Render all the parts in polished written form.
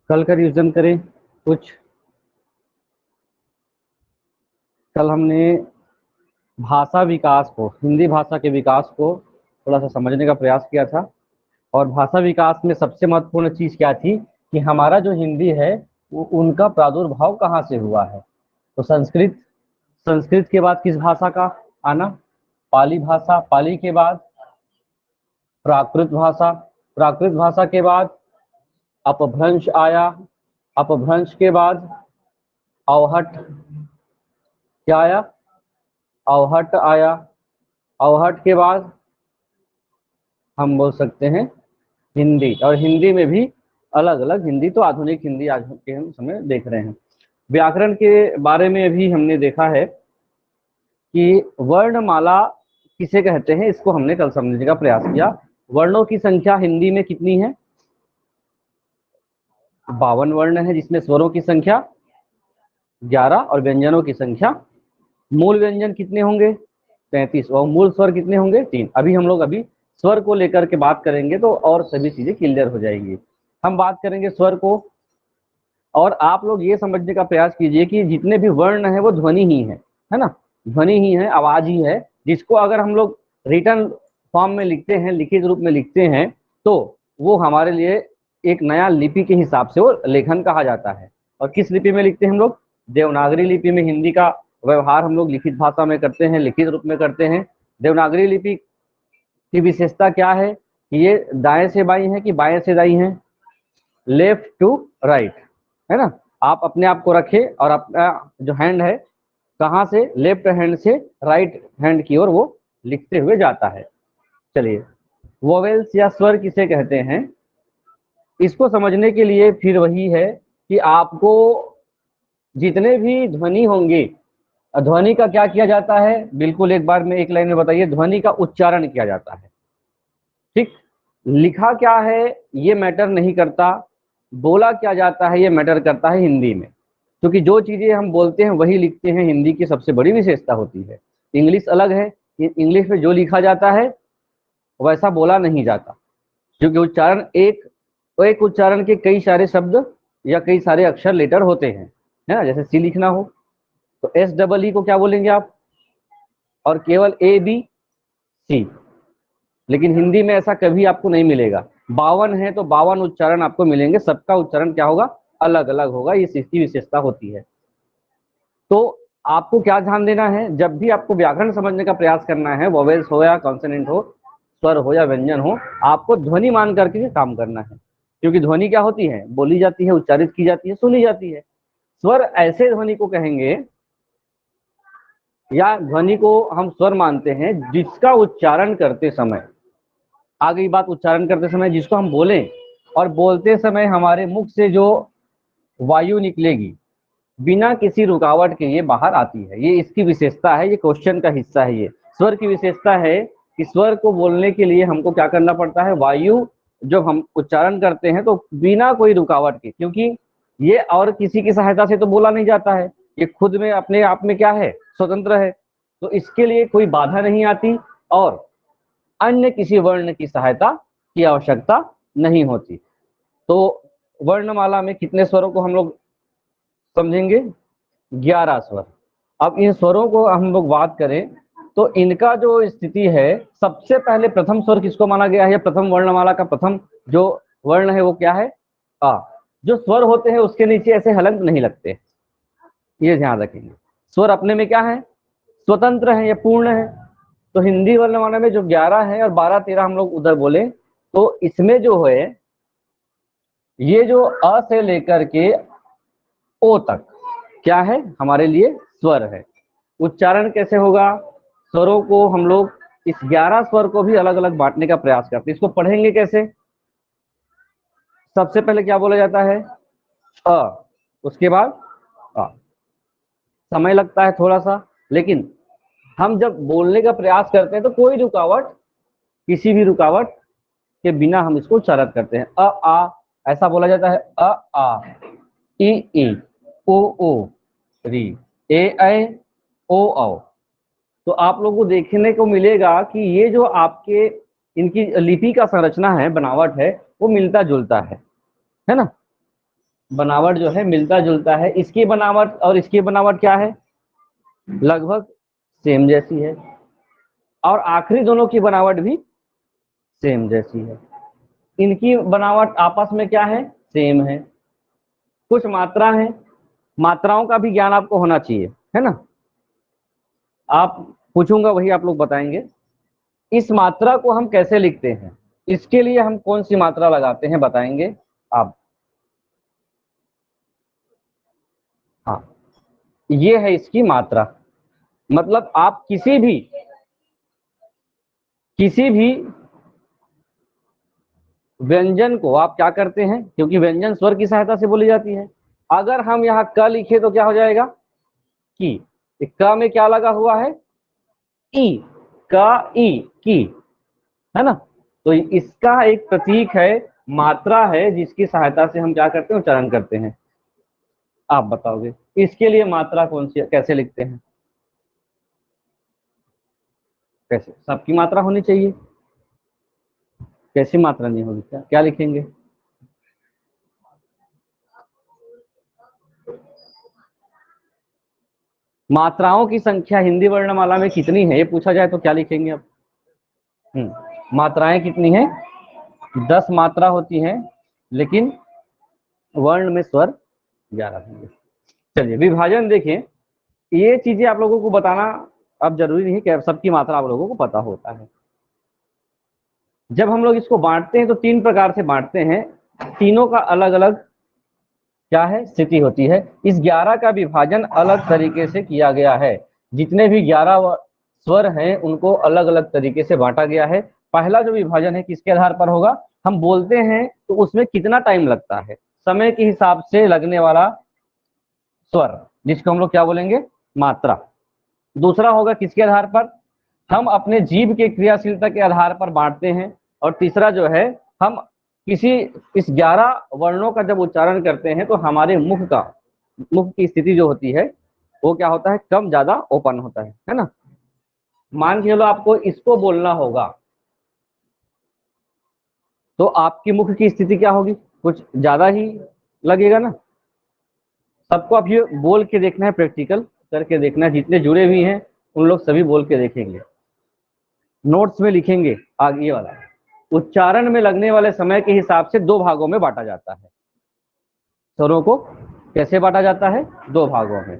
कल का रिवीजन करें कुछ। कल हमने भाषा विकास को, हिंदी भाषा के विकास को थोड़ा सा समझने का प्रयास किया था। और भाषा विकास में सबसे महत्वपूर्ण चीज क्या थी कि हमारा जो हिंदी है वो उनका प्रादुर्भाव कहाँ से हुआ है। तो संस्कृत, संस्कृत के बाद किस भाषा का आना, पाली भाषा, पाली के बाद प्राकृत भाषा, प्राकृत भाषा के बाद अपभ्रंश आया, अपभ्रंश के बाद अवहट, क्या आया, अवहट आया, अवहट के बाद हम बोल सकते हैं हिंदी। और हिंदी में भी अलग अलग हिंदी, तो आधुनिक हिंदी आज के हम समय देख रहे हैं। व्याकरण के बारे में भी हमने देखा है कि वर्णमाला किसे कहते हैं, इसको हमने कल समझने का प्रयास किया। वर्णों की संख्या हिंदी में कितनी है, 52 वर्ण है, जिसमें स्वरों की संख्या 11 और व्यंजनों की संख्या, मूल व्यंजन कितने होंगे 33 और मूल स्वर कितने होंगे 3। अभी हम लोग अभी स्वर को लेकर के बात करेंगे तो और सभी चीजें क्लियर हो जाएंगी। हम बात करेंगे स्वर को, और आप लोग ये समझने का प्रयास कीजिए कि जितने भी वर्ण है वो ध्वनि ही है ना, ध्वनि ही है, आवाज ही है, जिसको अगर हम लोग रिटर्न फॉर्म में लिखते हैं, लिखित रूप में लिखते हैं, तो वो हमारे लिए एक नया लिपि के हिसाब से वो लेखन कहा जाता है। और किस लिपि में लिखते हैं हम लोग, देवनागरी लिपि में हिंदी का व्यवहार हम लोग लिखित भाषा में करते हैं, लिखित रूप में करते हैं। देवनागरी लिपि की विशेषता क्या है कि ये दाएं से बाई है कि बाएं से दाई है, लेफ्ट टू राइट, है ना। आप अपने आप को रखें और अपना जो हैंड है कहाँ से, लेफ्ट हैंड से राइट हैंड की ओर वो लिखते हुए जाता है। चलिए, वोवेल्स या स्वर किसे कहते हैं, इसको समझने के लिए फिर वही है कि आपको जितने भी ध्वनि होंगे, ध्वनि का क्या किया जाता है, बिल्कुल एक बार में एक लाइन में बताइए, ध्वनि का उच्चारण किया जाता है। ठीक, लिखा क्या है ये मैटर नहीं करता, बोला क्या जाता है ये मैटर करता है हिंदी में, क्योंकि जो चीजें हम बोलते हैं वही लिखते हैं, हिंदी की सबसे बड़ी विशेषता होती है। इंग्लिश अलग है, इंग्लिश में जो लिखा जाता है वैसा बोला नहीं जाता, क्योंकि उच्चारण एक उच्चारण के कई सारे शब्द या कई सारे अक्षर लेटर होते हैं, है ना। जैसे सी लिखना हो तो एस डबल ई को क्या बोलेंगे आप, और केवल ए बी सी। लेकिन हिंदी में ऐसा कभी आपको नहीं मिलेगा। 52 है तो 52 उच्चारण आपको मिलेंगे, सबका उच्चारण क्या होगा, अलग अलग होगा, ये इसकी विशेषता होती है। तो आपको क्या ध्यान देना है, जब भी आपको व्याकरण समझने का प्रयास करना है, वोवेल्स हो या कॉन्सोनेंट हो, स्वर हो या व्यंजन हो, आपको ध्वनि मान करके काम करना है। क्योंकि ध्वनि क्या होती है, बोली जाती है, उच्चारित की जाती है, सुनी जाती है। स्वर ऐसे ध्वनि को कहेंगे या ध्वनि को हम स्वर मानते हैं जिसका उच्चारण करते समय, आ गई बात उच्चारण करते समय, जिसको हम बोलें और बोलते समय हमारे मुख से जो वायु निकलेगी बिना किसी रुकावट के ये बाहर आती है, ये इसकी विशेषता है, ये क्वेश्चन का हिस्सा है। ये स्वर की विशेषता है कि स्वर को बोलने के लिए हमको क्या करना पड़ता है, वायु जब हम उच्चारण करते हैं तो बिना कोई रुकावट के, क्योंकि ये और किसी की सहायता से तो बोला नहीं जाता है, ये खुद में अपने आप में क्या है, स्वतंत्र है, तो इसके लिए कोई बाधा नहीं आती और अन्य किसी वर्ण की सहायता की आवश्यकता नहीं होती। तो वर्णमाला में कितने स्वरों को हम लोग समझेंगे, 11 स्वर। अब इन स्वरों को हम लोग बात करें तो इनका जो स्थिति है, सबसे पहले प्रथम स्वर किसको माना गया है, प्रथम वर्णमाला का प्रथम जो वर्ण है वो क्या है, आ। जो स्वर होते हैं उसके नीचे ऐसे हलंत नहीं लगते, ये ध्यान रखेंगे। स्वर अपने में क्या है, स्वतंत्र है या पूर्ण है। तो हिंदी वर्णमाला में जो 11 है और 12 13 हम लोग उधर बोले, तो इसमें जो है ये जो अ से लेकर के ओ तक क्या है, हमारे लिए स्वर है। उच्चारण कैसे होगा, स्वरों को हम लोग इस 11 स्वर को भी अलग अलग बांटने का प्रयास करते हैं। इसको पढ़ेंगे कैसे, सबसे पहले क्या बोला जाता है, अ, उसके बाद आ। समय लगता है थोड़ा सा, लेकिन हम जब बोलने का प्रयास करते हैं तो कोई रुकावट, किसी भी रुकावट के बिना हम इसको उच्चारण करते हैं। अ आ ऐसा बोला जाता है, अ आ, ई ई, ओ री, ए ऐ, ओ औ। तो आप लोगों को देखने को मिलेगा कि ये जो आपके इनकी लिपि का संरचना है, बनावट है, वो मिलता जुलता है ना। बनावट जो है मिलता जुलता है, इसकी बनावट और इसकी बनावट क्या है, लगभग सेम जैसी है, और आखिरी दोनों की बनावट भी सेम जैसी है। इनकी बनावट आपस में क्या है, सेम है। कुछ मात्रा है, मात्राओं का भी ज्ञान आपको होना चाहिए, है ना। आप पूछूंगा वही आप लोग बताएंगे। इस मात्रा को हम कैसे लिखते हैं, इसके लिए हम कौन सी मात्रा लगाते हैं बताएंगे आप। हाँ, ये है इसकी मात्रा। मतलब आप किसी भी व्यंजन को आप क्या करते हैं, क्योंकि व्यंजन स्वर की सहायता से बोली जाती है। अगर हम यहाँ क लिखे तो क्या हो जाएगा, की। क में क्या लगा हुआ है, ई, का ई, की, है ना। तो इसका एक प्रतीक है, मात्रा है, जिसकी सहायता से हम क्या करते हैं, उच्चारण करते हैं। आप बताओगे इसके लिए मात्रा कौन सी, कैसे लिखते हैं, कैसे, सबकी मात्रा होनी चाहिए, कैसी मात्रा नहीं होगी, क्या क्या लिखेंगे। मात्राओं की संख्या हिंदी वर्णमाला में कितनी है, ये पूछा जाए तो क्या लिखेंगे आप। मात्राएं कितनी है, 10 मात्रा होती हैं, लेकिन वर्ण में स्वर 11 होंगे। चलिए विभाजन देखें, ये चीजें आप लोगों को बताना अब जरूरी नहीं कि सबकी मात्रा आप लोगों को पता होता है। जब हम लोग इसको बांटते हैं तो 3 प्रकार से बांटते हैं, तीनों का अलग अलग क्या है, स्थिति होती है। इस 11 का विभाजन अलग तरीके से किया गया है। जितने भी 11 स्वर हैं उनको अलग अलग तरीके से बांटा गया है। पहला जो विभाजन है किसके आधार पर होगा, हम बोलते हैं तो उसमें कितना टाइम लगता है, समय के हिसाब से लगने वाला स्वर, जिसको हम लोग क्या बोलेंगे, मात्रा। दूसरा होगा किसके आधार पर, हम अपने जीभ के क्रियाशीलता के आधार पर बांटते हैं। और तीसरा जो है, हम किसी इस 11 वर्णों का जब उच्चारण करते हैं तो हमारे मुख की स्थिति जो होती है वो क्या होता है, कम ज्यादा ओपन होता है ना। मान के चलो आपको इसको बोलना होगा तो आपकी मुख की स्थिति क्या होगी, कुछ ज्यादा ही लगेगा ना। सबको अब ये बोल के देखना है, प्रैक्टिकल करके देखना है, जितने जुड़े हुए हैं उन लोग सभी बोल के देखेंगे, नोट्स में लिखेंगे। आगे वाला उच्चारण में लगने वाले समय के हिसाब से 2 भागों में बांटा जाता है। स्वरों को कैसे बांटा जाता है, 2 भागों में।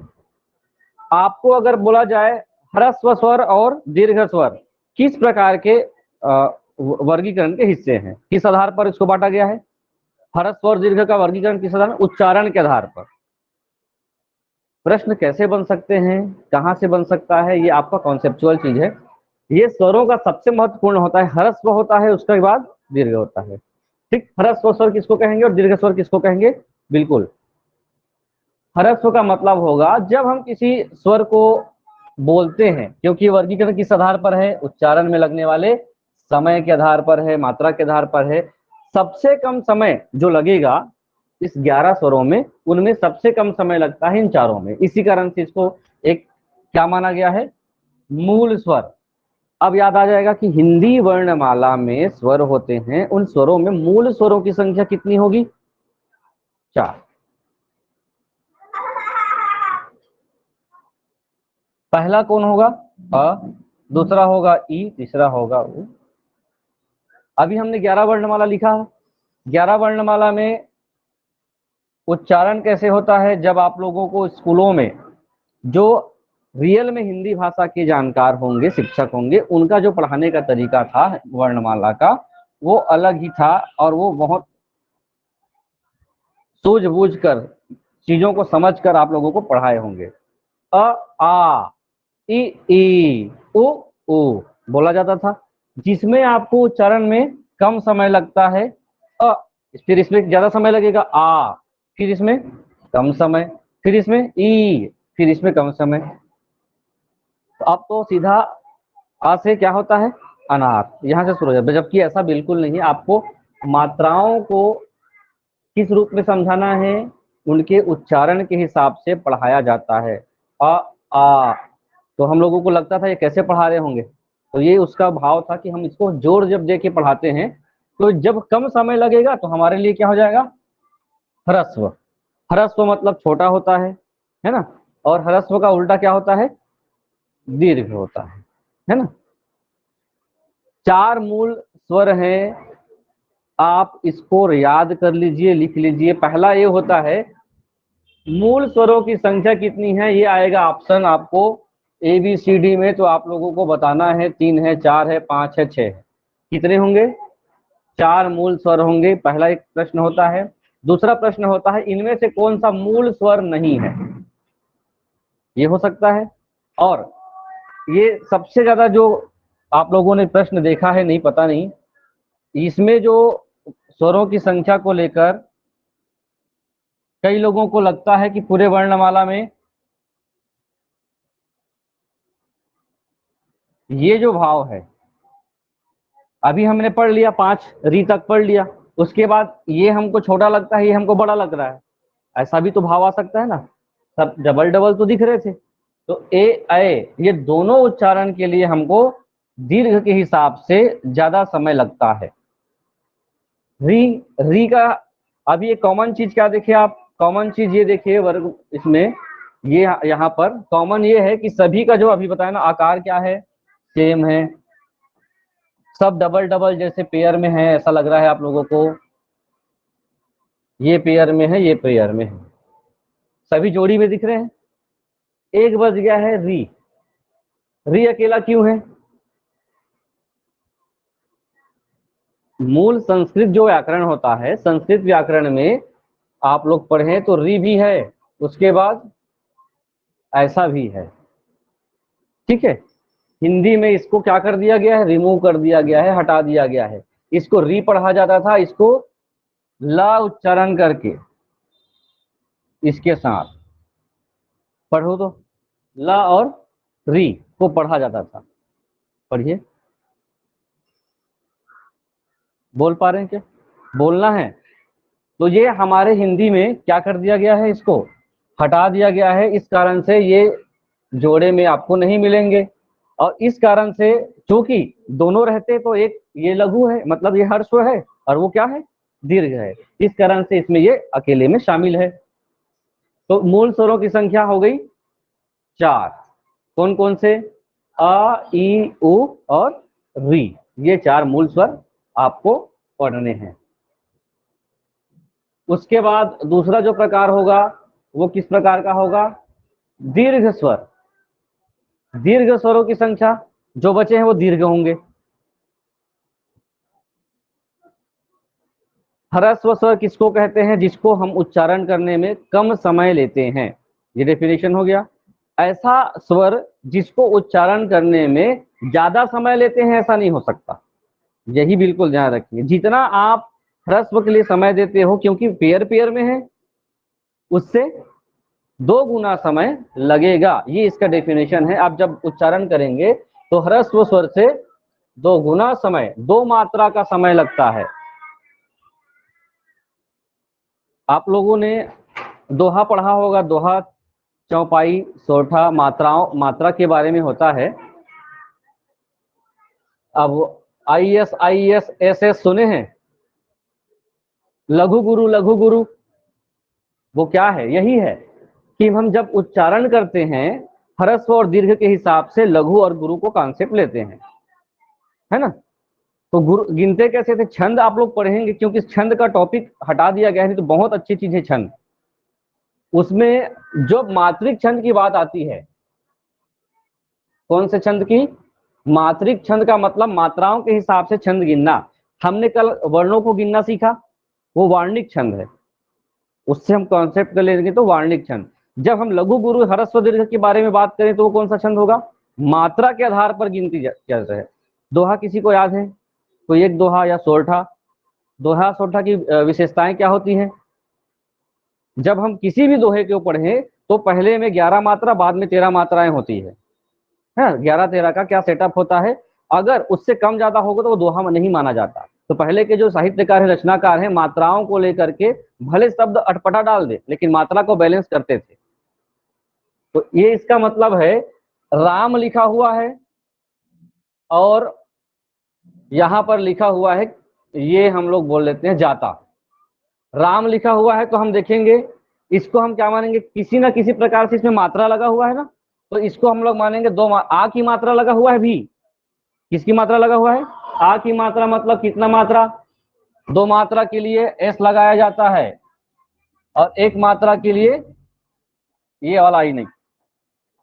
आपको अगर बोला जाए ह्रस्व स्वर और दीर्घ स्वर किस प्रकार के वर्गीकरण के हिस्से हैं, किस आधार पर इसको बांटा गया है। ह्रस्व और दीर्घ का वर्गीकरण किस आधार पर, उच्चारण के आधार पर। प्रश्न कैसे बन सकते हैं, कहां से बन सकता है, ये आपका कॉन्सेप्चुअल चीज है। ये स्वरों का सबसे महत्वपूर्ण होता है, ह्रस्व होता है उसके बाद दीर्घ होता है। ठीक, ह्रस्व स्वर किसको कहेंगे और दीर्घ स्वर किसको कहेंगे, बिल्कुल। ह्रस्व का मतलब होगा जब हम किसी स्वर को बोलते हैं, क्योंकि वर्गीकरण किस आधार पर है, उच्चारण में लगने वाले समय के आधार पर है, मात्रा के आधार पर है। सबसे कम समय जो लगेगा इस 11 स्वरों में, उनमें सबसे कम समय लगता है इन चारों में। इसी कारण से इसको एक क्या माना गया है, मूल स्वर। अब याद आ जाएगा कि हिंदी वर्णमाला में स्वर होते हैं, उन स्वरों में मूल स्वरों की संख्या कितनी होगी, 4। पहला कौन होगा, अ, दूसरा होगा ई, तीसरा होगा उ। अभी हमने 11 वर्णमाला लिखा है। 11 वर्णमाला में उच्चारण कैसे होता है, जब आप लोगों को स्कूलों में जो रियल में हिंदी भाषा के जानकार होंगे, शिक्षक होंगे, उनका जो पढ़ाने का तरीका था वर्णमाला का, वो अलग ही था। और वो बहुत सूझबूझ कर, चीजों को समझ कर आप लोगों को पढ़ाए होंगे। अ, आ, ई, उ, ऊ बोला जाता था, जिसमें आपको उच्चारण में कम समय लगता है। अ, फिर इसमें ज्यादा समय लगेगा, आ, फिर इसमें कम समय, फिर इसमें ई, फिर इसमें कम समय। तो अब तो सीधा आ से क्या होता है, अनाथ, यहां से शुरू हो जाता है। जबकि ऐसा बिल्कुल नहीं है। आपको मात्राओं को किस रूप में समझाना है, उनके उच्चारण के हिसाब से पढ़ाया जाता है। अ, आ, तो हम लोगों को लगता था ये कैसे पढ़ा रहे होंगे, तो ये उसका भाव था कि हम इसको जोर जब दे के पढ़ाते हैं तो जब कम समय लगेगा तो हमारे लिए क्या हो जाएगा, ह्रस्व। ह्रस्व मतलब छोटा होता है ना, और ह्रस्व का उल्टा क्या होता है, दीर्घ होता है ना। 4 मूल स्वर हैं, आप इसको याद कर लीजिए, लिख लीजिए। पहला ये होता है मूल स्वरों की संख्या कितनी है, ये आएगा ऑप्शन आपको ABCD में, तो आप लोगों को बताना है 3 है, 4 है, 5 है, 6 है। कितने होंगे, 4 मूल स्वर होंगे, पहला एक प्रश्न होता है। दूसरा प्रश्न होता है इनमें से कौन सा मूल स्वर नहीं है, ये हो सकता है। और ये सबसे ज्यादा जो आप लोगों ने प्रश्न देखा है, नहीं पता नहीं, इसमें जो स्वरों की संख्या को लेकर कई लोगों को लगता है कि पूरे वर्णमाला में ये जो भाव है, अभी हमने पढ़ लिया 5 री तक पढ़ लिया, उसके बाद ये हमको छोटा लगता है, ये हमको बड़ा लग रहा है, ऐसा भी तो भाव आ सकता है ना। सब डबल डबल तो दिख रहे थे। तो ए ए ये दोनों उच्चारण के लिए हमको दीर्घ के हिसाब से ज्यादा समय लगता है। री री का अभी एक कॉमन चीज क्या देखे आप, कॉमन चीज ये देखिए वर्ग इसमें, ये यहाँ पर कॉमन ये है कि सभी का जो अभी बताया ना आकार क्या है, सेम है, सब डबल डबल जैसे पेयर में है, ऐसा लग रहा है आप लोगों को, ये पेयर में है, ये पेयर में है, सभी जोड़ी में दिख रहे हैं। एक बच गया है री, री अकेला क्यों है, मूल संस्कृत जो व्याकरण होता है, संस्कृत व्याकरण में आप लोग पढ़े तो री भी है, उसके बाद ऐसा भी है, ठीक है। हिंदी में इसको क्या कर दिया गया है, रिमूव कर दिया गया है, हटा दिया गया है। इसको री पढ़ा जाता था, इसको ला उच्चारण करके इसके साथ पढ़ो तो ला और री को पढ़ा जाता था। पढ़िए, बोल पा रहे हैं क्या, बोलना है। तो ये हमारे हिंदी में क्या कर दिया गया है, इसको हटा दिया गया है, इस कारण से ये जोड़े में आपको नहीं मिलेंगे। और इस कारण से चूंकि दोनों रहते तो एक ये लघु है, मतलब ये हर्स्व है, और वो क्या है, दीर्घ है, इस कारण से इसमें ये अकेले में शामिल है। तो मूल स्वरों की संख्या हो गई 4, कौन कौन से, अ ई उ और री, ये 4 मूल स्वर आपको पढ़ने हैं। उसके बाद दूसरा जो प्रकार होगा वो किस प्रकार का होगा, दीर्घ स्वर। दीर्घ स्वरों की संख्या जो बचे हैं वो दीर्घ होंगे। ह्रस्व स्वर किसको कहते हैं, जिसको हम उच्चारण करने में कम समय लेते हैं, ये डेफिनेशन हो गया। ऐसा स्वर जिसको उच्चारण करने में ज्यादा समय लेते हैं, ऐसा नहीं हो सकता, यही बिल्कुल ध्यान रखिए। जितना आप ह्रस्व के लिए समय देते हो, क्योंकि पेयर पेयर में है, उससे 2 गुना समय लगेगा, ये इसका डेफिनेशन है। आप जब उच्चारण करेंगे तो ह्रस्व स्वर से 2 गुना समय, 2 मात्रा का समय लगता है। आप लोगों ने दोहा पढ़ा होगा, दोहा, चौपाई, सोठा, मात्राओं, मात्रा के बारे में होता है। अब IS IES SS सुने हैं, लघु गुरु, लघु गुरु, वो क्या है, यही है कि हम जब उच्चारण करते हैं ह्रस्व और दीर्घ के हिसाब से लघु और गुरु को कॉन्सेप्ट लेते हैं, है ना। तो गुरु गिनते कैसे थे, छंद आप लोग पढ़ेंगे, क्योंकि छंद का टॉपिक हटा दिया गया है, तो बहुत अच्छी चीज है छंद। उसमें जो मात्रिक छंद की बात आती है, कौन से छंद की, मात्रिक छंद का मतलब मात्राओं के हिसाब से छंद गिनना। हमने कल वर्णों को गिनना सीखा, वो वार्णिक छंद है, उससे हम कॉन्सेप्ट कर लेंगे तो वार्णिक छंद। जब हम लघु गुरु ह्रस्व दीर्घ के बारे में बात करें तो वो कौन सा छंद होगा, मात्रा के आधार पर गिनती जाता है। दोहा किसी को याद है, कोई एक दोहा या सोरठा, दोहा सोरठा की विशेषताएं क्या होती हैं, जब हम किसी भी दोहे को पढ़ें तो पहले में 11 मात्रा, बाद में 13 मात्राएं होती है, 11-13 का क्या सेटअप होता है। अगर उससे कम ज्यादा होगा तो वो दोहा नहीं माना जाता। तो पहले के जो साहित्यकार है, रचनाकार हैं, मात्राओं को लेकर के भले शब्द अटपटा डाल दे लेकिन मात्रा को बैलेंस करते थे। तो ये इसका मतलब है, राम लिखा हुआ है और यहां पर लिखा हुआ है, ये हम लोग बोल लेते हैं जाता। राम लिखा हुआ है तो हम देखेंगे इसको हम क्या मानेंगे, किसी ना किसी प्रकार से इसमें मात्रा लगा हुआ है ना, तो इसको हम लोग मानेंगे आ की मात्रा लगा हुआ है भी। किसकी मात्रा लगा हुआ है, आ की मात्रा, मतलब कितना मात्रा, दो मात्रा के लिए एस लगाया जाता है और एक मात्रा के लिए ये वाला आई नहीं,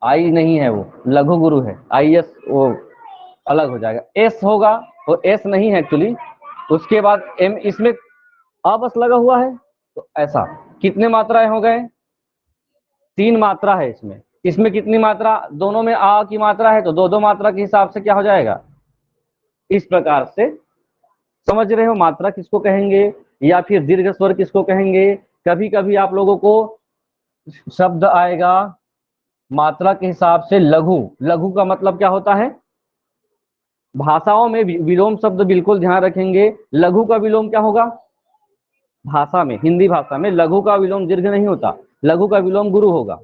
आई नहीं है, वो लघु गुरु है, आई एस वो अलग हो जाएगा, एस होगा, वो एस नहीं है एक्चुअली। उसके बाद एम, इसमें आ बस लगा हुआ है, तो ऐसा कितने मात्राएं हो गए, तीन मात्रा है इसमें। इसमें कितनी मात्रा, दोनों में आ की मात्रा है, तो दो दो मात्रा के हिसाब से क्या हो जाएगा, इस प्रकार से। समझ रहे हो मात्रा किसको कहेंगे या फिर दीर्घ स्वर किसको कहेंगे। कभी कभी आप लोगों को शब्द आएगा मात्रा के हिसाब से लघु, लघु का मतलब क्या होता है, भाषाओं में विलोम शब्द बिल्कुल ध्यान रखेंगे। लघु का विलोम क्या होगा, भाषा में, हिंदी भाषा में लघु का विलोम दीर्घ नहीं होता, लघु का विलोम गुरु होगा,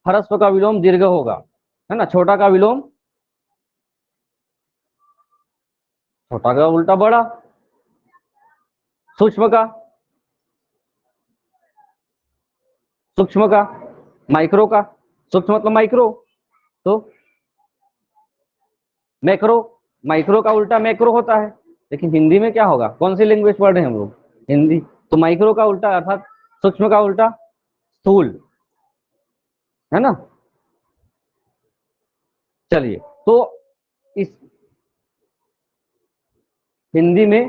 ह्रस्व का विलोम दीर्घ होगा, है ना। छोटा का विलोम, छोटा का उल्टा बड़ा, सूक्ष्म का, सूक्ष्म का, माइक्रो का, सूक्ष्म मतलब माइक्रो, तो मैक्रो, माइक्रो का उल्टा मैक्रो होता है। लेकिन हिंदी में क्या होगा, कौन सी लैंग्वेज पढ़ रहे हैं हम लोग, हिंदी, तो माइक्रो का उल्टा अर्थात सूक्ष्म का उल्टा स्थूल, है ना। चलिए, तो इस हिंदी में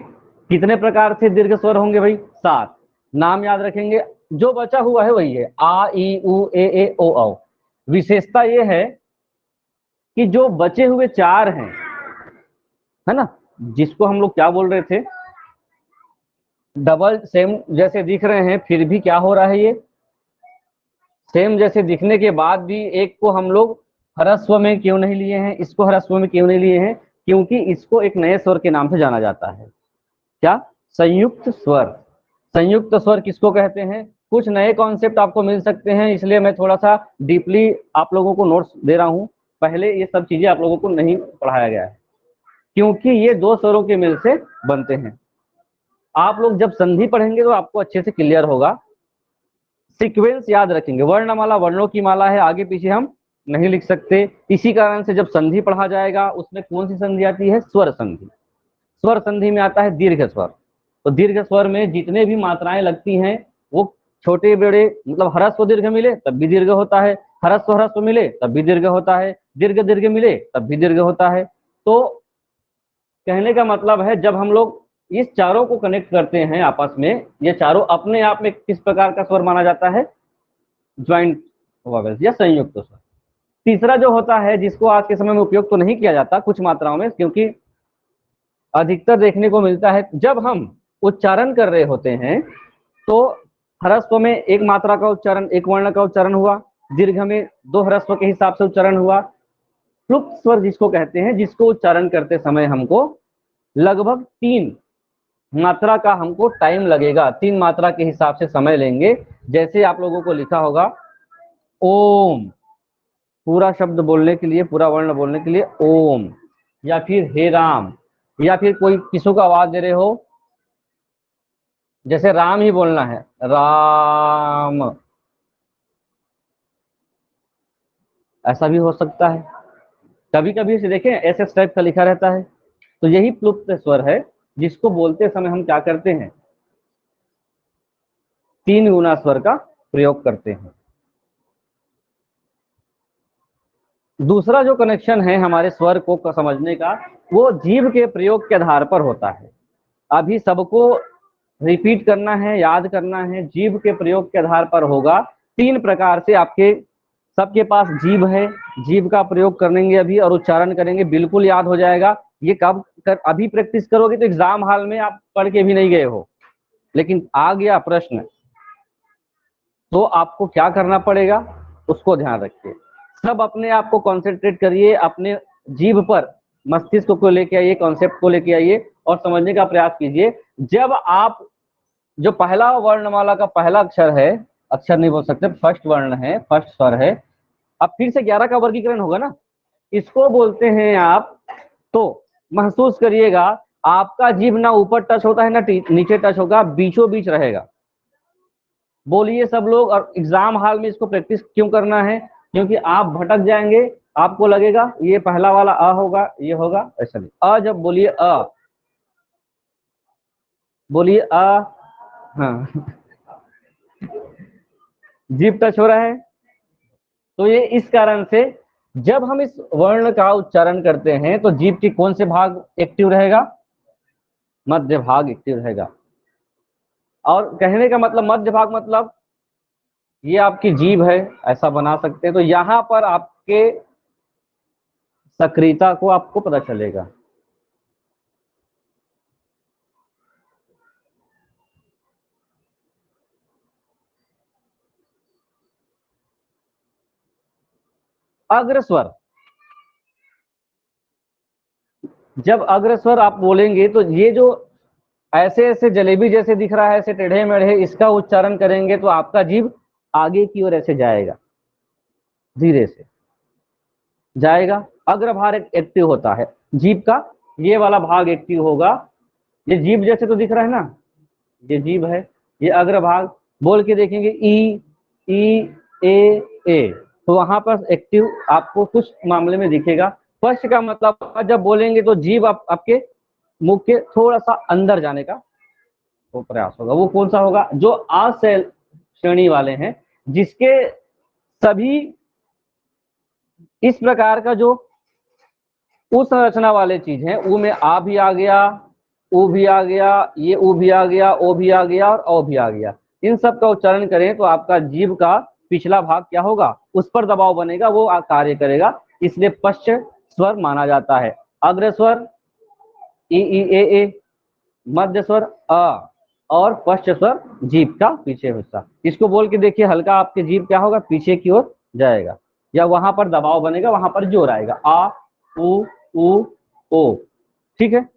कितने प्रकार से दीर्घ स्वर होंगे भाई, 7। नाम याद रखेंगे, जो बचा हुआ है वही है, आ ई उ ए ओ औ। विशेषता ये है कि जो बचे हुए 4 हैं, है ना, जिसको हम लोग क्या बोल रहे थे, डबल सेम जैसे दिख रहे हैं, फिर भी क्या हो रहा है, ये सेम जैसे दिखने के बाद भी एक को हम लोग ह्रस्व में क्यों नहीं लिए हैं, इसको ह्रस्व में क्यों नहीं लिए हैं, क्योंकि इसको एक नए स्वर के नाम से जाना जाता है, क्या, संयुक्त स्वर। संयुक्त स्वर किसको कहते हैं, कुछ नए कॉन्सेप्ट आपको मिल सकते हैं, इसलिए मैं थोड़ा सा डीपली आप लोगों को नोट्स दे रहा हूं। पहले ये सब चीजें आप लोगों को नहीं पढ़ाया गया है, क्योंकि ये दो स्वरों के मेल से बनते हैं। आप लोग जब संधि पढ़ेंगे तो आपको अच्छे से क्लियर होगा। सीक्वेंस याद रखेंगे, वर्णमाला वर्णों की माला है, आगे पीछे हम नहीं लिख सकते। इसी कारण से जब संधि पढ़ा जाएगा उसमें कौन सी संधि आती है, स्वर संधि। स्वर संधि में आता है दीर्घ स्वर। तो दीर्घ स्वर में जितने भी मात्राएं लगती हैं वो छोटे बड़े, मतलब ह्रस्व दीर्घ मिले तब भी दीर्घ होता है, ह्रस्व ह्रस्व मिले तब भी दीर्घ होता है, दीर्घ दीर्घ मिले तब भी दीर्घ होता है। तो कहने का मतलब है जब हम लोग इस चारों को कनेक्ट करते हैं आपस में, ये चारों अपने आप में किस प्रकार का स्वर माना जाता है, ज्वाइंट वॉवेल्स या संयुक्त स्वर। तीसरा जो होता है, जिसको आज के समय में उपयोग तो नहीं किया जाता कुछ मात्राओं में, क्योंकि अधिकतर देखने को मिलता है जब हम उच्चारण कर रहे होते हैं तो ह्रस्व में एक मात्रा का उच्चारण, एक वर्ण का उच्चारण हुआ, दीर्घ में दो ह्रस्व के हिसाब से उच्चारण हुआ, क्लुप्त स्वर जिसको कहते हैं, जिसको उच्चारण करते समय हमको लगभग 3 मात्रा का हमको टाइम लगेगा, 3 मात्रा के हिसाब से समय लेंगे। जैसे आप लोगों को लिखा होगा ओम, पूरा शब्द बोलने के लिए, पूरा वर्ण बोलने के लिए ओम, या फिर हे राम, या फिर कोई किसी को आवाज दे रहे हो, जैसे राम ही बोलना है, राम, ऐसा भी हो सकता है। कभी कभी इसे देखें ऐसे टाइप का लिखा रहता है, तो यही प्लुप्त स्वर है, जिसको बोलते समय हम क्या करते हैं, 3 गुना स्वर का प्रयोग करते हैं। दूसरा जो कनेक्शन है हमारे स्वर को समझने का, वो जीभ के प्रयोग के आधार पर होता है। अभी सबको रिपीट करना है, याद करना है, जीभ के प्रयोग के आधार पर होगा। 3 प्रकार से आपके सबके पास जीभ है, जीभ का प्रयोग करेंगे अभी और उच्चारण करेंगे, बिल्कुल याद हो जाएगा। ये कब अभी प्रैक्टिस करोगे तो एग्जाम हॉल में आप पढ़ के भी नहीं गए हो, लेकिन आ गया प्रश्न तो आपको क्या करना पड़ेगा, उसको ध्यान रखिए। सब अपने आप को कॉन्सेंट्रेट करिए, अपने जीभ पर, मस्तिष्क को लेके आइए, कॉन्सेप्ट को लेके आइए और समझने का प्रयास कीजिए। जब आप, जो पहला वर्णमाला का पहला अक्षर है, अक्षर नहीं बोल सकते, फर्स्ट वर्ण है, फर्स्ट स्वर है, अब फिर से 11 का वर्गीकरण होगा ना, इसको बोलते हैं आप। तो महसूस करिएगा आपका जीभ ना ऊपर टच होता है ना नीचे टच होगा, बीचों बीच रहेगा। बोलिए सब लोग। और एग्जाम हॉल में इसको प्रैक्टिस क्यों करना है? क्योंकि आप भटक जाएंगे, आपको लगेगा ये पहला वाला अ होगा, ये होगा, ऐसा नहीं। अ जब बोलिए अ, बोलिए अ। हाँ जीभ टच हो रहा है। तो ये इस कारण से जब हम इस वर्ण का उच्चारण करते हैं तो जीभ की कौन से भाग एक्टिव रहेगा? मध्य भाग एक्टिव रहेगा। और कहने का मतलब मध्य भाग मतलब ये आपकी जीभ है, ऐसा बना सकते हैं। तो यहां पर आपके सक्रियता को आपको पता चलेगा। अग्रस्वर, जब अग्रस्वर आप बोलेंगे तो ये जो ऐसे ऐसे जलेबी जैसे दिख रहा है, ऐसे टेढ़े मेढ़े, इसका उच्चारण करेंगे तो आपका जीभ आगे की ओर ऐसे जाएगा, धीरे से जाएगा। अग्रभाग एक्टिव होता है जीभ का, ये वाला भाग एक्टिव होगा। ये जीभ जैसे तो दिख रहा है ना, ये जीभ है, ये अग्रभाग। बोल के देखेंगे ई, ई, ए, तो वहां पर एक्टिव आपको कुछ मामले में दिखेगा। स्पष्ट का मतलब जब बोलेंगे तो जीभ आपके मुंह के थोड़ा सा अंदर जाने का वो प्रयास होगा। वो कौन सा होगा? जो आ श्रेणी वाले हैं, जिसके सभी इस प्रकार का जो उस संरचना वाले चीज है, ऊ में आ भी आ गया, ऊ भी आ गया, ये ऊ भी आ गया, ओ भी आ गया और औ भी आ गया। इन सब का उच्चारण करें तो आपका जीभ का पिछला भाग क्या होगा? उस पर दबाव बनेगा, वो कार्य करेगा। इसलिए पश्च स्वर माना जाता है। अग्र स्वर ई, ए, मध्य स्वर अ, और पश्च स्वर जीभ का पीछे हिस्सा। इसको बोल के देखिए, हल्का आपके जीभ क्या होगा? पीछे की ओर जाएगा, या वहां पर दबाव बनेगा, वहां पर जोर आएगा। आ, उ, ओ। ठीक है,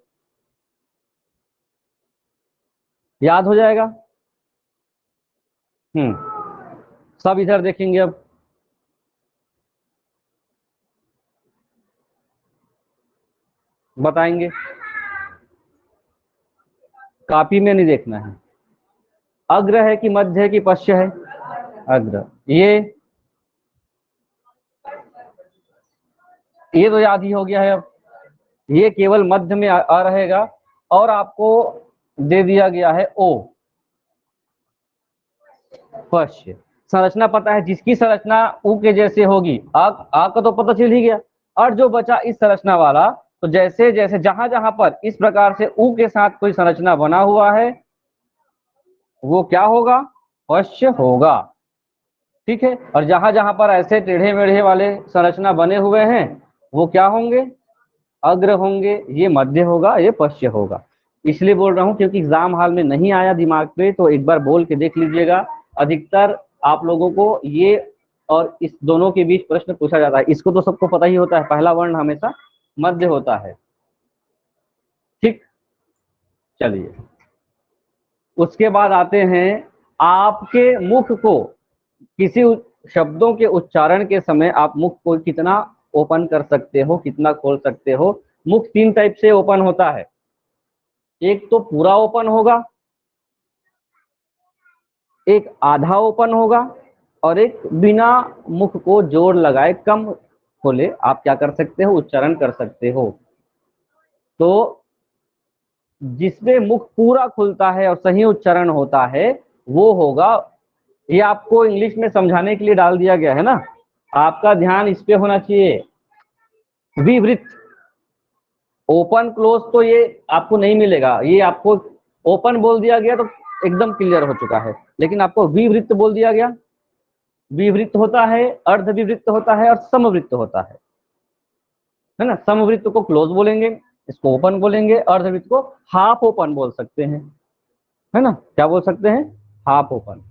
याद हो जाएगा। सब इधर देखेंगे अब। बताएंगे, कॉपी में नहीं देखना है। अग्र है कि मध्य है कि पश्च है? अग्र। ये तो याद ही हो गया है अब। ये केवल मध्य में आ रहेगा। और आपको दे दिया गया है ओ, पश्च। संरचना पता है, जिसकी संरचना ऊ के जैसे होगी, आ का तो पता चल ही गया। और जो बचा इस संरचना वाला, तो जैसे जैसे जहां जहां पर इस प्रकार से ऊ के साथ कोई संरचना बना हुआ है, वो क्या होगा? पश्च होगा। ठीक है। और जहां जहां पर ऐसे टेढ़े मेढ़े वाले संरचना बने हुए हैं, वो क्या होंगे? अग्र होंगे। ये मध्य होगा, ये पश्च होगा। इसलिए बोल रहा हूं क्योंकि एग्जाम हॉल में नहीं आया दिमाग पे, तो एक बार बोल के देख लीजिएगा। अधिकतर आप लोगों को ये और इस दोनों के बीच प्रश्न पूछा जाता है। इसको तो सबको पता ही होता है, पहला वर्ण हमेशा मध्य होता है। ठीक, चलिए उसके बाद आते हैं, आपके मुख को किसी शब्दों के उच्चारण के समय आप मुख को कितना ओपन कर सकते हो, कितना खोल सकते हो? मुख तीन टाइप से ओपन होता है। एक तो पूरा ओपन होगा, एक आधा ओपन होगा, और एक बिना मुख को जोर लगाए कम खोले आप क्या कर सकते हो? उच्चारण कर सकते हो। तो जिसमें मुख पूरा खुलता है और सही उच्चारण होता है, वो होगा, ये आपको इंग्लिश में समझाने के लिए डाल दिया गया है ना, आपका ध्यान इस पे होना चाहिए। विवृत। ओपन क्लोज तो ये आपको नहीं मिलेगा, ये आपको ओपन बोल दिया गया तो एकदम क्लियर हो चुका है। लेकिन आपको विवृत बोल दिया गया। विवृत होता है, अर्ध विवृत होता है और समवृत्त होता है ना। समवृत्त को क्लोज बोलेंगे, इसको ओपन बोलेंगे। अर्धवृत्त को हाफ ओपन बोल सकते हैं, है ना। क्या बोल सकते हैं? Half open.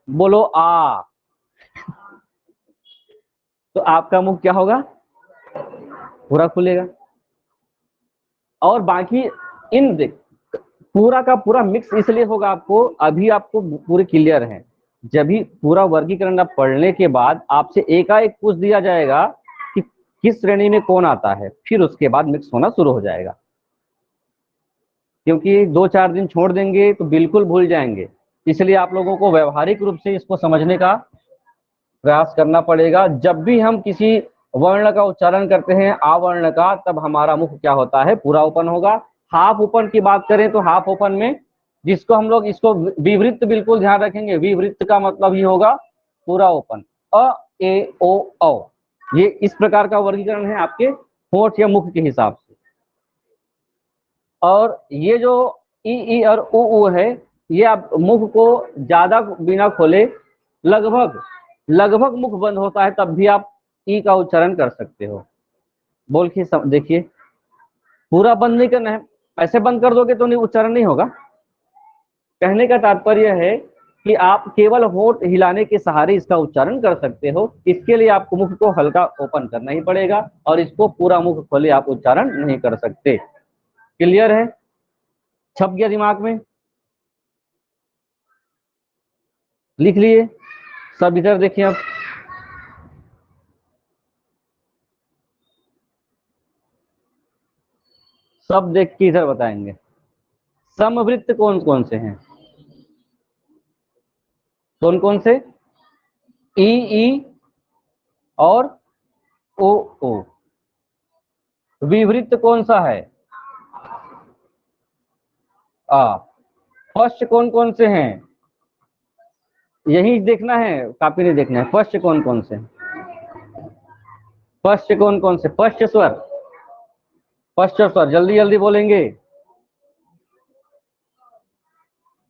बोलो आ, तो आपका मुख क्या होगा? पूरा खुलेगा। और बाकी इन पूरा का पूरा मिक्स इसलिए होगा आपको, अभी आपको पूरे क्लियर है। जब भी पूरा वर्गीकरण आप पढ़ने के बाद आपसे एकाएक पूछ दिया जाएगा कि किस श्रेणी में कौन आता है, फिर उसके बाद मिक्स होना शुरू हो जाएगा। क्योंकि 2-4 दिन छोड़ देंगे तो बिल्कुल भूल जाएंगे। इसलिए आप लोगों को व्यवहारिक रूप से इसको समझने का प्रयास करना पड़ेगा। जब भी हम किसी वर्ण का उच्चारण करते हैं आवर्ण का, तब हमारा मुख क्या होता है, पूरा ओपन होगा। हाफ ओपन की बात करें तो हाफ ओपन में जिसको हम लोग इसको विवृत्त, बिल्कुल ध्यान रखेंगे, विवृत्त का मतलब ही होगा पूरा ओपन। अ ए ओ औ, ये इस प्रकार का वर्गीकरण है आपके होंठ या मुख के हिसाब से। और ये जो ई और उ है, ये आप मुख को ज्यादा बिना खोले लगभग लगभग मुख बंद होता है, तब भी आप ई का उच्चारण कर सकते हो। बोल के देखिए, पूरा बंद नहीं करना है, ऐसे बंद कर दोगे तो नहीं, उच्चारण नहीं होगा। कहने का तात्पर्य है कि आप केवल होंठ हिलाने के सहारे इसका उच्चारण कर सकते हो। इसके लिए आपको मुख को हल्का ओपन करना ही पड़ेगा, और इसको पूरा मुख खोले आप उच्चारण नहीं कर सकते। क्लियर है? छप गया दिमाग में? लिख लिए सब? इधर देखिए आप, सब देख के इधर बताएंगे। समवृत्त कौन कौन से हैं? कौन कौन से? ई ई और ओ ओ। विवृत्त कौन सा है? आ। फर्स्ट कौन कौन से हैं? यही देखना है, कॉपी नहीं देखना है। फर्स्ट कौन कौन से? फर्स्ट कौन कौन से? फर्स्ट स्वर, फर्स्ट स्वर जल्दी जल्दी बोलेंगे।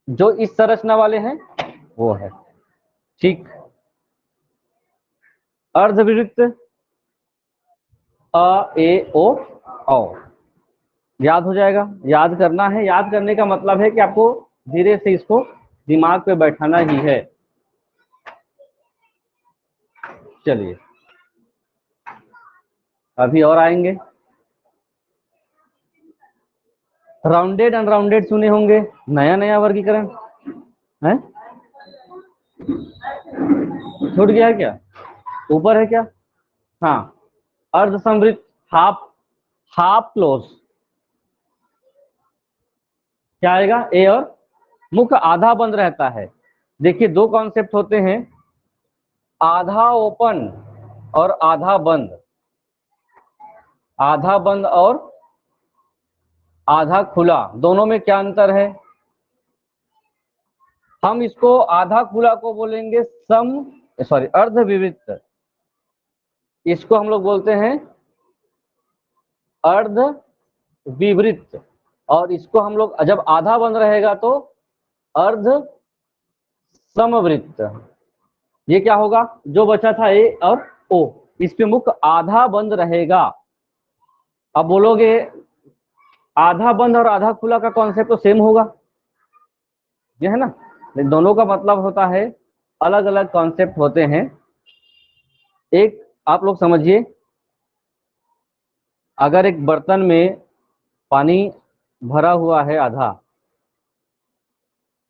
जो इस संरचना वाले हैं वो है, ठीक। अर्धविवृत्त अ ए ओ औ, याद हो जाएगा। याद करना है, याद करने का मतलब है कि आपको धीरे से इसको दिमाग पे बैठाना ही है। चलिए अभी और आएंगे। राउंडेड अनराउंडेड सुने होंगे, नया नया वर्गीकरण है। छूट गया है क्या? ऊपर है क्या? हाँ, अर्ध समृद्ध, हाफ, हाफ क्लोज क्या आएगा? ए और मुख आधा बंद रहता है। देखिए दो कॉन्सेप्ट होते हैं, आधा ओपन और आधा बंद। आधा बंद और आधा खुला, दोनों में क्या अंतर है? हम इसको आधा खुला को बोलेंगे सम, सॉरी अर्ध विवृत्त। इसको हम लोग बोलते हैं अर्ध विवृत्त। और इसको हम लोग जब आधा बंद रहेगा तो अर्ध समवृत्त। ये क्या होगा? जो बचा था ए और ओ, इस पे मुख आधा बंद रहेगा। अब बोलोगे आधा बंद और आधा खुला का कॉन्सेप्ट तो सेम होगा, ये है ना। दोनों का मतलब होता है, अलग अलग कॉन्सेप्ट होते हैं। एक आप लोग समझिए, अगर एक बर्तन में पानी भरा हुआ है आधा,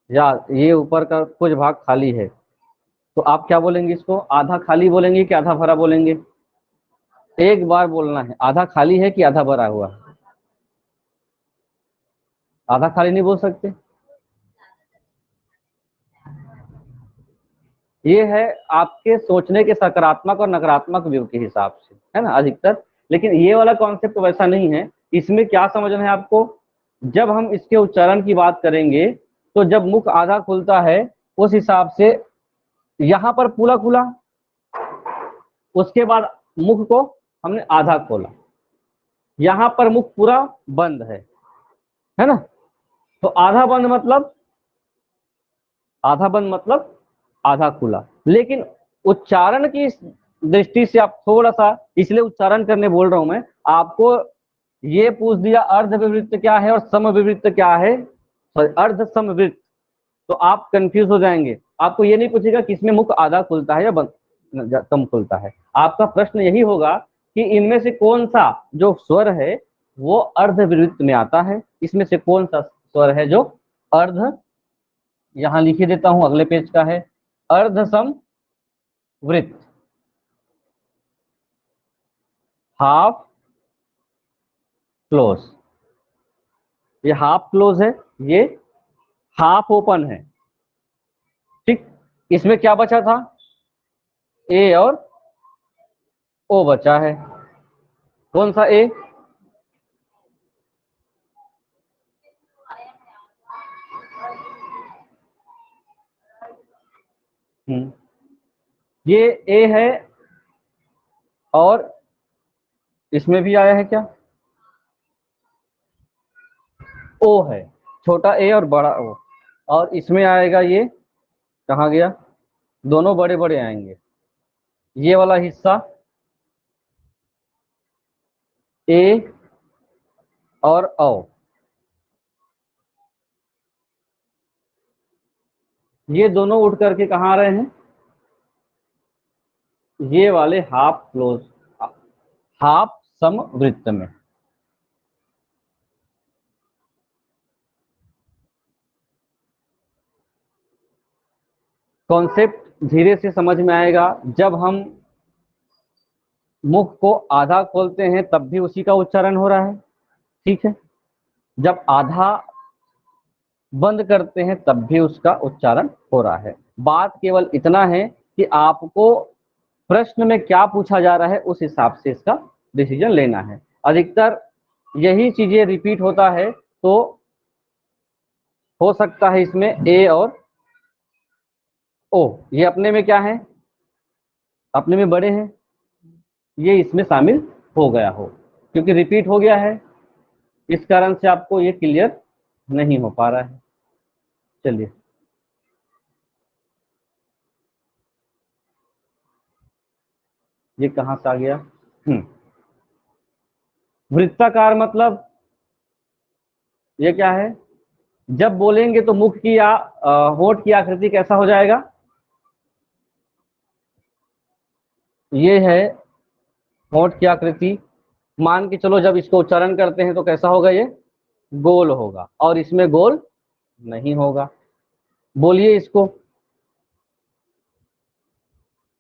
या ये ऊपर का कुछ भाग खाली है, तो आप क्या बोलेंगे? इसको आधा खाली बोलेंगे कि आधा भरा बोलेंगे? एक बार बोलना है, आधा खाली है कि आधा भरा हुआ है। आधा खाली नहीं बोल सकते। ये है आपके सोचने के सकारात्मक और नकारात्मक व्यू के हिसाब से, है ना, अधिकतर। लेकिन ये वाला कॉन्सेप्ट वैसा नहीं है। इसमें क्या समझना है आपको, जब हम इसके उच्चारण की बात करेंगे तो जब मुख आधा खुलता है उस हिसाब से यहाँ पर पूरा खुला, उसके बाद मुख को हमने आधा खोला, यहाँ पर मुख पूरा बंद है ना। तो आधा बंद मतलब, आधा बंद मतलब आधा खुला। लेकिन उच्चारण की दृष्टि से आप थोड़ा सा, इसलिए उच्चारण करने बोल रहा हूं मैं आपको। ये पूछ दिया अर्ध विवृत्त क्या है और समविवृत्त क्या है, अर्ध समवृत्त, तो आप कंफ्यूज हो जाएंगे। आपको ये नहीं पूछेगा किसमें मुख आधा खुलता है या बंद कम खुलता है। आपका प्रश्न यही होगा कि इनमें से कौन सा जो स्वर है वो अर्ध विवृत्त में आता है, इसमें से कौन सा स्वर है जो अर्ध, यहां लिखे देता हूं, अगले पेज का है, अर्ध सम वृत्त, हाफ क्लोज। ये हाफ क्लोज है, ये हाफ ओपन है। इसमें क्या बचा था, ए और ओ बचा है। कौन सा ए? ये ए है और इसमें भी आया है क्या, ओ है, छोटा ए और बड़ा ओ, और इसमें आएगा ये, कहाँ गया, दोनों बड़े बड़े आएंगे, ये वाला हिस्सा ए और ओ, ये दोनों उठ करके कहाँ आ रहे हैं, ये वाले हाफ क्लोज, हाफ समवृत्त में। कॉन्सेप्ट धीरे से समझ में आएगा। जब हम मुख को आधा खोलते हैं तब भी उसी का उच्चारण हो रहा है, ठीक है। जब आधा बंद करते हैं तब भी उसका उच्चारण हो रहा है। बात केवल इतना है कि आपको प्रश्न में क्या पूछा जा रहा है उस हिसाब से इसका डिसीजन लेना है। अधिकतर यही चीजें रिपीट होता है, तो हो सकता है इसमें ए और ओ ये अपने में क्या है, अपने में बड़े हैं, ये इसमें शामिल हो गया हो, क्योंकि रिपीट हो गया है, इस कारण से आपको ये क्लियर नहीं हो पा रहा है। चलिए, ये कहां से आ गया, वृत्ताकार मतलब ये क्या है, जब बोलेंगे तो मुख की या होठ की आकृति कैसा हो जाएगा, ये है होठ की आकृति। मान के चलो जब इसको उच्चारण करते हैं तो कैसा होगा, ये गोल होगा, और इसमें गोल नहीं होगा। बोलिए इसको,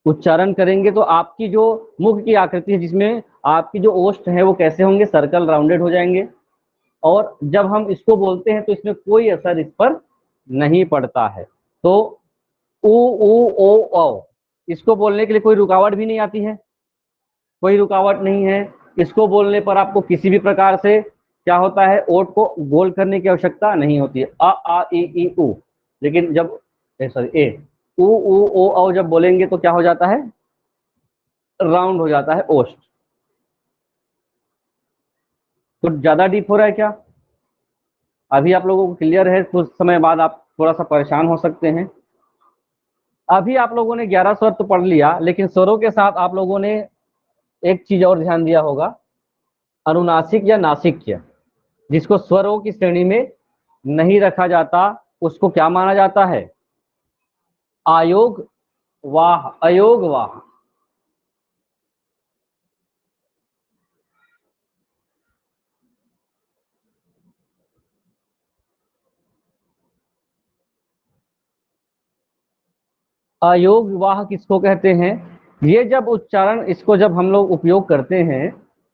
उच्चारण करेंगे तो आपकी जो मुख की आकृति है, जिसमें आपकी जो ओष्ठ है वो कैसे होंगे, सर्कल राउंडेड हो जाएंगे। और जब हम इसको बोलते हैं तो इसमें कोई असर इस पर नहीं पड़ता है। तो उ उ ओ औ इसको बोलने के लिए कोई रुकावट भी नहीं आती है, कोई रुकावट नहीं है। इसको बोलने पर आपको किसी भी प्रकार से क्या होता है, ओठ को गोल करने की आवश्यकता नहीं होती है। अ आ ई उ, लेकिन जब सॉरी ए उ ओ औ जब बोलेंगे तो क्या हो जाता है, राउंड हो जाता है ओष्ठ। तो ज्यादा डीप हो रहा है क्या, अभी आप लोगों को क्लियर है, कुछ समय बाद आप थोड़ा सा परेशान हो सकते हैं। अभी आप लोगों ने 11 स्वर तो पढ़ लिया, लेकिन स्वरों के साथ आप लोगों ने एक चीज और ध्यान दिया होगा, अनुनासिक या नासिक्य, जिसको स्वरों की श्रेणी में नहीं रखा जाता, उसको क्या माना जाता है, आयोग वाह, अयोग वाह। अयोग वाह किसको कहते हैं, ये जब उच्चारण, इसको जब हम लोग उपयोग करते हैं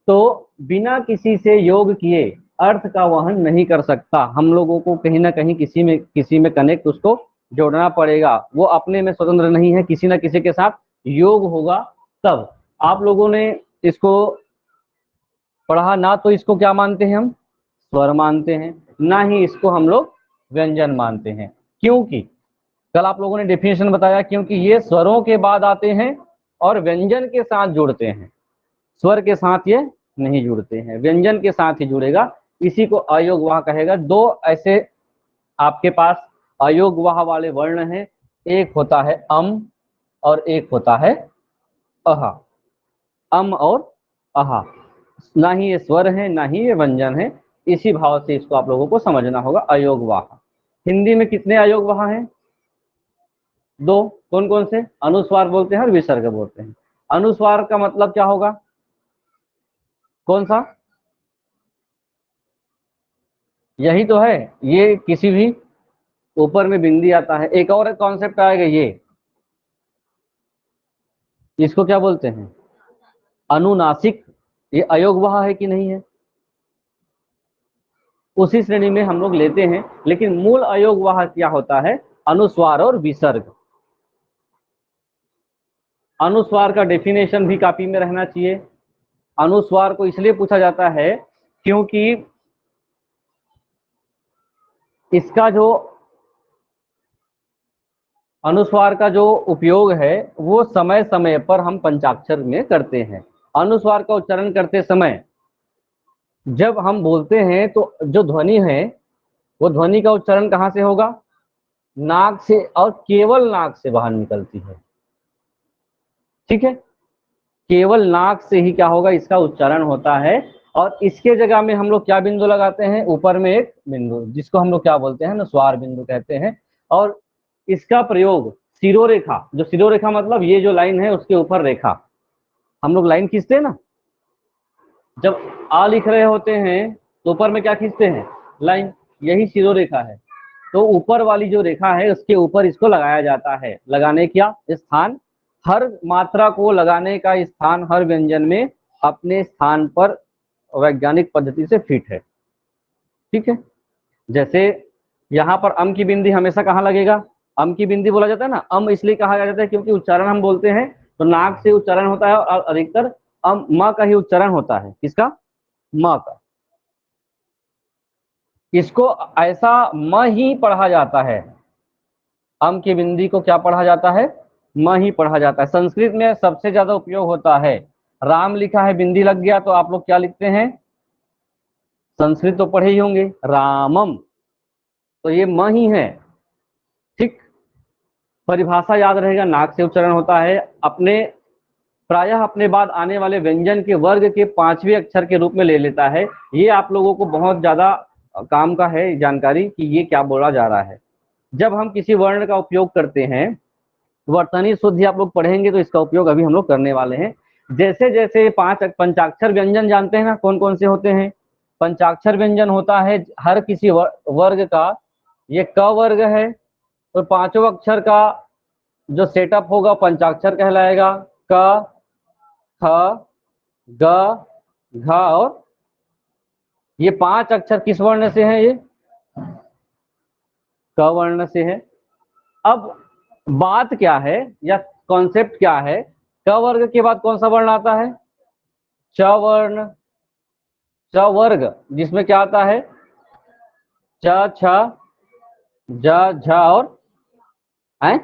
तो बिना किसी से योग किए अर्थ का वहन नहीं कर सकता। हम लोगों को कहीं ना कहीं किसी में कनेक्ट उसको जोड़ना पड़ेगा, वो अपने में स्वतंत्र नहीं है, किसी ना किसी के साथ योग होगा तब। आप लोगों ने इसको पढ़ा ना, तो इसको क्या मानते हैं हम, स्वर मानते हैं, ना ही इसको हम लोग व्यंजन मानते हैं। क्योंकि कल आप लोगों ने डेफिनेशन बताया, क्योंकि ये स्वरों के बाद आते हैं और व्यंजन के साथ जुड़ते हैं, स्वर के साथ ये नहीं जुड़ते हैं, व्यंजन के साथ ही जुड़ेगा, इसी को अयोगवाह कहेगा। दो ऐसे आपके पास अयोगवाह वाले वर्ण हैं, एक होता है अम और एक होता है अहा। अम और अहा, ना ही ये स्वर है ना ही ये व्यंजन है, इसी भाव से इसको आप लोगों को समझना होगा, अयोगवाह। हिंदी में कितने अयोगवाह हैं, दो। कौन कौन से, अनुस्वार बोलते हैं और विसर्ग बोलते हैं। अनुस्वार का मतलब क्या होगा, कौन सा, यही तो है, ये किसी भी ऊपर में बिंदी आता है। एक और कॉन्सेप्ट आएगा, ये इसको क्या बोलते हैं, अनुनासिक। ये अयोगवाह है कि नहीं है, उसी श्रेणी में हम लोग लेते हैं, लेकिन मूल अयोगवाह क्या होता है, अनुस्वार और विसर्ग। अनुस्वार का डेफिनेशन भी कॉपी में रहना चाहिए। अनुस्वार को इसलिए पूछा जाता है क्योंकि इसका जो अनुस्वार का जो उपयोग है वो समय समय पर हम पंचाक्षर में करते हैं। अनुस्वार का उच्चारण करते समय जब हम बोलते हैं तो जो ध्वनि है वो ध्वनि का उच्चारण कहाँ से होगा? नाक से, और केवल नाक से बाहर निकलती है। ठीक है, केवल नाक से ही क्या होगा, इसका उच्चारण होता है। और इसके जगह में हम लोग क्या बिंदु लगाते हैं? ऊपर में एक बिंदु, जिसको हम लोग क्या बोलते हैं ना, स्वार बिंदु कहते हैं। और इसका प्रयोग शिरोरेखा, जो शिरोरेखा मतलब ये जो लाइन है उसके ऊपर रेखा, हम लोग लाइन खींचते हैं ना, जब आ लिख रहे होते हैं तो ऊपर में क्या खींचते हैं? लाइन, यही शिरोरेखा है। तो ऊपर वाली जो रेखा है उसके ऊपर इसको लगाया जाता है। लगाने क्या स्थान, हर मात्रा को लगाने का स्थान हर व्यंजन में अपने स्थान पर वैज्ञानिक पद्धति से फिट है। ठीक है, जैसे यहाँ पर अम की बिंदी हमेशा कहाँ लगेगा? अम की बिंदी बोला जाता है ना, अम इसलिए कहा जाता है क्योंकि उच्चारण हम बोलते हैं तो नाक से उच्चारण होता है और अधिकतर अम म का ही उच्चारण होता है। किसका? म का। इसको ऐसा म ही पढ़ा जाता है। अम की बिंदी को क्या पढ़ा जाता है? म ही पढ़ा जाता है। संस्कृत में सबसे ज्यादा उपयोग होता है। राम लिखा है, बिंदी लग गया तो आप लोग क्या लिखते हैं? संस्कृत तो पढ़े ही होंगे, रामम, तो ये म ही है। ठीक, परिभाषा याद रहेगा, नाक से उच्चारण होता है। अपने प्रायः अपने बाद आने वाले व्यंजन के वर्ग के 5वें अक्षर के रूप में ले लेता है। ये आप लोगों को बहुत ज्यादा काम का है जानकारी कि ये क्या बोला जा रहा है। जब हम किसी वर्ण का उपयोग करते हैं, वर्तनी शुद्धि आप लोग पढ़ेंगे तो इसका उपयोग अभी हम लोग करने वाले हैं। जैसे जैसे पांच पंचाक्षर व्यंजन जानते हैं ना, कौन कौन से होते हैं? पंचाक्षर व्यंजन होता है हर किसी वर्ग का, ये क वर्ग है, तो पांचों अक्षर का जो सेटअप होगा पंचाक्षर कहलाएगा। क, ख, ग, घ और ये 5 अक्षर किस वर्ण से हैं? ये क वर्ण से है। अब बात क्या है या कॉन्सेप्ट क्या है? क वर्ग के बाद कौन सा वर्ण आता है? च वर्ण। च वर्ग जिसमें क्या आता है? च, छ, ज, झ और है,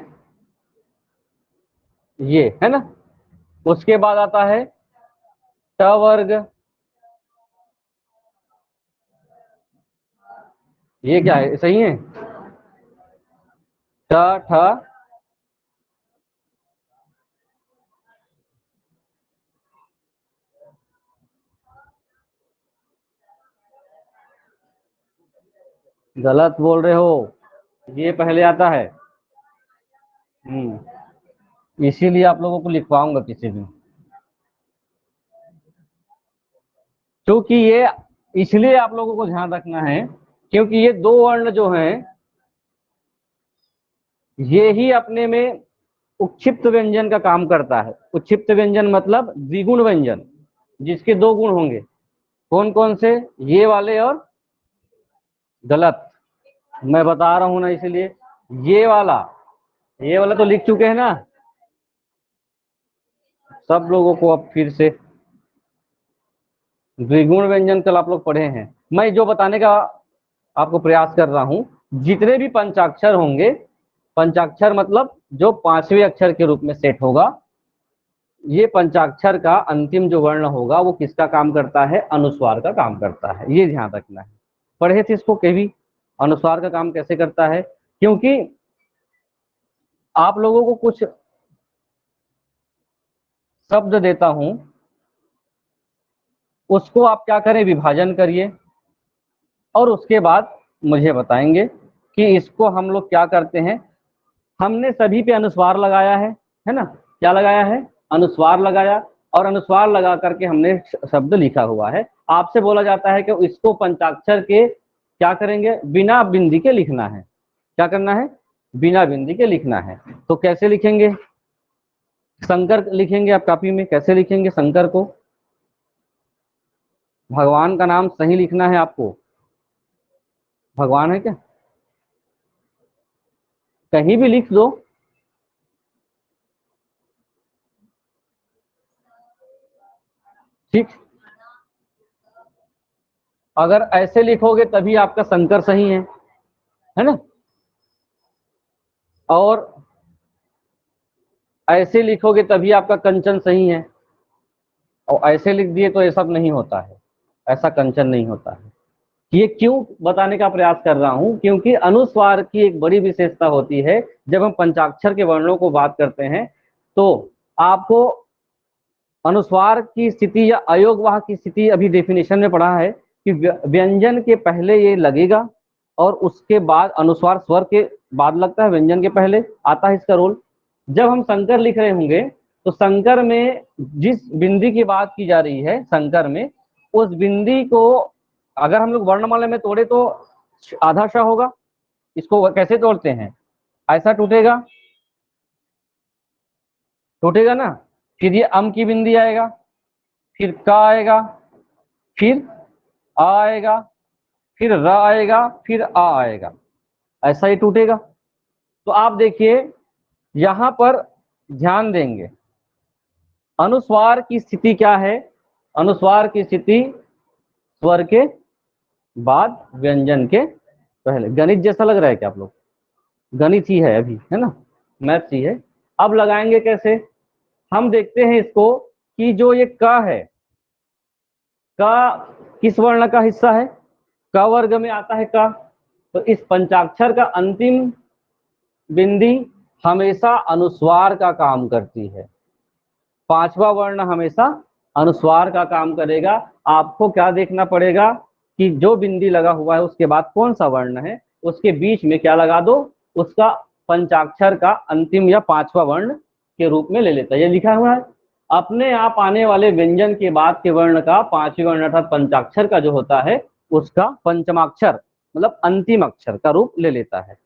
ये है ना। उसके बाद आता है ट वर्ग। ये क्या है, सही है? ट, ठ, गलत बोल रहे हो, ये पहले आता है। इसीलिए आप लोगों को लिखवाऊंगा किसी दिन, क्योंकि ये इसलिए आप लोगों को ध्यान रखना है क्योंकि ये दो वर्ण जो हैं ये ही अपने में उक्षिप्त व्यंजन का काम करता है। उक्षिप्त व्यंजन मतलब द्विगुण व्यंजन, जिसके दो गुण होंगे। कौन कौन से? ये वाले और गलत, मैं बता रहा हूं ना इसलिए। ये वाला, ये वाला तो लिख चुके हैं ना सब लोगों को। अब फिर से द्विगुण व्यंजन कल आप लोग पढ़े हैं। मैं जो बताने का आपको प्रयास कर रहा हूं, जितने भी पंचाक्षर होंगे, पंचाक्षर मतलब जो 5वें अक्षर के रूप में सेट होगा, ये पंचाक्षर का अंतिम जो वर्ण होगा वो किसका काम करता है? अनुस्वार का काम करता है। ये ध्यान रखना है। पढ़े थे इसको कभी? अनुस्वार का काम कैसे करता है? क्योंकि आप लोगों को कुछ शब्द देता हूं, उसको आप क्या करें? विभाजन करिए और उसके बाद मुझे बताएंगे कि इसको हम लोग क्या करते हैं। हमने सभी पे अनुस्वार लगाया है ना? क्या लगाया है? अनुस्वार लगाया, और अनुस्वार लगा करके हमने शब्द लिखा हुआ है। आपसे बोला जाता है कि इसको पंचाक्षर के क्या करेंगे? बिना बिंदी के लिखना है। क्या करना है? बिना बिंदी के लिखना है। तो कैसे लिखेंगे? शंकर लिखेंगे आप कॉपी में। कैसे लिखेंगे शंकर को? भगवान का नाम सही लिखना है आपको। भगवान है क्या? कहीं भी लिख दो, ठीक, अगर ऐसे लिखोगे तभी आपका संकर सही है ना, और ऐसे लिखोगे तभी आपका कंचन सही है, और ऐसे लिख दिए तो ये सब नहीं होता है, ऐसा कंचन नहीं होता है। ये क्यों बताने का प्रयास कर रहा हूं, क्योंकि अनुस्वार की एक बड़ी विशेषता होती है। जब हम पंचाक्षर के वर्णों को बात करते हैं तो आपको अनुस्वार की स्थिति या अयोगवाह की स्थिति अभी डेफिनेशन में पढ़ा है कि व्यंजन के पहले ये लगेगा और उसके बाद अनुस्वार स्वर के बाद लगता है, व्यंजन के पहले आता है इसका रोल। जब हम संकर लिख रहे होंगे तो संकर में जिस बिंदी की बात की जा रही है, संकर में उस बिंदी को अगर हम लोग वर्णमाला में तोड़े तो आधा श होगा। इसको कैसे तोड़ते हैं, ऐसा टूटेगा, टूटेगा ना। फिर ये अम की बिंदी आएगा, फिर का आएगा, फिर आ आएगा, फिर र आएगा, फिर आ आएगा, ऐसा ही टूटेगा। तो आप देखिए यहां पर ध्यान देंगे अनुस्वार की स्थिति क्या है। अनुस्वार की स्थिति स्वर के बाद व्यंजन के पहले। गणित जैसा लग रहा है क्या आप लोग, गणित ही है अभी, है ना, मैथ्स ही है। अब लगाएंगे कैसे, हम देखते हैं इसको कि जो ये क है, क किस वर्ण का हिस्सा है, क वर्ग में आता है क। तो इस पंचाक्षर का अंतिम बिंदी हमेशा अनुस्वार का काम करती है। पांचवा वर्ण हमेशा अनुस्वार का काम करेगा। आपको क्या देखना पड़ेगा कि जो बिंदी लगा हुआ है उसके बाद कौन सा वर्ण है, उसके बीच में क्या लगा दो, उसका पंचाक्षर का अंतिम या पांचवा वर्ण के रूप में ले लेता है। ये लिखा हुआ है अपने आप आने वाले व्यंजन के बाद के वर्ण का पांचवी वर्ण अर्थात पंचाक्षर का जो होता है उसका पंचमाक्षर मतलब अंतिम अक्षर का रूप ले लेता है।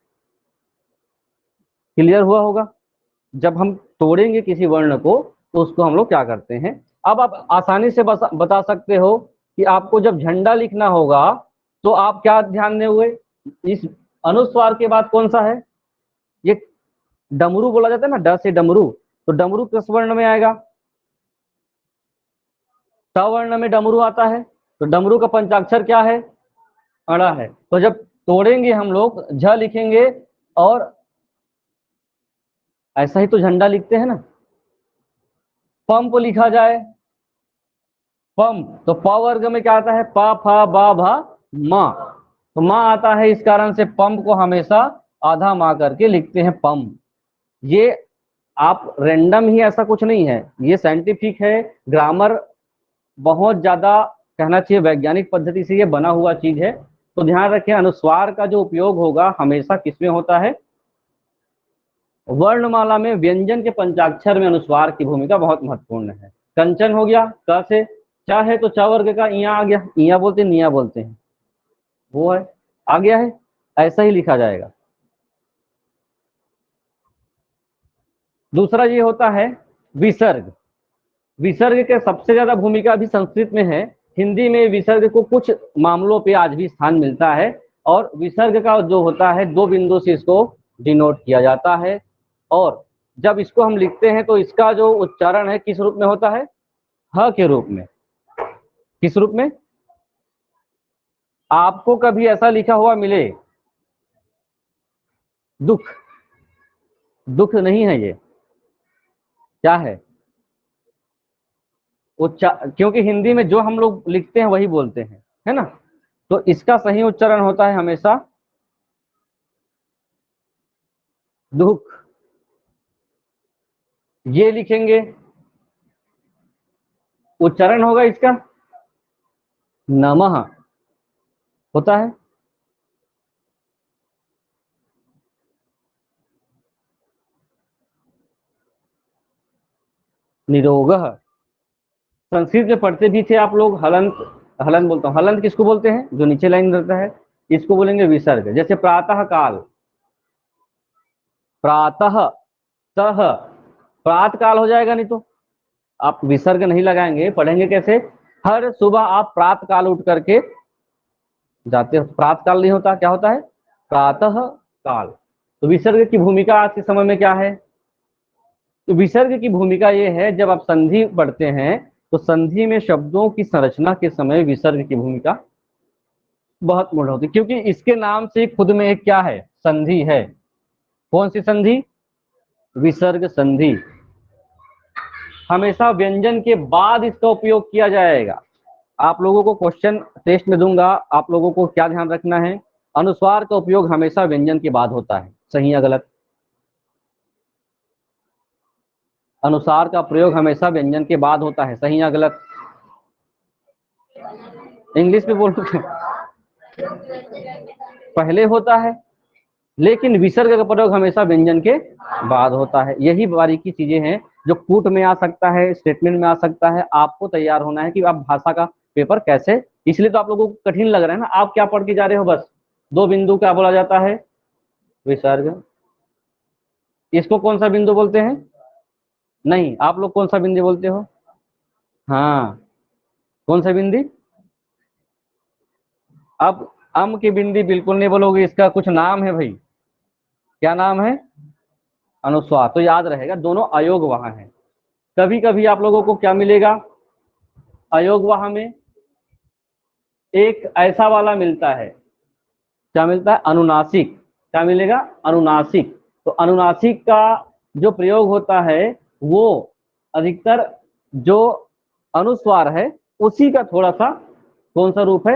क्लियर हुआ होगा। जब हम तोड़ेंगे किसी वर्ण को तो उसको हम लोग क्या करते हैं। अब आप आसानी से बता सकते हो कि आपको जब झंडा लिखना होगा तो आप क्या ध्यान दें हुए, इस अनुस्वार के बाद कौन सा है, ये डमरू बोला जाता है ना, ड से डमरू, तो डमरू किस वर्ण में आएगा, ट वर्ण में डमरू आता है। तो डमरू का पंचाक्षर क्या है, अड़ा है। तो जब तोड़ेंगे हम लोग झ लिखेंगे और ऐसा ही तो झंडा लिखते हैं ना। पंप लिखा जाए, पंप, तो प वर्ग में क्या आता है, प फ ब भ म, तो माँ आता है। इस कारण से पंप को हमेशा आधा माँ करके लिखते हैं पंप। ये आप रैंडम ही, ऐसा कुछ नहीं है, ये साइंटिफिक है, ग्रामर बहुत ज्यादा कहना चाहिए वैज्ञानिक पद्धति से ये बना हुआ चीज है। तो ध्यान रखें अनुस्वार का जो उपयोग होगा हमेशा किसमें होता है, वर्णमाला में व्यंजन के पंचाक्षर में अनुस्वार की भूमिका बहुत महत्वपूर्ण है। कंचन हो गया क से, च है तो च वर्ग का इया आ गया, इया बोलते हैं निया बोलते हैं, वो है आ गया है, ऐसा ही लिखा जाएगा। दूसरा ये होता है विसर्ग। विसर्ग के सबसे ज्यादा भूमिका भी संस्कृत में है, हिंदी में विसर्ग को कुछ मामलों पे आज भी स्थान मिलता है। और विसर्ग का जो होता है दो बिंदु से इसको डिनोट किया जाता है। और जब इसको हम लिखते हैं तो इसका जो उच्चारण है किस रूप में होता है, ह के रूप में। किस रूप में, आपको कभी ऐसा लिखा हुआ मिले, दुख, दुख नहीं है ये, क्या है, क्योंकि हिंदी में जो हम लोग लिखते हैं वही बोलते हैं, है ना। तो इसका सही उच्चारण होता है हमेशा दुख। ये लिखेंगे, उच्चारण होगा इसका नमः होता है। निरोगः, संस्कृत में पढ़ते भी थे आप लोग, हलंत, हलंत बोलता हूँ, हलंत किसको बोलते हैं, जो नीचे लाइन रहता है, इसको बोलेंगे विसर्ग। जैसे प्रातः काल, प्रातः तह, प्रात काल हो जाएगा, नहीं तो आप विसर्ग नहीं लगाएंगे, पढ़ेंगे कैसे, हर सुबह आप प्रात काल उठ करके जाते हो, प्रात काल नहीं होता, क्या होता है, प्रातः काल। तो विसर्ग की भूमिका आज के समय में क्या है, तो विसर्ग की भूमिका ये है जब आप संधि पढ़ते हैं तो संधि में शब्दों की संरचना के समय विसर्ग की भूमिका बहुत मूल होती है, क्योंकि इसके नाम से खुद में एक क्या है, संधि है। कौन सी संधि? विसर्ग संधि। हमेशा व्यंजन के बाद इसका उपयोग किया जाएगा। आप लोगों को क्वेश्चन टेस्ट में दूंगा, आप लोगों को क्या ध्यान रखना है, अनुस्वार का उपयोग हमेशा व्यंजन के बाद होता है, सही या गलत? अनुसार का प्रयोग हमेशा व्यंजन के बाद होता है, सही या गलत? इंग्लिश में बोल सकते पहले होता है, लेकिन विसर्ग का प्रयोग हमेशा व्यंजन के बाद होता है। यही बारीकी चीजें हैं जो कूट में आ सकता है, स्टेटमेंट में आ सकता है। आपको तैयार होना है कि आप भाषा का पेपर कैसे, इसलिए तो आप लोगों को कठिन लग रहा है ना। आप क्या पढ़ के जा रहे हो? बस दो बिंदु क्या बोला जाता है? विसर्ग। इसको कौन सा बिंदु बोलते हैं? नहीं, आप लोग कौन सा बिंदु बोलते हो? हाँ, कौन सा बिंदी? अब अम की बिंदी बिल्कुल नहीं बोलोगे, इसका कुछ नाम है भाई। क्या नाम है? अनुस्वार। तो याद रहेगा दोनों अयोग वहां है। कभी कभी आप लोगों को क्या मिलेगा अयोग वहां में, एक ऐसा वाला मिलता है, क्या मिलता है? अनुनासिक। क्या मिलेगा? अनुनासिक। तो अनुनासिक का जो प्रयोग होता है वो अधिकतर जो अनुस्वार है उसी का थोड़ा सा कौन सा रूप है?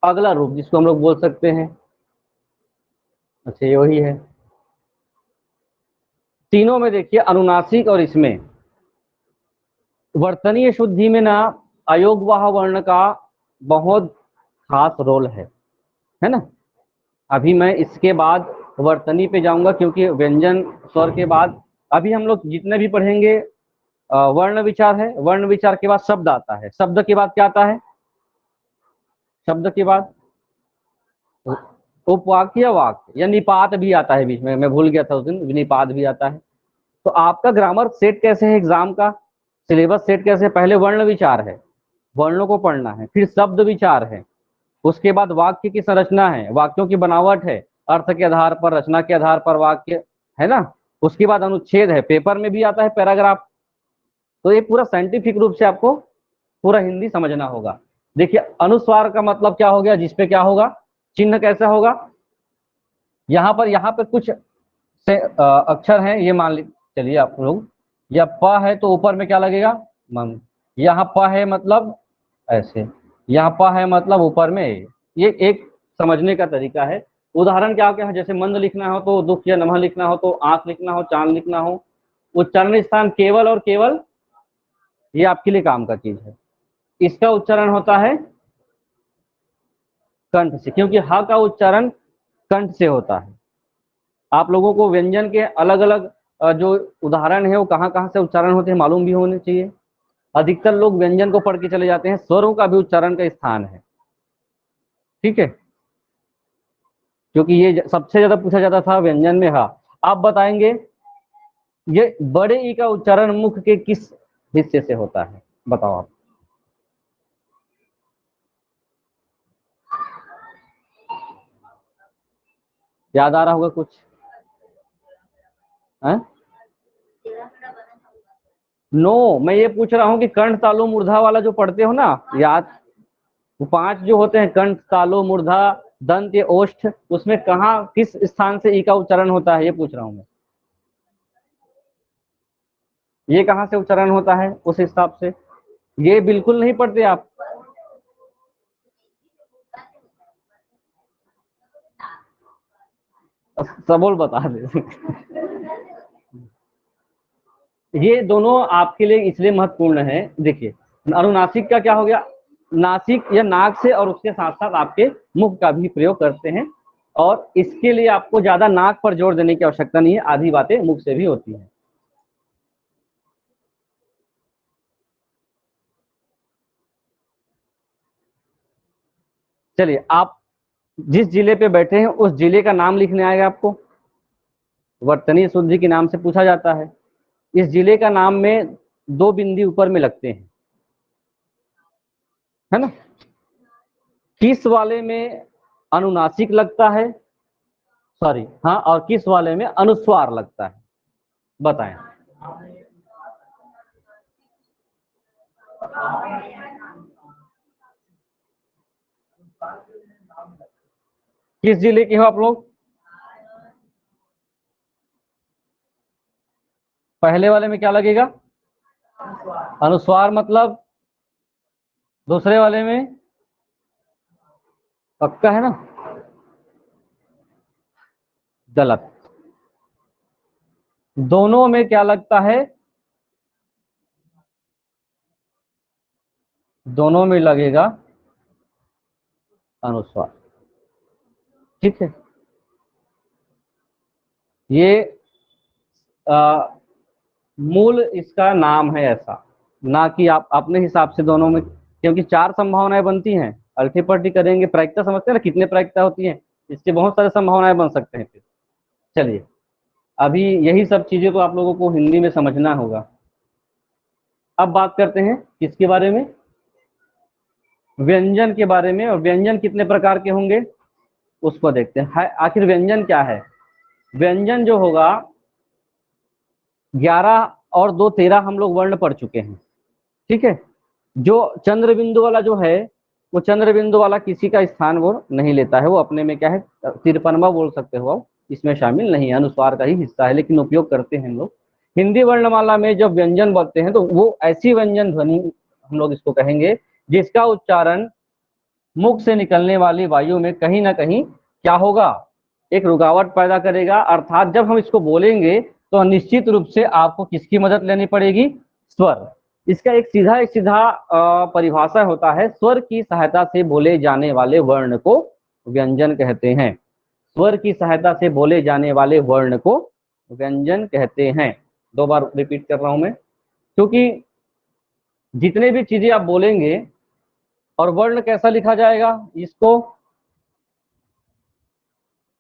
अगला रूप, जिसको हम लोग बोल सकते हैं। अच्छा, ये वही है। तीनों में देखिए, अनुनासिक और इसमें वर्तनीय शुद्धि में ना अयोगवाह वर्ण का बहुत खास रोल है ना। अभी मैं इसके बाद वर्तनी पे जाऊंगा, क्योंकि व्यंजन स्वर के बाद अभी हम लोग जितने भी पढ़ेंगे वर्ण विचार है। वर्ण विचार के बाद शब्द आता है, शब्द के बाद क्या आता है? शब्द के बाद उपवाक्य या वाक्य या निपात भी आता है बीच में, मैं भूल गया था उस दिन, निपात भी आता है। तो आपका ग्रामर सेट कैसे है एग्जाम का, सिलेबस सेट कैसे है? पहले वर्ण विचार है, वर्णों को पढ़ना है, फिर शब्द विचार है, उसके बाद वाक्य की संरचना है, वाक्यों की बनावट है, अर्थ के आधार पर, रचना के आधार पर वाक्य, है ना। उसके बाद अनुच्छेद है, पेपर में भी आता है पैराग्राफ। तो ये पूरा साइंटिफिक रूप से आपको पूरा हिंदी समझना होगा। देखिए, अनुस्वार का मतलब क्या हो गया? जिसपे क्या होगा? चिन्ह कैसा होगा? यहाँ पर कुछ से अक्षर हैं, ये मान ली चलिए आप लोग, या प है तो ऊपर में क्या लगेगा? मम। यहाँ प है मतलब ऐसे, यहाँ प है मतलब ऊपर में। ये एक समझने का तरीका है। उदाहरण क्या क्या है? जैसे मंद लिखना हो तो दुख, या नमः लिखना हो तो आंख लिखना हो, चांद लिखना हो, उच्चारण स्थान केवल और केवल ये आपके लिए काम का चीज है। इसका उच्चारण होता है कंठ से, क्योंकि ह का उच्चारण कंठ से होता है। आप लोगों को व्यंजन के अलग अलग जो उदाहरण है वो कहाँ कहाँ से उच्चारण होते हैं मालूम भी होने चाहिए। अधिकतर लोग व्यंजन को पढ़ के चले जाते हैं, स्वरों का भी उच्चारण का स्थान है, ठीक है। क्योंकि ये सबसे ज्यादा पूछा जाता था व्यंजन में। हाँ, आप बताएंगे ये बड़े ई का उच्चारण मुख के किस हिस्से से होता है? बताओ आप। याद आ रहा होगा कुछ है? नो, मैं ये पूछ रहा हूँ कि कंठ तालु मूर्धा वाला जो पढ़ते हो ना, याद वो पांच जो होते हैं, कंठ तालु मूर्धा दंत ये ओष्ठ, उसमें कहाँ किस स्थान से ई का उच्चारण होता है, ये पूछ रहा हूँ मैं। ये कहाँ से उच्चारण होता है उस हिसाब से? ये बिल्कुल नहीं पढ़ते आप। सबोल बता दे ये दोनों आपके लिए इसलिए महत्वपूर्ण है। देखिए, अनुनासिक का क्या हो गया? नासिक या नाक से, और उसके साथ साथ आपके मुख का भी प्रयोग करते हैं। और इसके लिए आपको ज्यादा नाक पर जोर देने की आवश्यकता नहीं है, आधी बातें मुख से भी होती हैं। चलिए, आप जिस जिले पे बैठे हैं उस जिले का नाम लिखने आएगा आपको। वर्तनी शुद्धि के नाम से पूछा जाता है। इस जिले का नाम में दो बिंदी ऊपर में लगते हैं, है ना। किस वाले में अनुनासिक लगता है, सॉरी हाँ, और किस वाले में अनुस्वार लगता है? बताएं। किस जिले के हो आप लोग? पहले वाले में क्या लगेगा? अनुस्वार। मतलब दूसरे वाले में? पक्का है ना? गलत। दोनों में क्या लगता है? दोनों में लगेगा अनुस्वार। ठीक है, ये मूल इसका नाम है ऐसा, ना कि आप अपने हिसाब से दोनों में, क्योंकि चार संभावनाएं बनती हैं। अल्टी पल्टी करेंगे, प्रायिकता समझते हैं ना, कितने प्रायिकता होती हैं, इसके बहुत सारे संभावनाएं बन सकते हैं फिर। चलिए, अभी यही सब चीजें तो आप लोगों को हिंदी में समझना होगा। अब बात करते हैं किसके बारे में? व्यंजन के बारे में। और व्यंजन कितने प्रकार के होंगे उसको देखते हैं। आखिर व्यंजन क्या है? व्यंजन जो होगा, 11 और 2 13 हम लोग वर्ण पढ़ चुके हैं। ठीक है, जो चंद्र बिंदु वाला जो है, वो चंद्र बिंदु वाला किसी का स्थान वो नहीं लेता है, वो अपने में क्या है, तिरपनवा बोल सकते हो आप, इसमें शामिल नहीं है, अनुस्वार का ही हिस्सा है, लेकिन उपयोग करते हैं हम लोग। हिंदी वर्णमाला में जब व्यंजन बोलते हैं तो वो ऐसी व्यंजन ध्वनि हम लोग इसको कहेंगे जिसका उच्चारण मुख से निकलने वाली वायु में कहीं ना कहीं क्या होगा, एक रुकावट पैदा करेगा। अर्थात जब हम इसको बोलेंगे तो निश्चित रूप से आपको किसकी मदद लेनी पड़ेगी? स्वर। इसका एक सीधा परिभाषा होता है, स्वर की सहायता से बोले जाने वाले वर्ण को व्यंजन कहते हैं। स्वर की सहायता से बोले जाने वाले वर्ण को व्यंजन कहते हैं। 2 बार रिपीट कर रहा हूं मैं, क्योंकि जितने भी चीजें आप बोलेंगे, और वर्ण कैसा लिखा जाएगा इसको,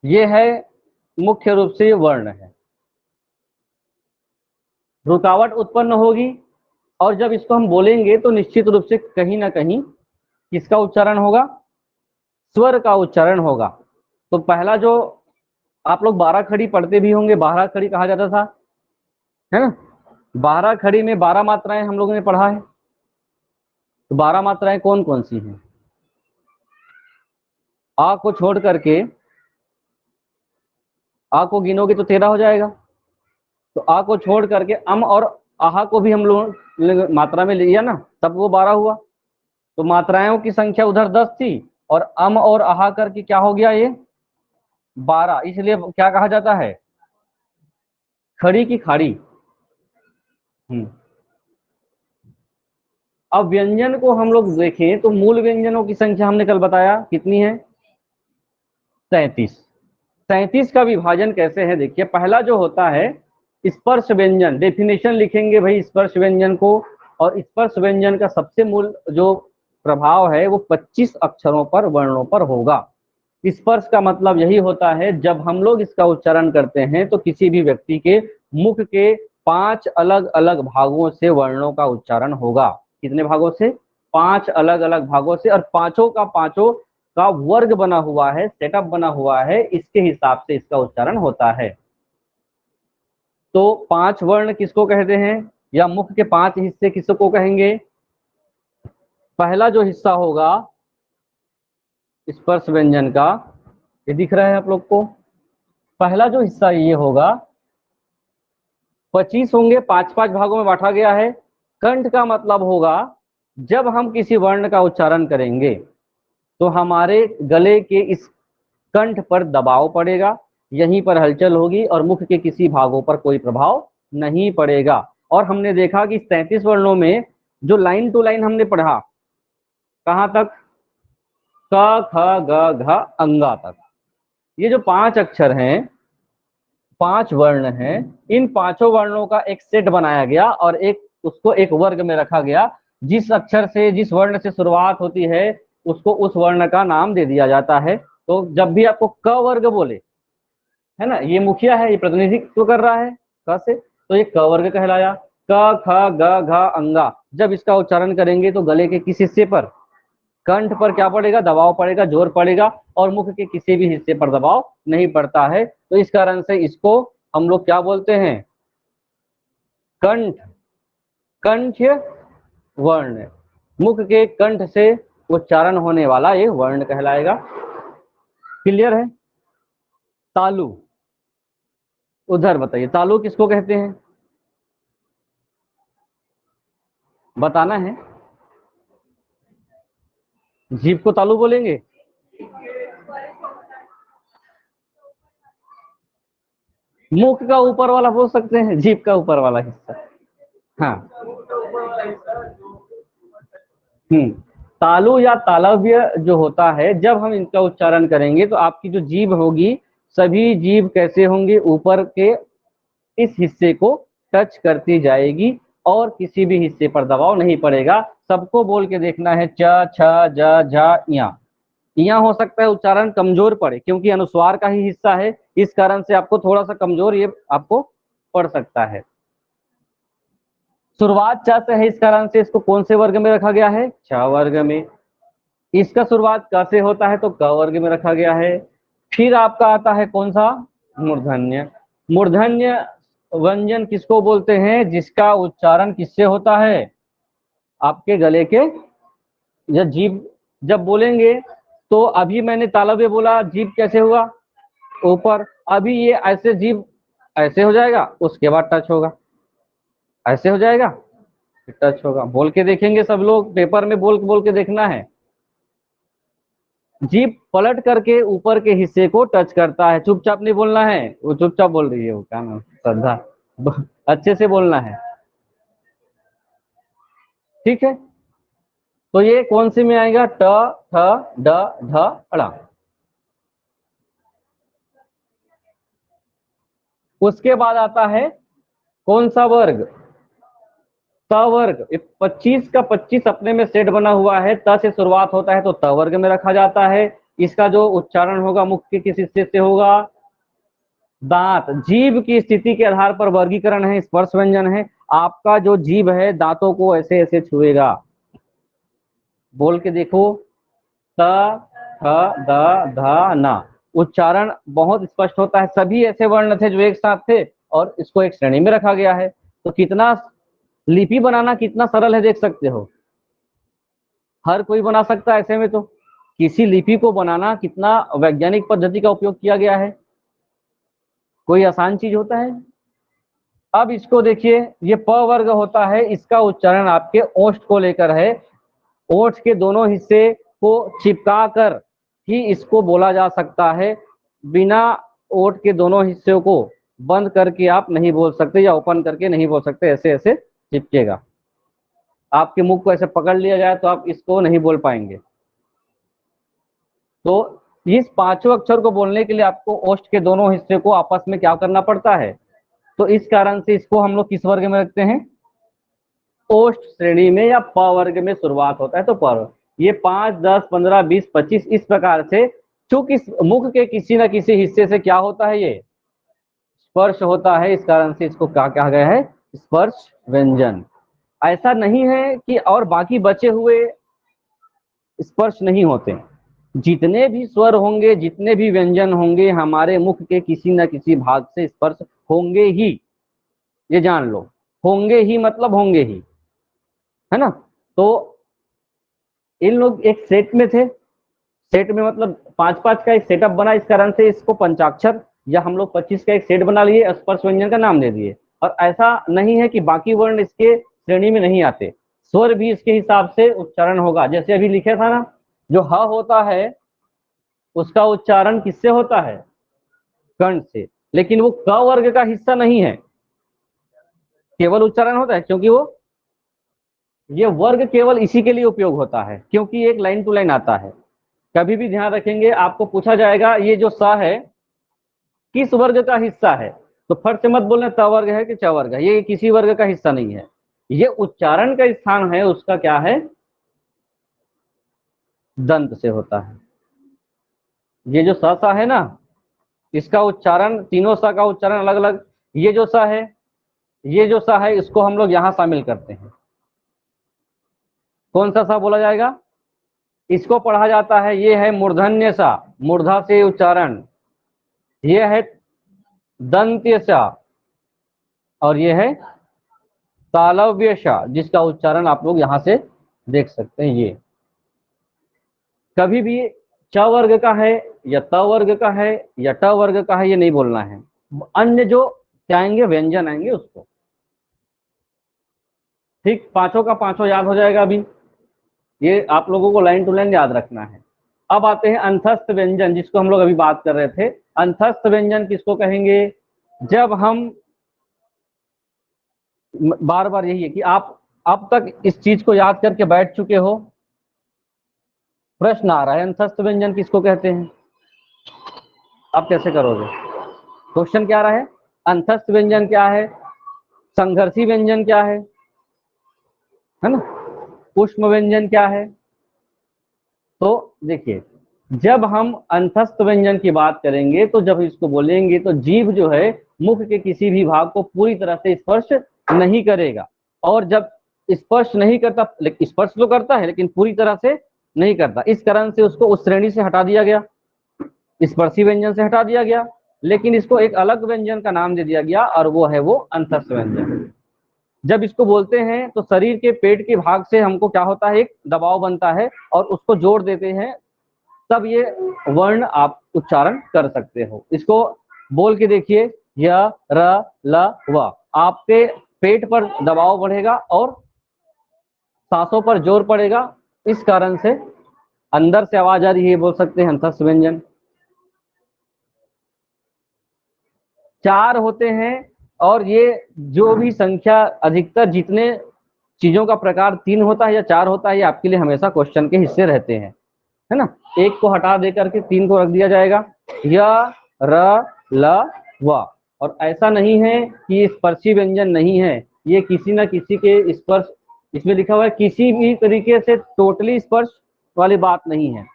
ये है मुख्य रूप से वर्ण है। रुकावट उत्पन्न होगी, और जब इसको हम बोलेंगे तो निश्चित रूप से कहीं ना कहीं किसका उच्चारण होगा? स्वर का उच्चारण होगा। तो पहला जो आप लोग 12 खड़ी पढ़ते भी होंगे, 12 खड़ी कहा जाता था, है ना? 12 खड़ी में 12 मात्राएं हम लोगों ने पढ़ा है। तो 12 मात्राएं कौन कौन सी हैं? आ को छोड़ करके, आ को गिनोगे तो 13 हो जाएगा। तो आ को छोड़ करके अम और आहा को भी हम लोग मात्रा में लिया ना, तब वो 12 हुआ। तो मात्राओं की संख्या उधर 10 थी, और अम और आहा करके क्या हो गया, ये 12। इसलिए क्या कहा जाता है? खड़ी की खाड़ी। अब व्यंजन को हम लोग देखें तो मूल व्यंजनों की संख्या हमने कल बताया कितनी है? 37। 37 का विभाजन कैसे है देखिए। पहला जो होता है स्पर्श व्यंजन, डेफिनेशन लिखेंगे भाई स्पर्श व्यंजन को। और स्पर्श व्यंजन का सबसे मूल जो प्रभाव है वो 25 अक्षरों पर, वर्णों पर होगा। स्पर्श का मतलब यही होता है, जब हम लोग इसका उच्चारण करते हैं तो किसी भी व्यक्ति के मुख के 5 अलग अलग भागों से वर्णों का उच्चारण होगा। कितने भागों से? 5 अलग अलग भागों से, और पांचों का वर्ग बना हुआ है, सेटअप बना हुआ है, इसके हिसाब से इसका उच्चारण होता है। तो 5 वर्ण किसको कहते हैं, या मुख के 5 हिस्से किसको कहेंगे? पहला जो हिस्सा होगा स्पर्श व्यंजन का, ये दिख रहा है आप लोग को, पहला जो हिस्सा ये होगा, 25 होंगे, 5-5 भागों में बांटा गया है। कंठ का मतलब होगा जब हम किसी वर्ण का उच्चारण करेंगे तो हमारे गले के इस कंठ पर दबाव पड़ेगा, यहीं पर हलचल होगी, और मुख के किसी भागों पर कोई प्रभाव नहीं पड़ेगा। और हमने देखा कि 33 वर्णों में जो लाइन टू लाइन हमने पढ़ा, कहां तक? क ख ग घ अंगा तक। ये जो 5 अक्षर हैं, 5 वर्ण हैं, इन पांचों वर्णों का एक सेट बनाया गया और एक उसको एक वर्ग में रखा गया। जिस अक्षर से, जिस वर्ण से शुरुआत होती है उसको उस वर्ण का नाम दे दिया जाता है। तो जब भी आपको क वर्ग बोले, है ना, ये मुखिया है, ये प्रतिनिधित्व कर रहा है क से, तो ये क वर्ग कहलाया। क ख ग घ अंगा, जब इसका उच्चारण करेंगे तो गले के किस हिस्से पर, कंठ पर क्या पड़ेगा? दबाव पड़ेगा, जोर पड़ेगा, और मुख के किसी भी हिस्से पर दबाव नहीं पड़ता है। तो इस कारण से इसको हम लोग क्या बोलते हैं? कंठ, कंठ वर्ण। मुख के कंठ से उच्चारण होने वाला ये वर्ण कहलाएगा। क्लियर है? तालु, उधर बताइए तालु किसको कहते हैं, बताना है। जीभ को तालु बोलेंगे? मुख का ऊपर वाला बोल सकते हैं, जीभ का ऊपर वाला हिस्सा। हाँ, तालु या तालव्य जो होता है, जब हम इनका उच्चारण करेंगे तो आपकी जो जीभ होगी, सभी जीभ कैसे होंगे, ऊपर के इस हिस्से को टच करती जाएगी और किसी भी हिस्से पर दबाव नहीं पड़ेगा। सबको बोल के देखना है, च छ ज झ या। यहाँ हो सकता है उच्चारण कमजोर पड़े क्योंकि अनुस्वार का ही हिस्सा है, इस कारण से आपको थोड़ा सा कमजोर ये आपको पड़ सकता है। शुरुआत च से है, इस कारण से इसको कौन से वर्ग में रखा गया है, छ वर्ग में। इसका शुरुआत क से होता है तो क वर्ग में रखा गया है। फिर आपका आता है कौन सा, मूर्धन्य। मूर्धन्य व्यंजन किसको बोलते हैं, जिसका उच्चारण किससे होता है, आपके गले के, या जीभ जब बोलेंगे तो अभी मैंने तालव्य बोला, जीभ कैसे हुआ, ऊपर। अभी ये ऐसे जीभ ऐसे हो जाएगा, उसके बाद टच होगा, ऐसे हो जाएगा, टच होगा। बोल के देखेंगे सब लोग, पेपर में बोल के देखना है। जीभ पलट करके ऊपर के हिस्से को टच करता है, चुपचाप नहीं बोलना है, वो चुपचाप बोल रही है, वो क्या नाम, श्रद्धा, अच्छे से बोलना है, ठीक है। तो ये कौन से में आएगा, ट ठ ड ढ ड़। उसके बाद आता है कौन सा वर्ग, त वर्ग। 25 का 25 अपने में सेट बना हुआ है, त से शुरुआत होता है तो त वर्ग में रखा जाता है। इसका जो उच्चारण होगा मुख के किस हिस्से से होगा, दांत। जीभ की स्थिति के आधार पर वर्गीकरण है, स्पर्श व्यंजन है। आपका जो जीभ है दांतों को ऐसे ऐसे छुएगा, बोल के देखो, त थ द ध न। उच्चारण बहुत स्पष्ट होता है। सभी ऐसे वर्ण थे जो एक साथ थे और इसको एक श्रेणी में रखा गया है। तो कितना लिपि बनाना कितना सरल है, देख सकते हो, हर कोई बना सकता है। ऐसे में तो किसी लिपि को बनाना कितना वैज्ञानिक पद्धति का उपयोग किया गया है, कोई आसान चीज होता है। अब इसको देखिए, ये प वर्ग होता है, इसका उच्चारण आपके ओष्ठ को लेकर है। ओठ के दोनों हिस्से को चिपका कर ही इसको बोला जा सकता है, बिना ओठ के दोनों हिस्सों को बंद करके आप नहीं बोल सकते या ओपन करके नहीं बोल सकते, ऐसे ऐसे चिपकेगा। आपके मुख को ऐसे पकड़ लिया जाए तो आप इसको नहीं बोल पाएंगे। तो इस पांचों अक्षर को बोलने के लिए आपको ओष्ठ के दोनों हिस्से को आपस में क्या करना पड़ता है, तो इस कारण से इसको हम लोग किस वर्ग में रखते हैं, ओष्ठ श्रेणी में, या प वर्ग में शुरुआत होता है तो प। ये 5, 10, 15, 20, 25 इस प्रकार से, चूंकि मुख के किसी न किसी हिस्से से क्या होता है, ये स्पर्श होता है, इस कारण से इसको क्या कहा गया है, स्पर्श व्यंजन। ऐसा नहीं है कि और बाकी बचे हुए स्पर्श नहीं होते। जितने भी स्वर होंगे, जितने भी व्यंजन होंगे, हमारे मुख के किसी न किसी भाग से स्पर्श होंगे ही, ये जान लो। होंगे ही मतलब होंगे ही, है ना। तो इन लोग एक सेट में थे, सेट में मतलब 5-5 का एक सेटअप बना, इस कारण से इसको पंचाक्षर या हम लोग 25 का एक सेट बना लिए, स्पर्श व्यंजन का नाम दे दिए। और ऐसा नहीं है कि बाकी वर्ण इसके श्रेणी में नहीं आते, स्वर भी इसके हिसाब से उच्चारण होगा। जैसे अभी लिखे था ना, जो ह होता है उसका उच्चारण किससे होता है, कंठ से, लेकिन वो क वर्ग का हिस्सा नहीं है, केवल उच्चारण होता है, क्योंकि वो ये वर्ग केवल इसी के लिए उपयोग होता है क्योंकि एक लाइन टू लाइन आता है। कभी भी ध्यान रखेंगे, आपको पूछा जाएगा ये जो स है किस वर्ग का हिस्सा है, तो फट से मत बोलना त वर्ग है कि च वर्ग है, ये किसी वर्ग का हिस्सा नहीं है। ये उच्चारण का स्थान है, उसका क्या है, दंत से होता है। ये जो स सा है ना, इसका उच्चारण, तीनों सा का उच्चारण अलग अलग। ये जो सा है, ये जो सा है, इसको हम लोग यहां शामिल करते हैं। कौन सा सा बोला जाएगा, इसको पढ़ा जाता है, ये है मूर्धन्य सा, मूर्धा से उच्चारण। ये है दंत्य सा, और ये है तालव्य सा, जिसका उच्चारण आप लोग यहां से देख सकते हैं ये कभी भी च वर्ग का है या त वर्ग का है या ट वर्ग का है ये नहीं बोलना है, अन्य जो क्या आएंगे व्यंजन आएंगे उसको। ठीक, पांचों का पांचों याद हो जाएगा अभी, ये आप लोगों को लाइन टू लाइन याद रखना है। अब आते हैं अंतस्थ व्यंजन, जिसको हम लोग अभी बात कर रहे थे। अंतस्थ व्यंजन किसको कहेंगे? जब हम बार बार यही है कि आप अब तक इस चीज को याद करके बैठ चुके हो, प्रश्न आ रहा है अंतस्थ व्यंजन किसको कहते हैं, आप कैसे करोगे? क्वेश्चन क्या रहा है? अंतस्थ व्यंजन क्या है, संघर्षी व्यंजन क्या है ना, पुष्म व्यंजन क्या है? तो देखिए, जब हम अंतस्थ व्यंजन की बात करेंगे तो जब इसको बोलेंगे तो जीभ जो है मुख के किसी भी भाग को पूरी तरह से स्पर्श नहीं करेगा, और जब स्पर्श नहीं करता, स्पर्श तो करता है लेकिन पूरी तरह से नहीं करता, इस कारण से उसको उस श्रेणी से हटा दिया गया, स्पर्शी व्यंजन से हटा दिया गया, लेकिन इसको एक अलग व्यंजन का नाम दे दिया गया और वो है वो अंतस्थ व्यंजन। जब इसको बोलते हैं तो शरीर के पेट के भाग से हमको क्या होता है, एक दबाव बनता है और उसको जोड़ देते हैं, तब ये वर्ण आप उच्चारण कर सकते हो। इसको बोल के देखिए, य र ल व, आपके पेट पर दबाव बढ़ेगा और सांसों पर जोर पड़ेगा, इस कारण से अंदर से आवाज आ रही है, बोल सकते हैं अंतस्थ व्यंजन। चार होते हैं, और ये जो भी संख्या अधिकतर जितने चीजों का प्रकार तीन होता है या चार होता है, ये आपके लिए हमेशा क्वेश्चन के हिस्से रहते हैं, है ना। एक को हटा दे करके तीन को रख दिया जाएगा, य र ल व। और ऐसा नहीं है कि स्पर्शी व्यंजन नहीं है, ये किसी ना किसी के स्पर्श, इसमें लिखा हुआ है किसी भी तरीके से टोटली स्पर्श वाली बात नहीं है,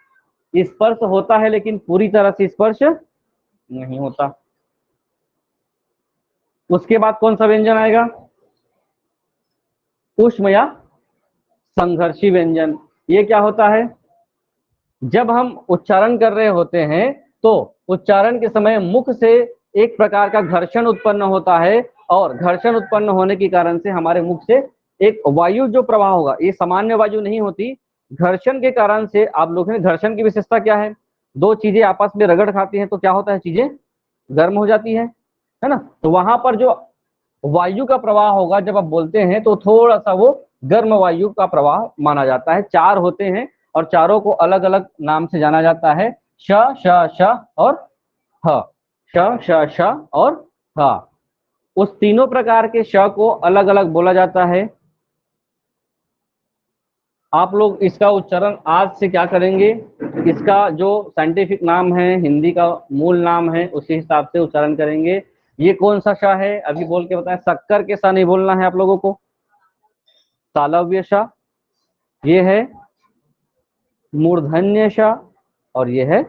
स्पर्श होता है लेकिन पूरी तरह से स्पर्श नहीं होता। उसके बाद कौन सा व्यंजन आएगा? उष्म या संघर्षी व्यंजन। ये क्या होता है? जब हम उच्चारण कर रहे होते हैं तो उच्चारण के समय मुख से एक प्रकार का घर्षण उत्पन्न होता है, और घर्षण उत्पन्न होने के कारण से हमारे मुख से एक वायु जो प्रवाह होगा, ये सामान्य वायु नहीं होती, घर्षण के कारण से। आप लोग हैं, घर्षण की विशेषता क्या है? दो चीजें आपस में रगड़ खाती हैं तो क्या होता है, चीजें गर्म हो जाती है ना। तो वहां पर जो वायु का प्रवाह होगा जब आप बोलते हैं तो थोड़ा सा वो गर्म वायु का प्रवाह माना जाता है। चार होते हैं और चारों को अलग अलग नाम से जाना जाता है, श श श और ह, श श श और ह। उस तीनों प्रकार के श को अलग अलग बोला जाता है। आप लोग इसका उच्चारण आज से क्या करेंगे, इसका जो साइंटिफिक नाम है, हिंदी का मूल नाम है, उसी हिसाब से उच्चारण करेंगे। ये कौन सा श है, अभी बोल के बताएं। शक्कर के सा नहीं बोलना है आप लोगों को, तालव्य श, ये है मूर्धन्य श, और ये है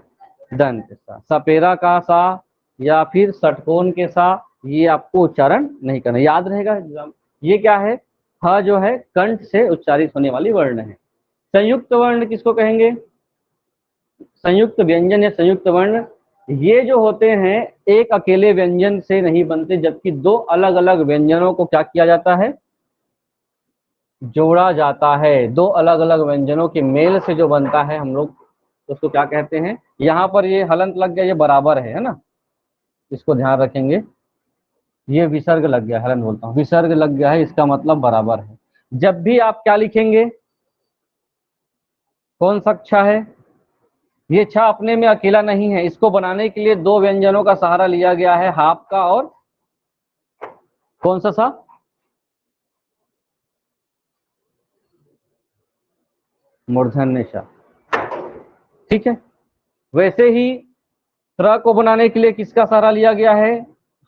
दंत सा। सपेरा का सा या फिर षटकोण के सा, ये आपको उच्चारण नहीं करना, याद रहेगा। ये क्या है, ह जो है कंठ से उच्चारित होने वाली वर्ण है। संयुक्त वर्ण किसको कहेंगे? संयुक्त व्यंजन या संयुक्त वर्ण, ये जो होते हैं एक अकेले व्यंजन से नहीं बनते, जबकि दो अलग अलग व्यंजनों को क्या किया जाता है, जोड़ा जाता है। दो अलग अलग व्यंजनों के मेल से जो बनता है, हम लोग उसको क्या कहते हैं? यहाँ पर ये हलंत लग गया, ये बराबर है ना, इसको ध्यान रखेंगे। ये विसर्ग लग गया, हलन बोलता हूँ, विसर्ग लग गया है, इसका मतलब बराबर है। जब भी आप क्या लिखेंगे, कौन सा अच्छा है? ये छा अपने में अकेला नहीं है, इसको बनाने के लिए दो व्यंजनों का सहारा लिया गया है, हाफ का और कौन सा मूर्धन्य सा। ठीक है, वैसे ही त्र को बनाने के लिए किसका सहारा लिया गया है?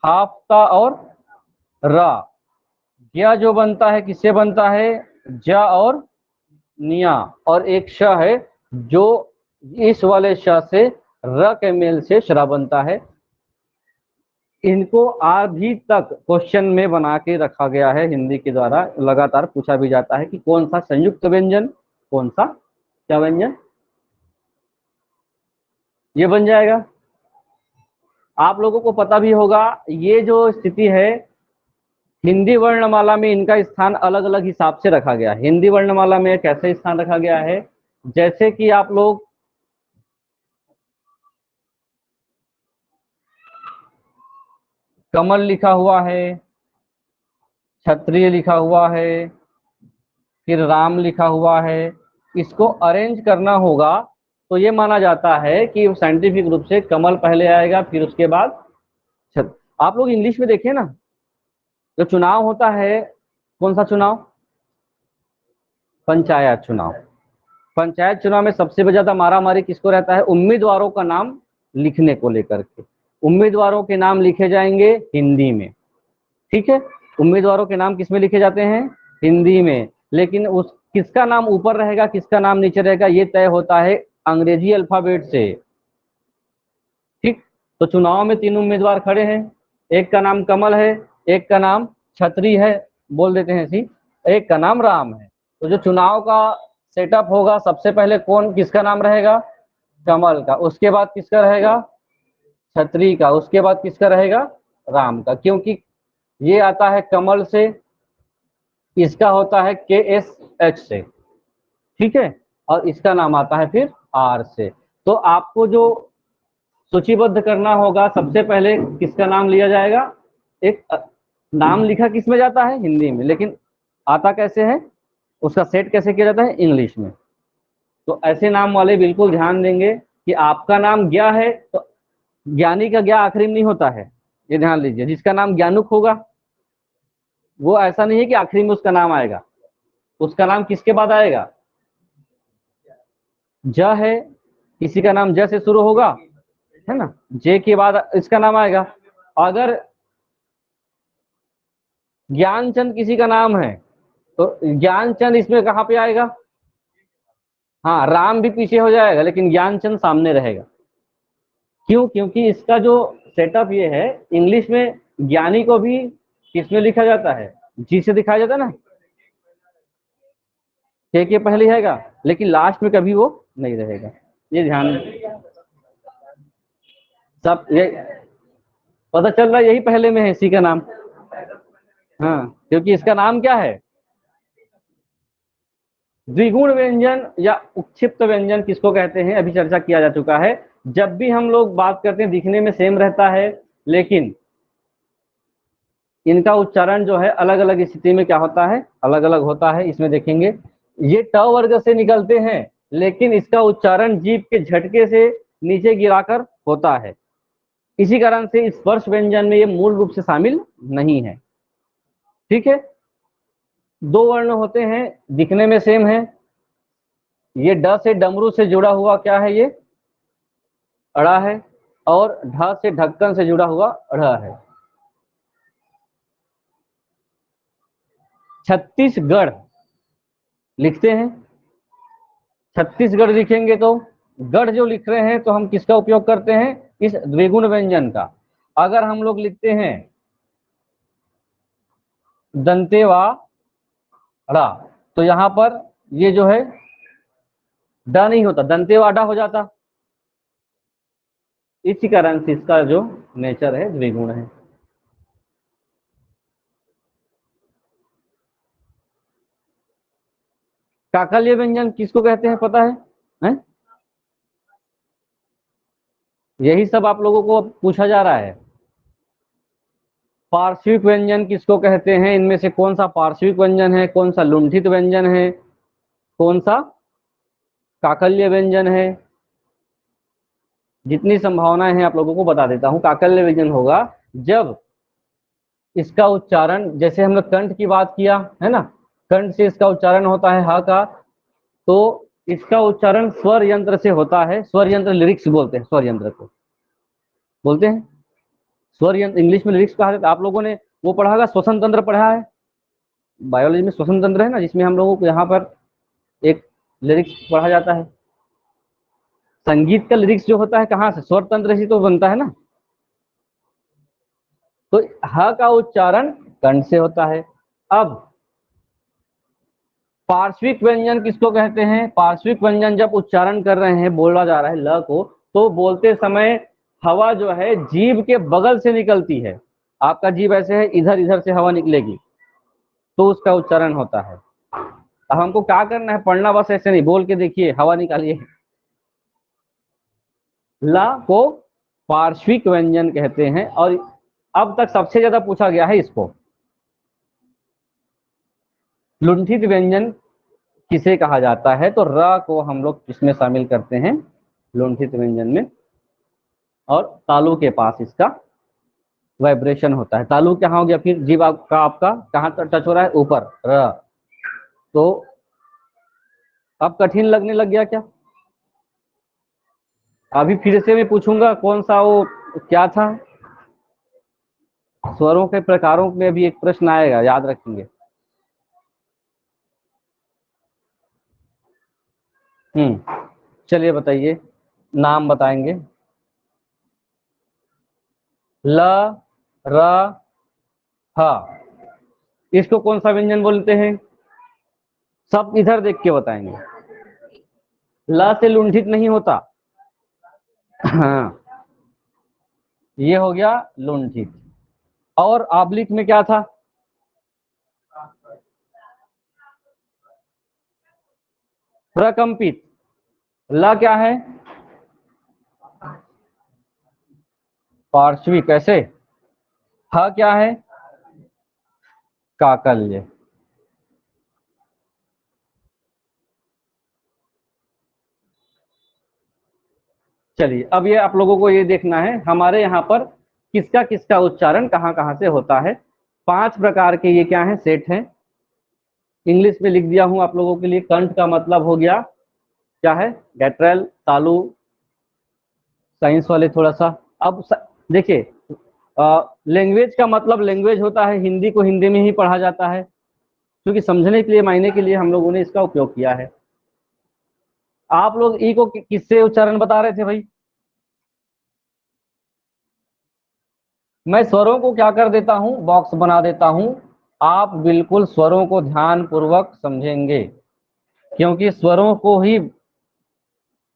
हाफ का और रा। ज्ञ जो बनता है किससे बनता है? ज और निया, और एक श है जो इस वाले श से र के मेल से शरा बनता है। इनको अभी तक क्वेश्चन में बना के रखा गया है, हिंदी के द्वारा लगातार पूछा भी जाता है कि कौन सा संयुक्त व्यंजन, कौन सा क्या व्यंजन, ये बन जाएगा। आप लोगों को पता भी होगा, ये जो स्थिति है हिंदी वर्णमाला में इनका स्थान अलग अलग हिसाब से रखा गया है। हिंदी वर्णमाला में कैसे स्थान रखा गया है, जैसे कि आप लोग कमल लिखा हुआ है, क्षत्रिय लिखा हुआ है, फिर राम लिखा हुआ है, इसको अरेंज करना होगा तो ये माना जाता है कि साइंटिफिक रूप से कमल पहले आएगा, फिर उसके बाद आप लोग इंग्लिश में देखें ना, जो चुनाव होता है, कौन सा चुनाव, पंचायत चुनाव। पंचायत चुनाव में सबसे ज्यादा मारामारी किसको रहता है, उम्मीदवारों का नाम लिखने को लेकर के। उम्मीदवारों के नाम लिखे जाएंगे हिंदी में, ठीक है, उम्मीदवारों के नाम किसमें लिखे जाते हैं, हिंदी में। लेकिन उस किसका नाम ऊपर रहेगा किसका नाम नीचे रहेगा ये तय होता है अंग्रेजी अल्फाबेट से, ठीक। तो चुनाव में 3 उम्मीदवार खड़े हैं, एक का नाम कमल है, एक का नाम छतरी है, बोल देते हैं ऐसी, एक का नाम राम है। तो जो चुनाव का सेटअप होगा, सबसे पहले कौन किसका नाम रहेगा, कमल का, उसके बाद किसका रहेगा, छतरी का, उसके बाद किसका रहेगा, राम का, क्योंकि ये आता है कमल से, इसका होता है KSH से, ठीक है, और इसका नाम आता है फिर R से। तो आपको जो सूचीबद्ध करना होगा, सबसे पहले किसका नाम लिया जाएगा, एक नाम लिखा किस में जाता है, हिंदी में, लेकिन आता कैसे है, उसका सेट कैसे किया जाता है, इंग्लिश में। तो ऐसे नाम वाले बिल्कुल ध्यान देंगे कि आपका नाम ज्ञा है तो ज्ञानी का ज्ञा आखिरी में नहीं होता है, ये ध्यान लीजिए। जिसका नाम ज्ञानुक होगा वो ऐसा नहीं है कि आखिरी में उसका नाम आएगा, उसका नाम किसके बाद आएगा, ज है, किसी का नाम ज से शुरू होगा, है ना, जे के बाद इसका नाम आएगा। अगर ज्ञानचंद किसी का नाम है तो ज्ञानचंद इसमें कहाँ पे आएगा, हाँ, राम भी पीछे हो जाएगा लेकिन ज्ञानचंद सामने रहेगा। क्यों, क्योंकि इसका जो सेटअप ये है, इंग्लिश में ज्ञानी को भी किसमें लिखा जाता है, जी से दिखाया जाता है ना, के पहले रहेगा, लेकिन लास्ट में कभी वो नहीं रहेगा, ये ध्यान सब ये पता चल रहा है, यही पहले में है इसी का नाम, हाँ, क्योंकि इसका नाम क्या है, द्विगुण व्यंजन या उक्षिप्त व्यंजन किसको कहते हैं, अभी चर्चा किया जा चुका है। जब भी हम लोग बात करते हैं दिखने में सेम रहता है, लेकिन इनका उच्चारण जो है अलग अलग स्थिति में क्या होता है, अलग अलग होता है। इसमें देखेंगे ये ट वर्ग से निकलते हैं, लेकिन इसका उच्चारण जीभ के झटके से नीचे गिराकर होता है, इसी कारण से स्पर्श व्यंजन में ये मूल रूप से शामिल नहीं है, ठीक है। 2 वर्ण होते हैं, दिखने में सेम है, ये ड से डमरू से जुड़ा हुआ क्या है, ये अड़ा है, और ढ से ढक्कन से जुड़ा हुआ ढ़ है। छत्तीसगढ़ लिखते हैं, छत्तीसगढ़ लिखेंगे तो गढ़ जो लिख रहे हैं तो हम किसका उपयोग करते हैं, इस द्विगुण व्यंजन का। अगर हम लोग लिखते हैं दंतेवा ड़ा तो यहां पर ये जो है ड नहीं होता, दंतेवाड़ा हो जाता, इसी कारण से इसका जो नेचर है द्विगुण है। काकल्य व्यंजन किसको कहते हैं पता है? यही सब आप लोगों को पूछा जा रहा है। पार्श्विक व्यंजन किसको कहते हैं, इनमें से कौन सा पार्श्विक व्यंजन है, कौन सा लुंठित व्यंजन है, कौन सा काकल्य व्यंजन है। जितनी संभावनाएं हैं आप लोगों को बता देता हूं। काकल्य व्यंजन होगा जब इसका उच्चारण, जैसे हम लोग कंठ की बात किया है ना, कंठ से इसका उच्चारण होता है ह का, तो इसका उच्चारण स्वर यंत्र से होता है। स्वर यंत्र लिरिक्स बोलते हैं, स्वर यंत्र को बोलते हैं स्वर यंत्र, इंग्लिश में लिरिक्स कहा जाता है। आप लोगों ने वो पढ़ा होगा, श्वसन तंत्र पढ़ा है, बायोलॉजी में श्वसन तंत्र है ना, जिसमें हम लोगों को यहाँ पर एक लिरिक्स पढ़ा जाता है। संगीत का लिरिक्स जो होता है कहाँ से, स्वर तंत्र से तो बनता है ना। तो ह का उच्चारण कंठ से होता है। अब पार्श्विक व्यंजन किसको कहते हैं, पार्श्विक व्यंजन जब उच्चारण कर रहे हैं, बोला जा रहा है ल को, तो बोलते समय हवा जो है जीभ के बगल से निकलती है। आपका जीभ ऐसे है, इधर इधर से हवा निकलेगी, तो उसका उच्चारण होता है। अब हमको क्या करना है, पढ़ना बस ऐसे नहीं, बोल के देखिए, हवा निकालिए। ला को पार्श्विक व्यंजन कहते हैं और अब तक सबसे ज्यादा पूछा गया है इसको। लुंठित व्यंजन किसे कहा जाता है, तो र को हम लोग किसमें शामिल करते हैं, लुंठित व्यंजन में। और तालु के पास इसका वाइब्रेशन होता है। तालु कहाँ हो गया फिर, जीभ आपका कहाँ तक टच हो रहा है, ऊपर, र। तो अब कठिन लगने लग गया क्या? अभी फिर से मैं पूछूंगा कौन सा वो क्या था, स्वरों के प्रकारों में भी एक प्रश्न आएगा, याद रखेंगे। चलिए बताइए, नाम बताएंगे। ल, र, ह, इसको कौन सा व्यंजन बोलते हैं? सब इधर देख के बताएंगे। ल से लुंठित नहीं होता। हाँ, ये हो गया लुंठित। और आबलिक में क्या था? प्रकंपित। ल क्या है? पार्श्विक। कैसे? ह क्या है? काकल्य। चलिए, अब ये आप लोगों को ये देखना है हमारे यहाँ पर किसका किसका उच्चारण कहाँ कहाँ से होता है। 5 प्रकार के ये क्या है, सेट हैं। इंग्लिश में लिख दिया हूं आप लोगों के लिए। कंठ का मतलब हो गया क्या है, गैट्रल, तालु। साइंस वाले थोड़ा सा। अब देखिए, लैंग्वेज का मतलब लैंग्वेज होता है, हिंदी को हिंदी में ही पढ़ा जाता है, क्योंकि समझने के लिए, मायने के लिए हम लोगों ने इसका उपयोग किया है। आप लोग ई को किससे उच्चारण बता रहे थे भाई? मैं स्वरों को क्या कर देता हूं, बॉक्स बना देता हूं। आप बिल्कुल स्वरों को ध्यान पूर्वक समझेंगे, क्योंकि स्वरों को ही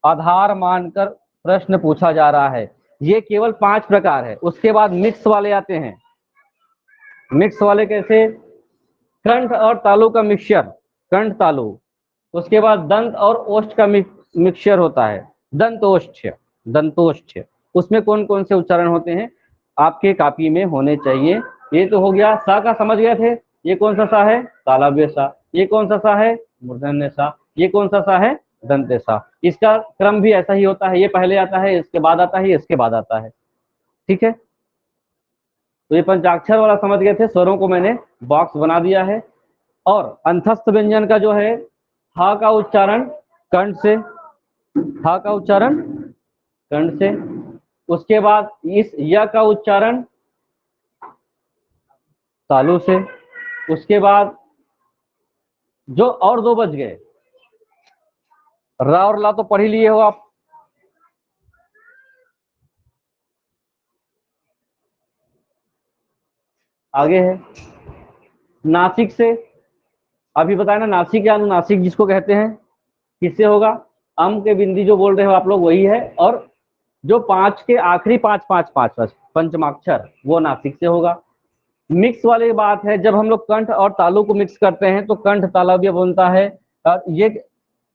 आधार मानकर प्रश्न पूछा जा रहा है। ये केवल 5 प्रकार है, उसके बाद मिक्स वाले आते हैं। मिक्स वाले कैसे? कंठ और तालु का मिक्सचर, कंठ तालु। उसके बाद दंत और ओष्ठ का मिक्सचर होता है, दंतोष्ठ। दंतोष्ठ, उसमें कौन कौन से उच्चारण होते हैं आपके कॉपी में होने चाहिए। ये तो हो गया। सा का समझ गए थे। ये कौन सा सा है? तालव्य सा। ये कौन सा सा है? मूर्धन्य सा। ये कौन सा सा है? दंत्य सा। इसका क्रम भी ऐसा ही होता है, ये पहले आता है, इसके बाद आता है, इसके बाद आता है। ठीक है, तो ये पंचाक्षर वाला समझ गए थे। स्वरों को मैंने बॉक्स बना दिया है। और अंतस्थ व्यंजन का जो है, हा का उच्चारण कंठ से, हा का उच्चारण कंठ से। उसके बाद इस य का उच्चारण तालु से। उसके बाद जो और 2 बच गए, रा और ला तो पढ़ ही लिए हो आप। आगे है नासिक से। अभी बताया ना, नासिक या अनुनासिक जिसको कहते हैं, किससे होगा? अम के बिंदी जो बोल रहे हो आप लोग, वही है। और जो 5 के आखिरी 5 5 5 5 पंचमाक्षर, वो नासिक से होगा। मिक्स वाली बात है, जब हम लोग कंठ और तालु को मिक्स करते हैं तो कंठ तालव्य बनता है।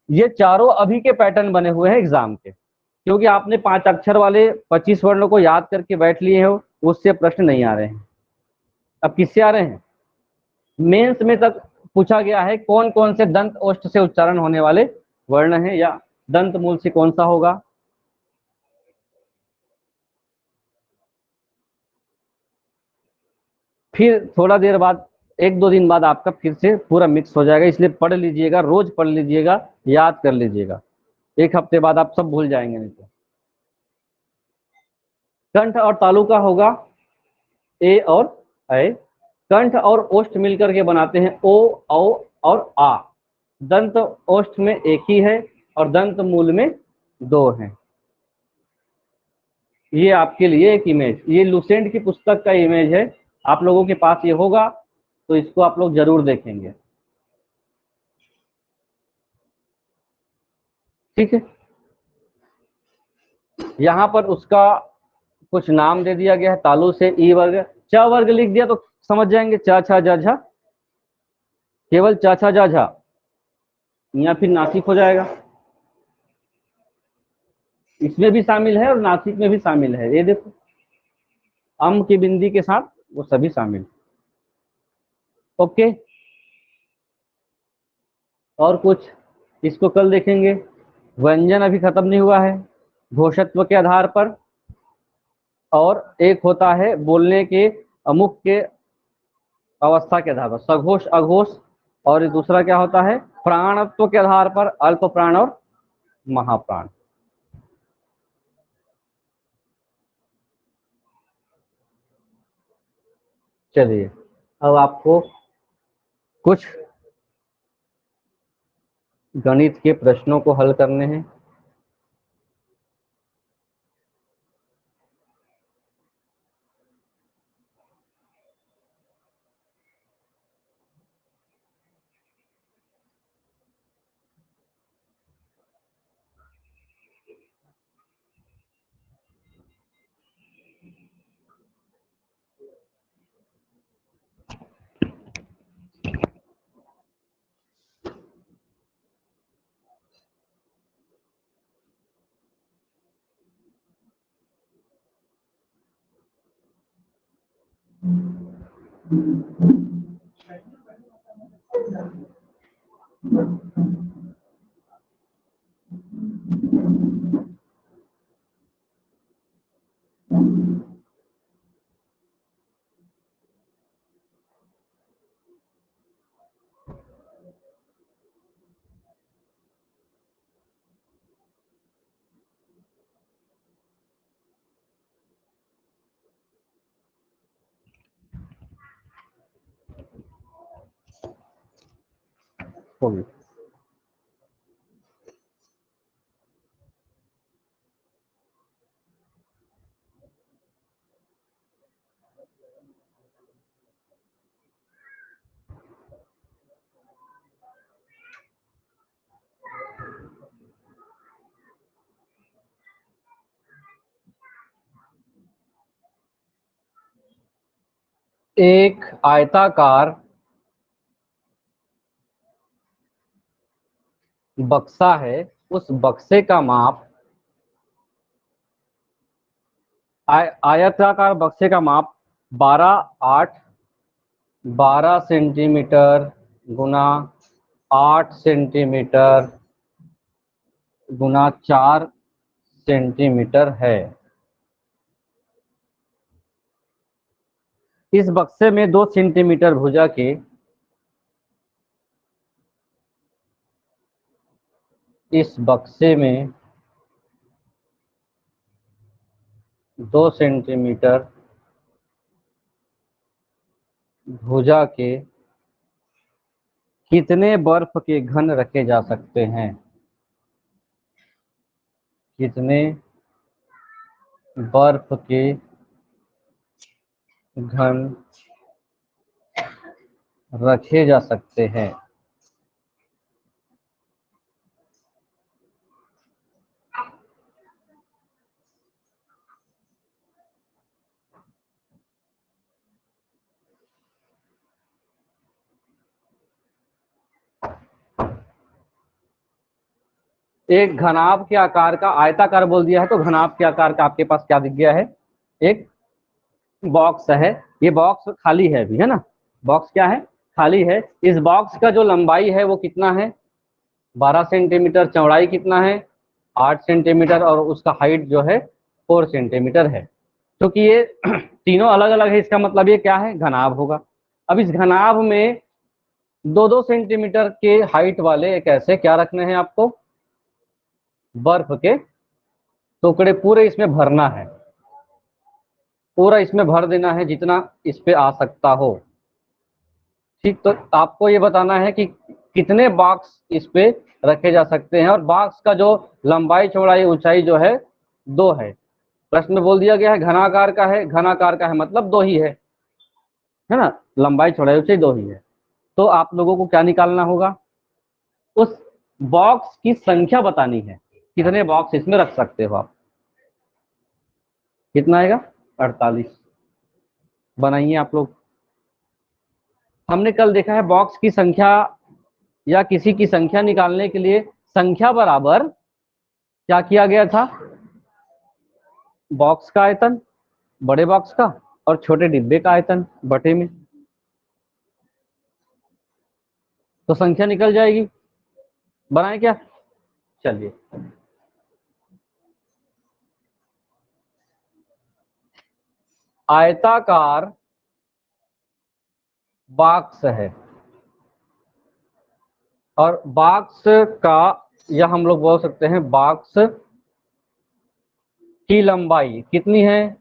ये चारों अभी के पैटर्न बने हुए हैं एग्जाम के, क्योंकि आपने 5 अक्षर वाले 25 वर्णों को याद करके बैठ लिए हो, उससे प्रश्न नहीं आ रहे हैं। अब किससे आ रहे हैं? मेंस में तक पूछा गया है कौन कौन से दंत ओष्ठ से उच्चारण होने वाले वर्ण हैं, या दंत मूल से कौन सा होगा। फिर थोड़ा देर बाद, 1-2 दिन बाद आपका फिर से पूरा मिक्स हो जाएगा, इसलिए पढ़ लीजिएगा, रोज पढ़ लीजिएगा, याद कर लीजिएगा। 1 हफ्ते बाद आप सब भूल जाएंगे नहीं तो। कंठ और तालु का होगा ए और ऐ। कंठ और ओष्ठ मिलकर के बनाते हैं ओ, औ और आ। दंत ओष्ठ में एक ही है और दंत मूल में 2 हैं। ये आपके लिए एक इमेज, ये लुसेंट की पुस्तक का इमेज है। आप लोगों के पास ये होगा तो इसको आप लोग जरूर देखेंगे। ठीक है, यहाँ पर उसका कुछ नाम दे दिया गया है। तालु से ई वर्ग, च वर्ग लिख दिया तो समझ जाएंगे, च छ ज झ। केवल चाचा जा झा या फिर नासिक हो जाएगा, इसमें भी शामिल है और नासिक में भी शामिल है। ये देखो अम की बिंदी के साथ वो सभी शामिल। ओके, और कुछ इसको कल देखेंगे। व्यंजन अभी खत्म नहीं हुआ है, घोषत्व के आधार पर, और एक होता है बोलने के अमुक के अवस्था के आधार पर, सघोष अघोष, और दूसरा क्या होता है प्राणत्व के आधार पर, अल्प प्राण और महाप्राण। चलिए अब आपको कुछ गणित के प्रश्नों को हल करने हैं। होगी। एक आयताकार बक्सा है, उस बक्से का माप आयताकार बक्से का माप 12 सेंटीमीटर गुना 8 सेंटीमीटर गुना 4 सेंटीमीटर है। इस बक्से में 2 सेंटीमीटर भुजा के इस बक्से में 2 सेंटीमीटर भुजा के कितने बर्फ के घन रखे जा सकते हैं? कितने बर्फ के घन रखे जा सकते हैं? एक घनाभ के आकार का, आयताकार बोल दिया है तो घनाभ के आकार का आपके पास क्या दिख गया है? एक बॉक्स है। ये बॉक्स खाली है अभी, है ना? बॉक्स क्या है? खाली है। इस बॉक्स का जो लंबाई है वो कितना है? 12 सेंटीमीटर। चौड़ाई कितना है? 8 सेंटीमीटर। और उसका हाइट जो है 4 सेंटीमीटर है। क्योंकि ये तीनों अलग अलग है, इसका मतलब ये क्या है? घनाभ होगा। अब इस घनाभ में 2-2 सेंटीमीटर के हाइट वाले एक ऐसे क्या रखने हैं आपको? बर्फ के टुकड़े पूरे इसमें भरना है, पूरा इसमें भर देना है जितना इस पे आ सकता हो। ठीक, तो आपको ये बताना है कि कितने बॉक्स इस पे रखे जा सकते हैं, और बॉक्स का जो लंबाई चौड़ाई ऊंचाई जो है 2 है। प्रश्न में बोल दिया गया है घनाकार का है, घनाकार का है मतलब 2 ही है ना? लंबाई चौड़ाई ऊंचाई 2 ही है। तो आप लोगों को क्या निकालना होगा? उस बॉक्स की संख्या बतानी है, कितने बॉक्स इसमें रख सकते हो आप। कितना आएगा? 48। बनाइए आप लोग। हमने कल देखा है बॉक्स की संख्या या किसी की संख्या निकालने के लिए संख्या बराबर क्या किया गया था, बॉक्स का आयतन बड़े बॉक्स का और छोटे डिब्बे का आयतन बटे में, तो संख्या निकल जाएगी। बनाए क्या, चलिए आयताकार बॉक्स है और बॉक्स का, या हम लोग बोल सकते हैं बॉक्स की लंबाई कितनी है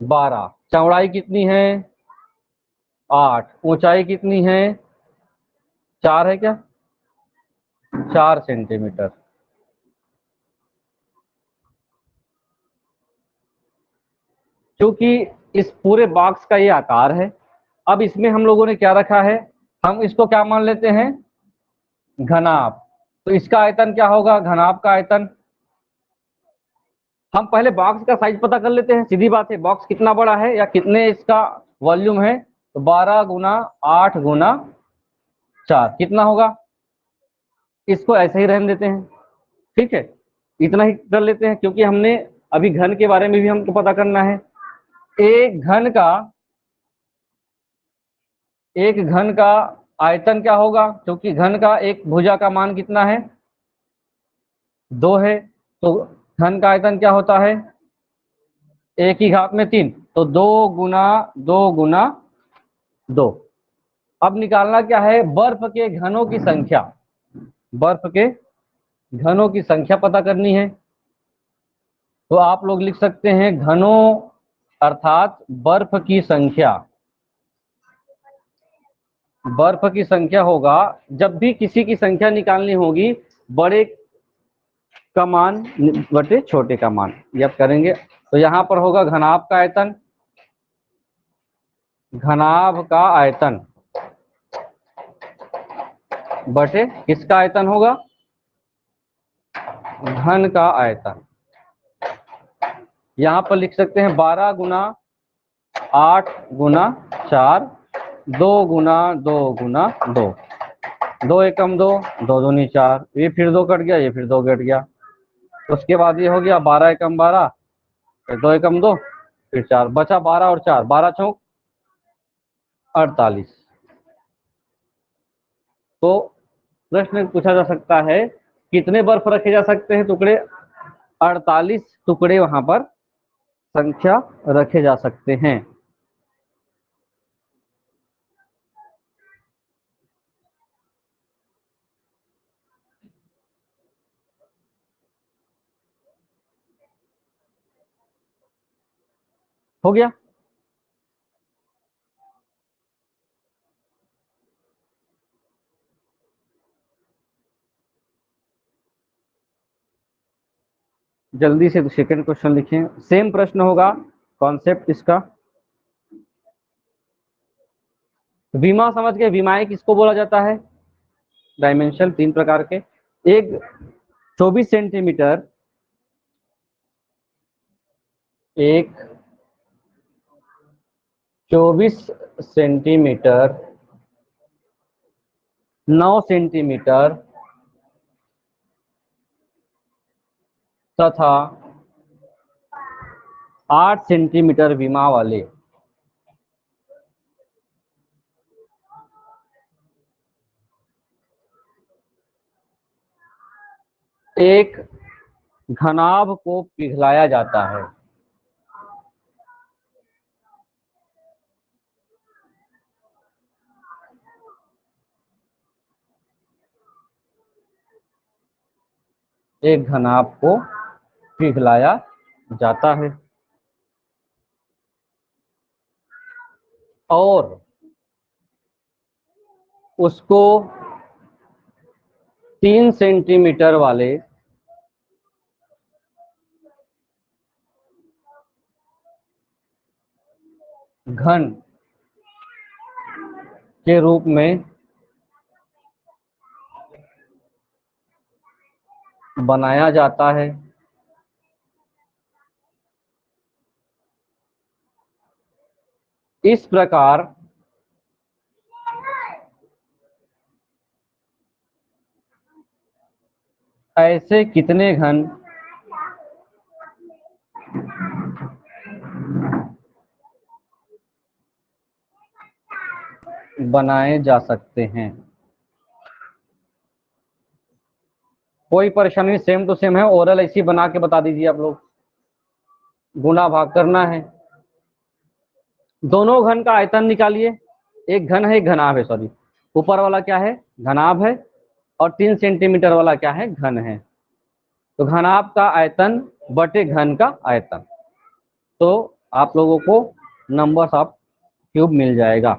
12, चौड़ाई कितनी है 8, ऊंचाई कितनी है 4 है क्या, 4 सेंटीमीटर। क्योंकि इस पूरे बॉक्स का ये आकार है, अब इसमें हम लोगों ने क्या रखा है, हम इसको क्या मान लेते हैं घनाभ। तो इसका आयतन क्या होगा, घनाभ का आयतन, हम पहले बॉक्स का साइज पता कर लेते हैं, सीधी बात है, बॉक्स कितना बड़ा है या कितने इसका वॉल्यूम है, तो 12 गुना 8 गुना 4 कितना होगा, इसको ऐसे ही रहने देते हैं, ठीक है, इतना ही कर लेते हैं, क्योंकि हमने अभी घन के बारे में भी हमको पता करना है। एक घन का एक घन का आयतन क्या होगा, क्योंकि घन का एक भुजा का मान कितना है 2 है, तो घन का आयतन क्या होता है 1 की घात में 3, तो 2 गुना 2। अब निकालना क्या है, बर्फ के घनों की संख्या, बर्फ के घनों की संख्या पता करनी है। तो आप लोग लिख सकते हैं घनों अर्थात बर्फ की संख्या, बर्फ की संख्या होगा, जब भी किसी की संख्या निकालनी होगी बड़े का मान बटे छोटे का मान, ये आप करेंगे, तो यहां पर होगा घनाभ का आयतन, घनाभ का आयतन बटे किसका आयतन होगा, घन का आयतन। यहां पर लिख सकते हैं 12 गुना 8 गुना 4, 2 गुना 2 गुना 2, 2 एकम 2, 2 दूनी 4, ये फिर 2 कट गया, ये फिर 2 कट गया, उसके बाद ये हो गया 12 एकम 12, फिर 2 एकम 2, फिर 4 बचा, 12 और 4, 12 चौक 48। तो प्रश्न पूछा जा सकता है कितने बर्फ रखे जा सकते हैं टुकड़े, 48 टुकड़े वहां पर संख्या रखे जा सकते हैं। हो गया, जल्दी से सेकंड क्वेश्चन लिखें, सेम प्रश्न होगा, कॉन्सेप्ट इसका। विमा समझ के, विमाएं किसको बोला जाता है, डायमेंशन 3 प्रकार के, एक 24 सेंटीमीटर, एक 24 सेंटीमीटर, 9 सेंटीमीटर तथा 8 सेंटीमीटर विमा वाले। एक घनाभ को पिघलाया जाता है, एक घनाभ को पिघलाया जाता है और उसको 3 सेंटीमीटर वाले घन के रूप में बनाया जाता है। इस प्रकार ऐसे कितने घन बनाए जा सकते हैं। कोई परेशानी नहीं, सेम टू सेम है, ओरल ऐसी बना के बता दीजिए आप लोग। गुना भाग करना है, दोनों घन का आयतन निकालिए। एक घन है, एक घनाभ है, सॉरी, ऊपर वाला क्या है, घनाभ है, और 3 सेंटीमीटर वाला क्या है, घन है। तो घनाभ का आयतन बटे घन का आयतन, तो आप लोगों को नंबर्स ऑफ क्यूब मिल जाएगा।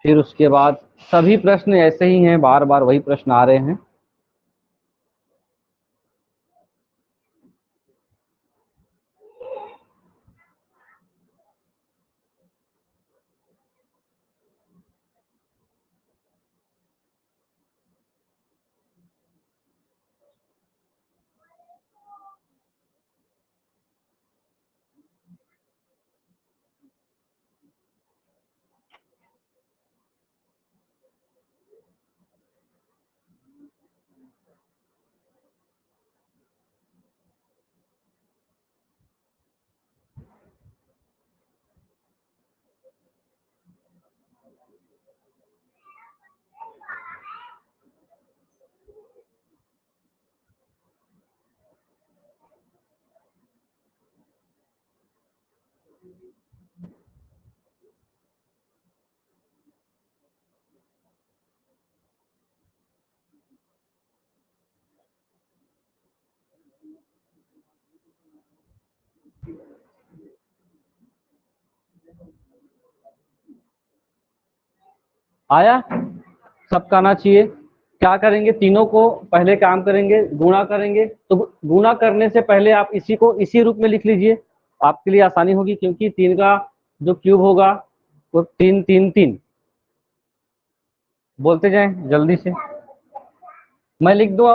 फिर उसके बाद सभी प्रश्न ऐसे ही हैं, बार बार वही प्रश्न आ रहे हैं। आया, सबका आना चाहिए। क्या करेंगे, तीनों को पहले काम करेंगे, गुणा करेंगे। तो गुणा करने से पहले आप इसी को इसी रूप में लिख लीजिए, आपके लिए आसानी होगी, क्योंकि 3 का जो क्यूब होगा वो 3 3 3। बोलते जाएं जल्दी से, मैं लिख दूं,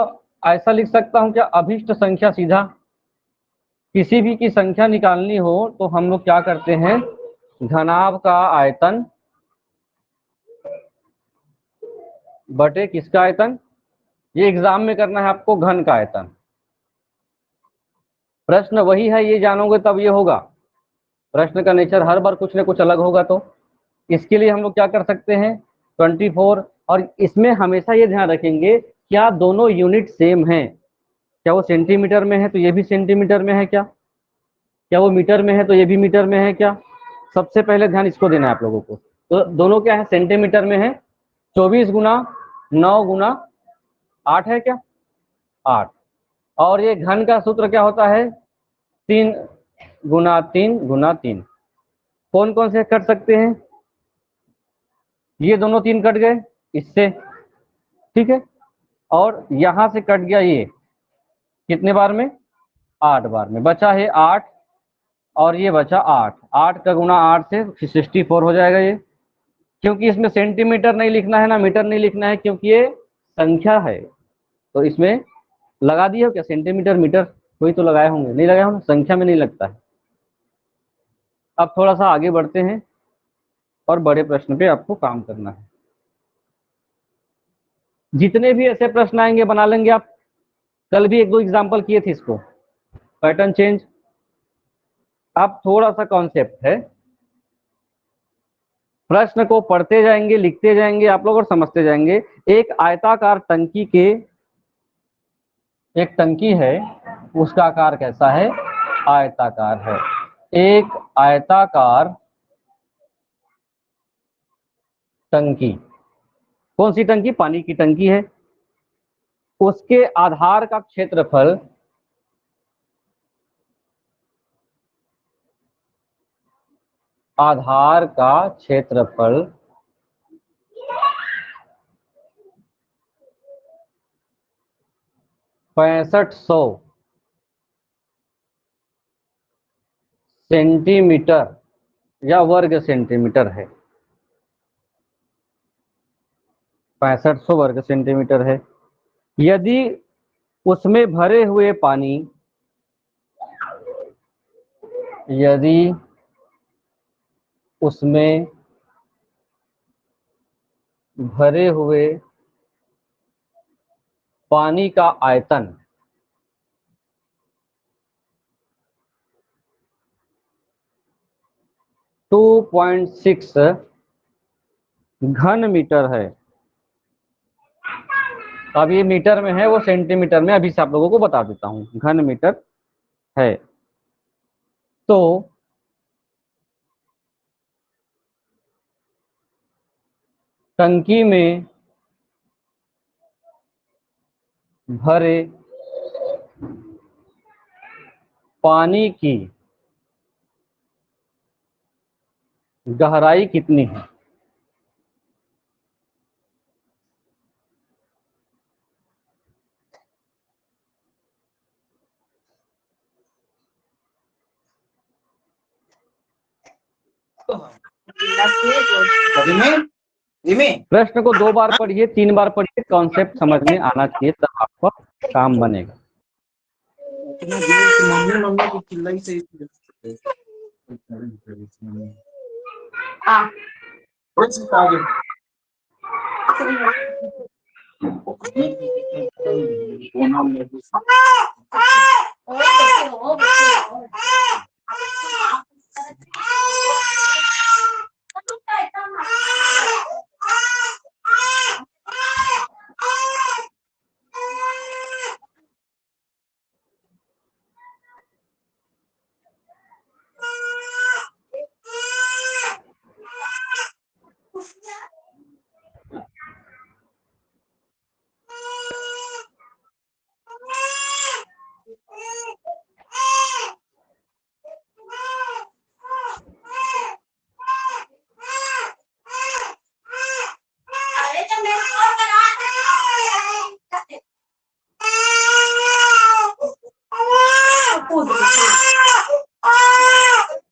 ऐसा लिख सकता हूं क्या, अभिष्ट संख्या सीधा, किसी भी की संख्या निकालनी हो तो हम लोग क्या करते हैं, घनाभ का आयतन बटे किसका आयतन, ये एग्जाम में करना है आपको, घन का आयतन। प्रश्न वही है, ये जानोगे तब ये होगा। प्रश्न का नेचर हर बार कुछ न कुछ अलग होगा, तो इसके लिए हम लोग क्या कर सकते हैं, 24। और इसमें हमेशा ये ध्यान रखेंगे, क्या दोनों यूनिट सेम हैं, क्या वो सेंटीमीटर में है तो ये भी सेंटीमीटर में है क्या, क्या वो मीटर में है तो ये भी मीटर में है क्या। सबसे पहले ध्यान इसको देना है आप लोगों को। तो दोनों क्या है, सेंटीमीटर में है। 24 गुना 9 गुना 8 है क्या, 8। और ये घन का सूत्र क्या होता है, 3 गुना 3 गुना 3। कौन कौन से कट सकते हैं, ये दोनों 3 कट गए इससे, ठीक है। और यहां से कट गया ये, कितने बार में, 8 बार में, बचा है 8। और ये बचा 8, 8 का गुना 8 से 64 हो जाएगा ये। क्योंकि इसमें सेंटीमीटर नहीं लिखना है ना मीटर नहीं लिखना है, क्योंकि ये संख्या है, तो इसमें लगा दिए हो क्या, सेंटीमीटर मीटर कोई तो लगाए होंगे, नहीं लगाए होंगे, संख्या में नहीं लगता है। अब थोड़ा सा आगे बढ़ते हैं और बड़े प्रश्न पे आपको काम करना है। जितने भी ऐसे प्रश्न आएंगे बना लेंगे आप, कल भी 1 2 एग्जाम्पल किए थे इसको, पैटर्न चेंज। अब थोड़ा सा कॉन्सेप्ट है, प्रश्न को पढ़ते जाएंगे, लिखते जाएंगे आप लोग और समझते जाएंगे। एक आयताकार टंकी के, एक टंकी है, उसका आकार कैसा है, आयताकार है। एक आयताकार टंकी, कौन सी टंकी, पानी की टंकी है। उसके आधार का क्षेत्रफल आधार का क्षेत्रफल 6500 सेंटीमीटर या वर्ग सेंटीमीटर है। 6500 वर्ग सेंटीमीटर है। यदि उसमें भरे हुए पानी, यदि उसमें भरे हुए पानी का आयतन 2.6 घन मीटर है। अब ये मीटर में है, वो सेंटीमीटर में अभी से आप लोगों को बता देता हूं। घन मीटर है तो टंकी में भरे पानी की गहराई कितनी है? प्रश्न को 2 बार पढ़िए, 3 बार पढ़िए, कॉन्सेप्ट समझ में आना चाहिए, तब आपका काम बनेगा।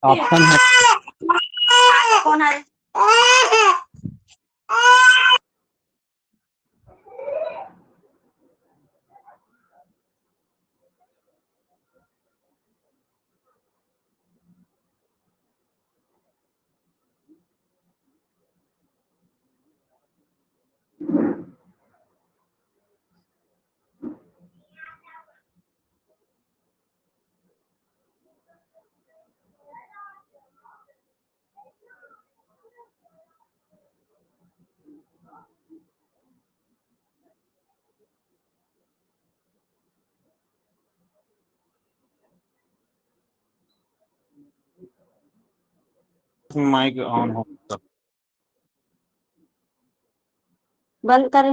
ऑप्शन है माइक ऑन हो बंद करें।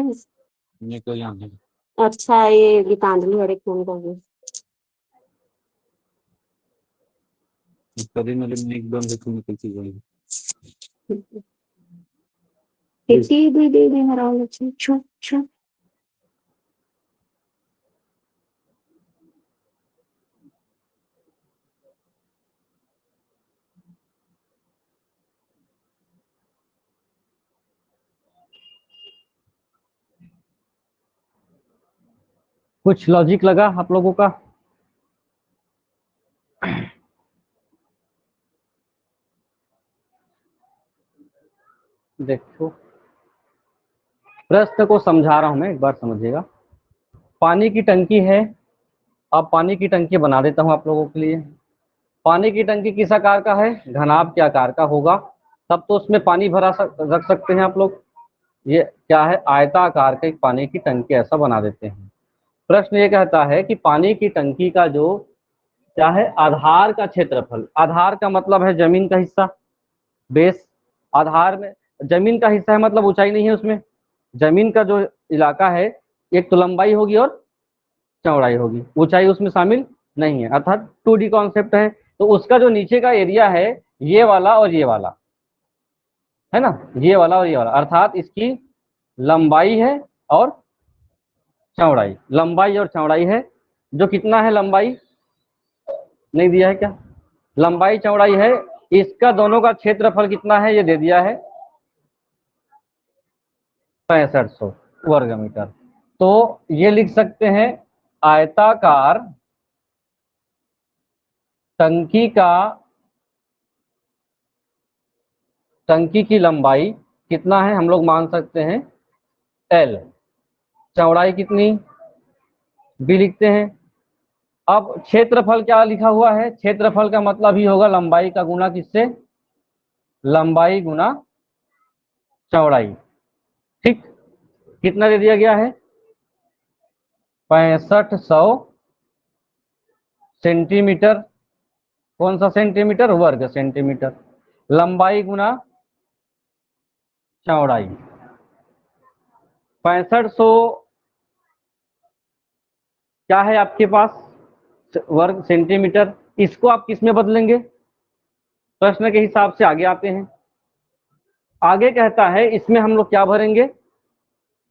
निकल जाने अच्छा, ये गीतांजलि हरे फोन कर गई। कभी मेरे माइक बंद है तो निकलती जाएगी। दे हरा छू छू। कुछ लॉजिक लगा आप लोगों का? देखो, प्रश्न को समझा रहा हूं मैं, एक बार समझिएगा। पानी की टंकी है, अब पानी की टंकी बना देता हूं आप लोगों के लिए। पानी की टंकी किस आकार का है? घनाभ के आकार का होगा, तब तो उसमें पानी रख सकते हैं आप लोग। ये क्या है? आयताकार का एक पानी की टंकी ऐसा बना देते हैं। प्रश्न ये कहता है कि पानी की टंकी का जो क्या है, आधार का क्षेत्रफल। आधार का मतलब है जमीन का हिस्सा, बेस। आधार में जमीन का हिस्सा है मतलब ऊंचाई नहीं है उसमें। जमीन का जो इलाका है, एक तो लंबाई होगी और चौड़ाई होगी, ऊंचाई उसमें शामिल नहीं है, अर्थात 2D कॉन्सेप्ट है। तो उसका जो नीचे का एरिया है, ये वाला और ये वाला है ना, ये वाला और ये वाला, अर्थात इसकी लंबाई है और चौड़ाई। लंबाई और चौड़ाई है, जो कितना है लंबाई नहीं दिया है क्या? लंबाई चौड़ाई है, इसका दोनों का क्षेत्रफल कितना है ये दे दिया है, 6500 वर्ग मीटर। तो ये लिख सकते हैं, आयताकार टंकी का टंकी की लंबाई कितना है हम लोग मान सकते हैं L। चौड़ाई कितनी? बी लिखते हैं। अब क्षेत्रफल क्या लिखा हुआ है, क्षेत्रफल का मतलब ही होगा लंबाई का गुना किससे, लंबाई गुना चौड़ाई। ठीक, कितना दे दिया गया है, 6500 सेंटीमीटर, कौन सा सेंटीमीटर, वर्ग सेंटीमीटर, लंबाई गुना चौड़ाई। 6500 क्या है आपके पास, वर्ग सेंटीमीटर, इसको आप किस में बदलेंगे, प्रश्न के हिसाब से आगे आते हैं। आगे कहता है इसमें हम लोग क्या भरेंगे,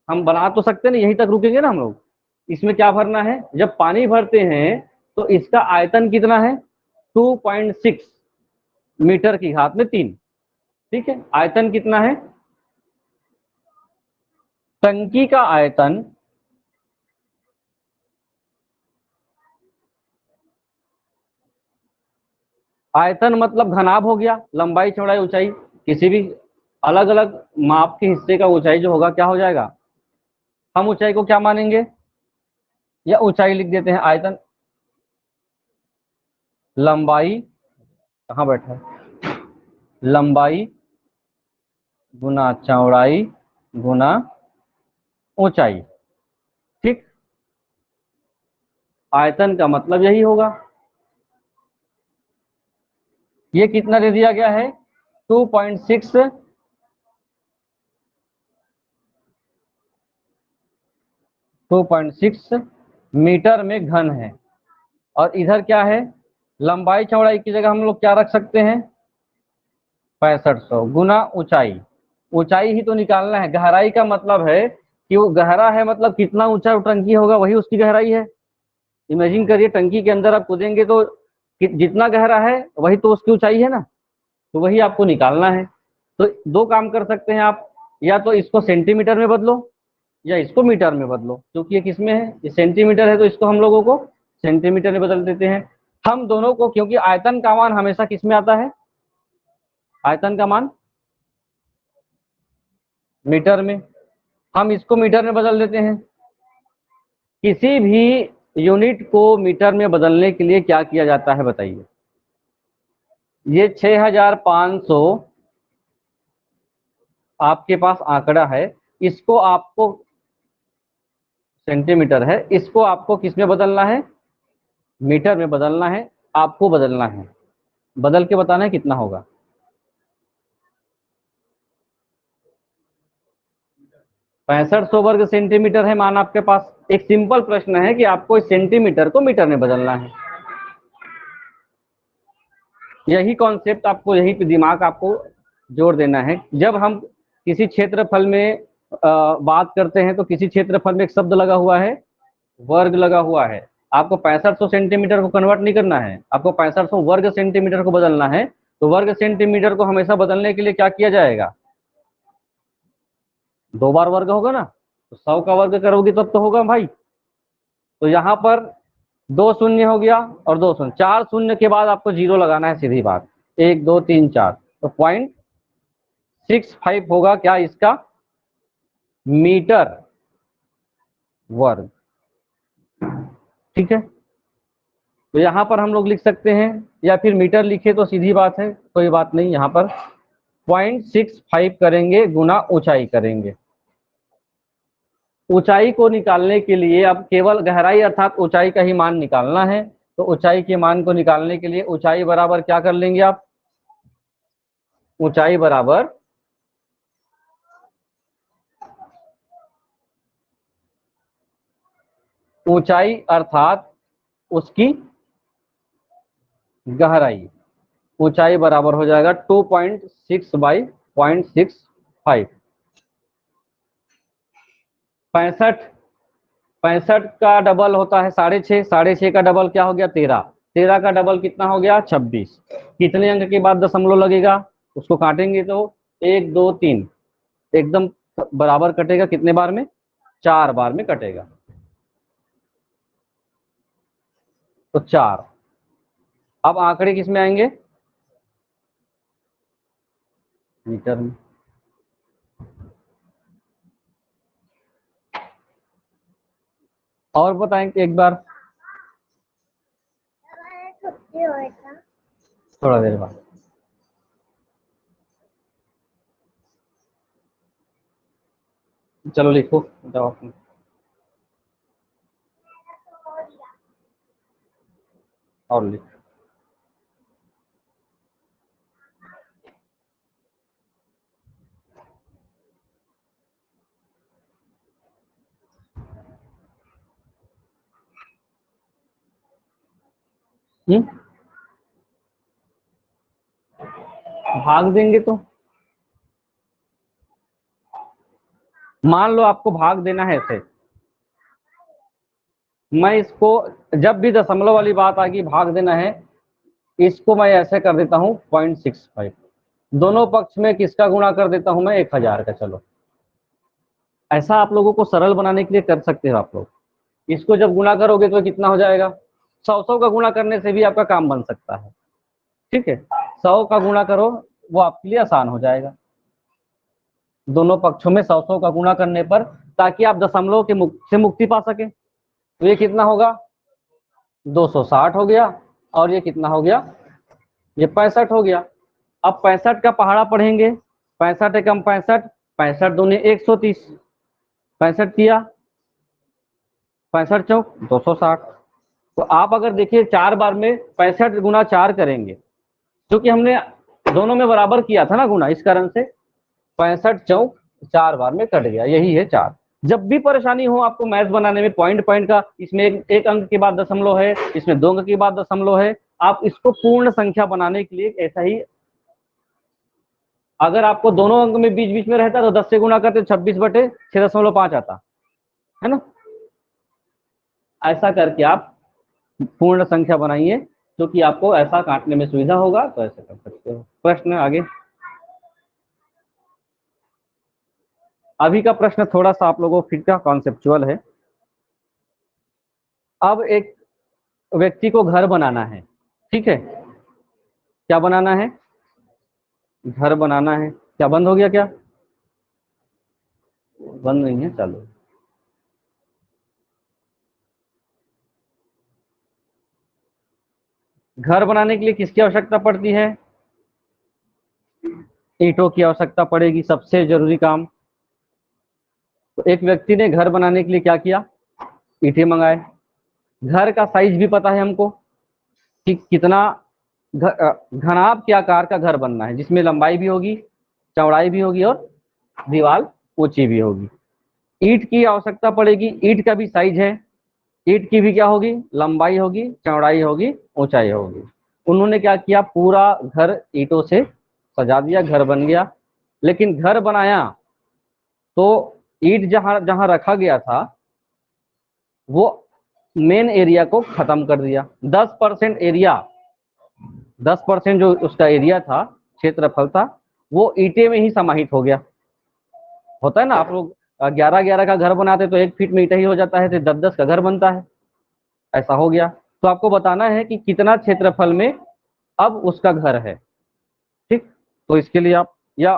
हम बना तो सकते नहीं, यहीं तक रुकेंगे ना हम लोग। इसमें क्या भरना है, जब पानी भरते हैं तो इसका आयतन कितना है, 2.6 मीटर की घात में 3। ठीक है, आयतन कितना है, टंकी का आयतन आयतन मतलब घनाभ हो गया, लंबाई चौड़ाई ऊंचाई, किसी भी अलग अलग माप के हिस्से का ऊंचाई जो होगा क्या हो जाएगा, हम ऊंचाई को क्या मानेंगे, या ऊंचाई लिख देते हैं, आयतन, लंबाई, कहाँ बैठा है, लंबाई गुना चौड़ाई गुना ऊंचाई। ठीक, आयतन का मतलब यही होगा। ये कितना दे दिया गया है, 2.6 2.6 मीटर में घन है। और इधर क्या है, लंबाई चौड़ाई की जगह हम लोग क्या रख सकते हैं, 6500 गुना ऊंचाई, ऊंचाई ही तो निकालना है, गहराई का मतलब है कि वो गहरा है, मतलब कितना ऊंचा टंकी होगा वही उसकी गहराई है। इमेजिन करिए टंकी के अंदर आप कूदेंगे तो जितना गहरा है वही तो उसकी ऊंचाई है ना, तो वही आपको निकालना है। तो दो काम कर सकते हैं आप, या तो इसको सेंटीमीटर में बदलो या इसको मीटर में बदलो, क्योंकि ये किसमें है, ये सेंटीमीटर है तो इसको हम लोगों को सेंटीमीटर में बदल देते हैं। हम दोनों को, क्योंकि आयतन का मान हमेशा किस में आता है, आयतन का मान मीटर में, हम इसको मीटर में बदल देते हैं। किसी भी यूनिट को मीटर में बदलने के लिए क्या किया जाता है बताइए, ये 6500 आपके पास आंकड़ा है, इसको आपको सेंटीमीटर है, इसको आपको किस में बदलना है, मीटर में बदलना है, आपको बदलना है, बदल के बताना है कितना होगा। 6500 वर्ग सेंटीमीटर है मान आपके पास। एक सिंपल प्रश्न है कि आपको इस सेंटीमीटर को मीटर में बदलना है। यही कॉन्सेप्ट आपको, यही पे दिमाग आपको जोड़ देना है। जब हम किसी क्षेत्रफल में बात करते हैं तो किसी क्षेत्रफल में एक शब्द लगा हुआ है, वर्ग लगा हुआ है। आपको 6500 सेंटीमीटर को कन्वर्ट नहीं करना है, आपको 6500 वर्ग सेंटीमीटर को बदलना है। तो वर्ग सेंटीमीटर को हमेशा बदलने के लिए क्या किया जाएगा, 2 बार वर्ग होगा ना, तो 100 का वर्ग करोगे तब तो होगा भाई। तो यहाँ पर 2 शून्य हो गया और 2 शून्य, 4 शून्य के बाद आपको जीरो लगाना है, सीधी बात, 1 2 3 4, तो 0.65 होगा क्या इसका, मीटर वर्ग। ठीक है, तो यहाँ पर हम लोग लिख सकते हैं, या फिर मीटर लिखे तो सीधी बात है, कोई बात नहीं। यहाँ पर 0.65 करेंगे गुना ऊंचाई करेंगे। ऊंचाई को निकालने के लिए अब केवल गहराई अर्थात ऊंचाई का ही मान निकालना है। तो ऊंचाई के मान को निकालने के लिए ऊंचाई बराबर क्या कर लेंगे आप, ऊंचाई बराबर ऊंचाई अर्थात उसकी गहराई, ऊंचाई बराबर हो जाएगा 2.6 बाई 0.65। 65 65 का डबल होता है 6.5, 6.5 का डबल क्या हो गया 13, 13 का डबल कितना हो गया 26। कितने अंक के बाद दशमलव लगेगा, उसको काटेंगे तो 1 2 3 एकदम बराबर कटेगा, कितने बार में, 4 बार में कटेगा, तो 4। अब आंकड़े किस में आएंगे, मीटर में। और बताएं एक बार, थोड़ा देर बाद। चलो लिखो जवाब। और लिख। भाग देंगे तो मान लो आपको भाग देना है ऐसे, मैं इसको जब भी दशमलव वाली बात आएगी भाग देना है, इसको मैं ऐसे कर देता हूँ 0.65, दोनों पक्ष में किसका गुणा कर देता हूं मैं 1000 का। चलो ऐसा आप लोगों को सरल बनाने के लिए कर सकते हो आप लोग। इसको जब गुणा करोगे तो कितना हो जाएगा, 100 का गुणा करने से भी आपका काम बन सकता है। ठीक है, 100 का गुणा करो, वो आपके लिए आसान हो जाएगा, दोनों पक्षों में 100 का गुणा करने पर, ताकि आप दशमलव के से मुक्ति पा सके। तो ये कितना होगा, 260 हो गया, और ये कितना हो गया, ये 65 हो गया। अब 65 का पहाड़ा पढ़ेंगे, 65 एकम 65, 65 दूनी 130, 65 किया, 65 चौक 260। तो आप अगर देखिए 4 बार में 65 गुना 4 करेंगे, क्योंकि हमने दोनों में बराबर किया था ना गुना, इस कारण से 65 चौक 4 बार में कट गया, यही है 4। जब भी परेशानी हो आपको मैथ बनाने में, पॉइंट पॉइंट का, इसमें एक अंक के बाद दशमलव है, इसमें 2 अंक के बाद दशमलव है, आप इसको पूर्ण संख्या बनाने के लिए ऐसा ही, अगर आपको दोनों अंक में बीच बीच में रहता तो 10 से गुणा करते 26/6.5 आता है ना। ऐसा करके आप पूर्ण संख्या बनाइए, क्योंकि आपको ऐसा काटने में सुविधा होगा, तो ऐसे कर सकते हो। प्रश्न आगे। अभी का प्रश्न थोड़ा सा आप लोगों को फिर का कॉन्सेप्चुअल है। अब एक व्यक्ति को घर बनाना है, ठीक है, क्या बनाना है, घर बनाना है। क्या बंद हो गया, क्या बंद नहीं है, चालू। घर बनाने के लिए किसकी आवश्यकता पड़ती है, ईंटों की आवश्यकता पड़ेगी, सबसे जरूरी काम। तो एक व्यक्ति ने घर बनाने के लिए क्या किया, ईंटें मंगाए। घर का साइज भी पता है हमको कि कितना घनाभ के आकार का घर बनना है, जिसमें लंबाई भी होगी, चौड़ाई भी होगी, और दीवार ऊंची भी होगी। ईंट की आवश्यकता पड़ेगी, ईंट का भी साइज है, ईंट की भी क्या होगी, लंबाई होगी, चौड़ाई होगी, ऊंचाई होगी। उन्होंने क्या किया, पूरा घर ईंटों से सजा दिया, घर बन गया। लेकिन घर बनाया तो ईंट जहां जहां रखा गया था वो मेन एरिया को खत्म कर दिया। 10% एरिया, 10% जो उसका एरिया था, क्षेत्रफल था, वो ईंटे में ही समाहित हो गया। होता है ना, आप लोग 11-11 का घर बनाते तो 1 फीट में ईंटा ही हो जाता है, तो 10-10 का घर बनता है, ऐसा हो गया। तो आपको बताना है कि कितना क्षेत्रफल में अब उसका घर है। ठीक, तो इसके लिए आप, या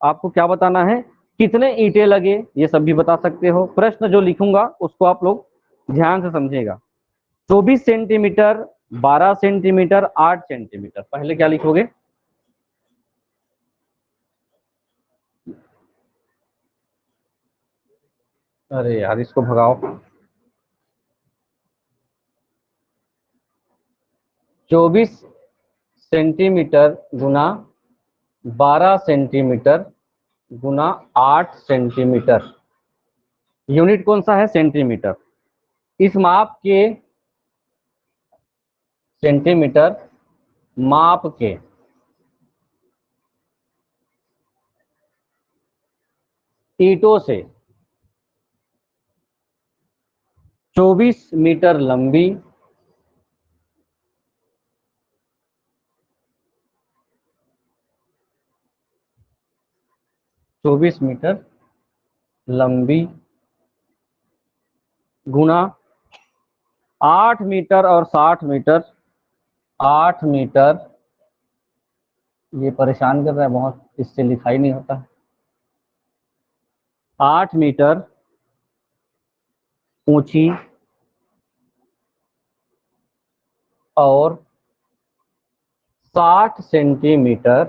आपको क्या बताना है, कितने ईंटें लगे, ये सब भी बता सकते हो। प्रश्न जो लिखूंगा उसको आप लोग ध्यान से समझेगा। 24 सेंटीमीटर, 12 सेंटीमीटर, 8 सेंटीमीटर, पहले क्या लिखोगे, अरे यार इसको भगाओ। 24 सेंटीमीटर गुना 12 सेंटीमीटर गुना 8 सेंटीमीटर, यूनिट कौन सा है, सेंटीमीटर। इस माप के, सेंटीमीटर माप के ईंटों से 24 मीटर लंबी, 24 मीटर लंबी गुना 8 मीटर और 60 मीटर, 8 मीटर, ये परेशान कर रहा है बहुत, इससे लिखाई नहीं होता है। 8 मीटर ऊंची और 60 सेंटीमीटर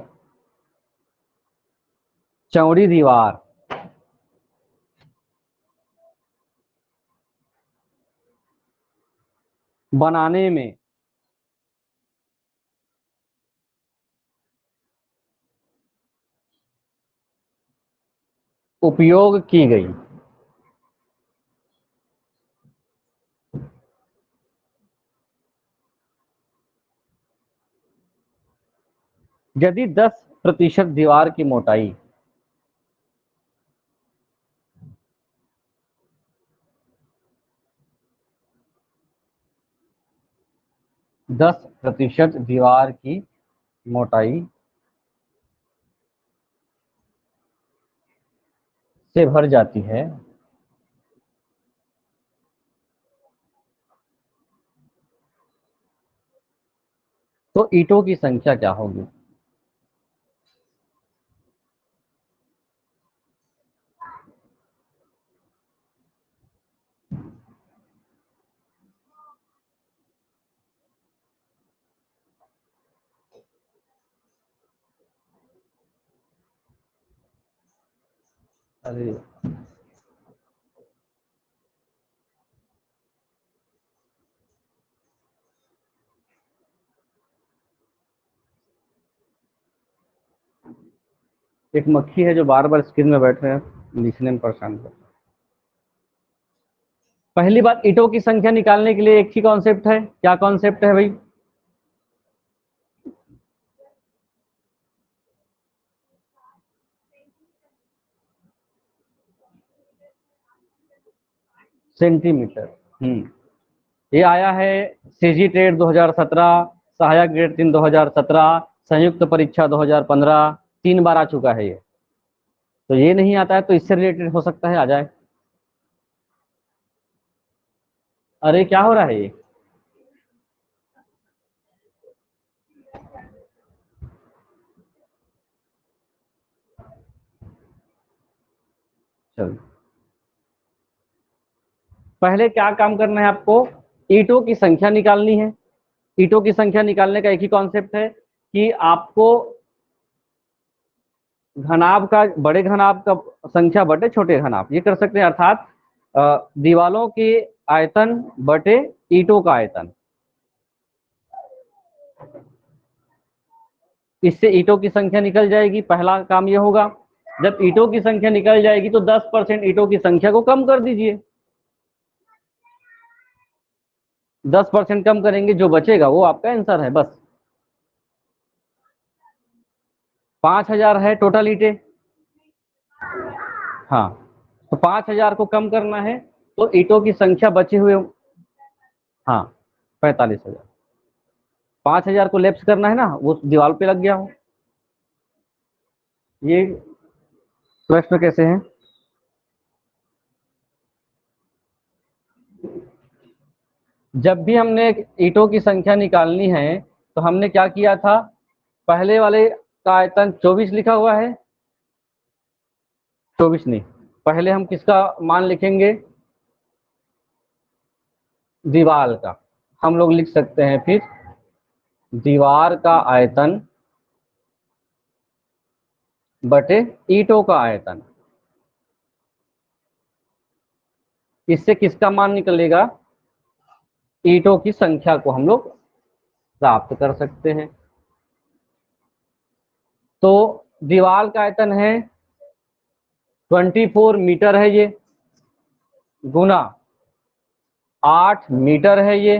चौड़ी दीवार बनाने में उपयोग की गई। यदि 10% दीवार की मोटाई 10% दीवार की मोटाई से भर जाती है तो ईंटों की संख्या क्या होगी? अरे एक मक्खी है जो बार बार स्क्रीन में बैठ रहे हैं, लिखने में परेशान कर। पहली बात, ईंटों की संख्या निकालने के लिए एक ही कॉन्सेप्ट है। क्या कॉन्सेप्ट है भाई? सेंटीमीटर। ये आया है सीजी ट्रेड 2017, सहायक ग्रेड 3 2017, संयुक्त परीक्षा 2015, 3 बार आ चुका है ये। तो ये नहीं आता है तो इससे रिलेटेड हो सकता है आ जाए। अरे क्या हो रहा है ये? चलो, पहले क्या काम करना है आपको? ईंटों की संख्या निकालनी है। ईंटों की संख्या निकालने का एक ही कॉन्सेप्ट है कि आपको घनाभ का, बड़े घनाभ का संख्या बटे छोटे घनाभ, ये कर सकते हैं। अर्थात दीवालों के आयतन बटे ईंटों का आयतन। इससे ईंटों की संख्या निकल जाएगी। पहला काम ये होगा, जब ईंटों की संख्या निकल जाएगी तो 10% ईंटों की संख्या को कम कर दीजिए। 10% कम करेंगे, जो बचेगा वो आपका आंसर है। बस 5000 है टोटल ईंटें। हाँ, तो 5000 को कम करना है तो ईंटों की संख्या बचे हुए, हाँ 45,000। 5000 को लेफ्ट करना है ना, वो दीवार पे लग गया हो। ये प्रश्न कैसे है? जब भी हमने ईंटों की संख्या निकालनी है तो हमने क्या किया था? पहले वाले का आयतन 24 लिखा हुआ है। 24 नहीं, पहले हम किसका मान लिखेंगे? दीवार का। हम लोग लिख सकते हैं फिर दीवार का आयतन बटे ईंटों का आयतन। इससे किसका मान निकलेगा? ईंटों की संख्या को हम लोग प्राप्त कर सकते हैं। तो दीवार का आयतन है 24 मीटर है ये, गुना 8 मीटर है ये,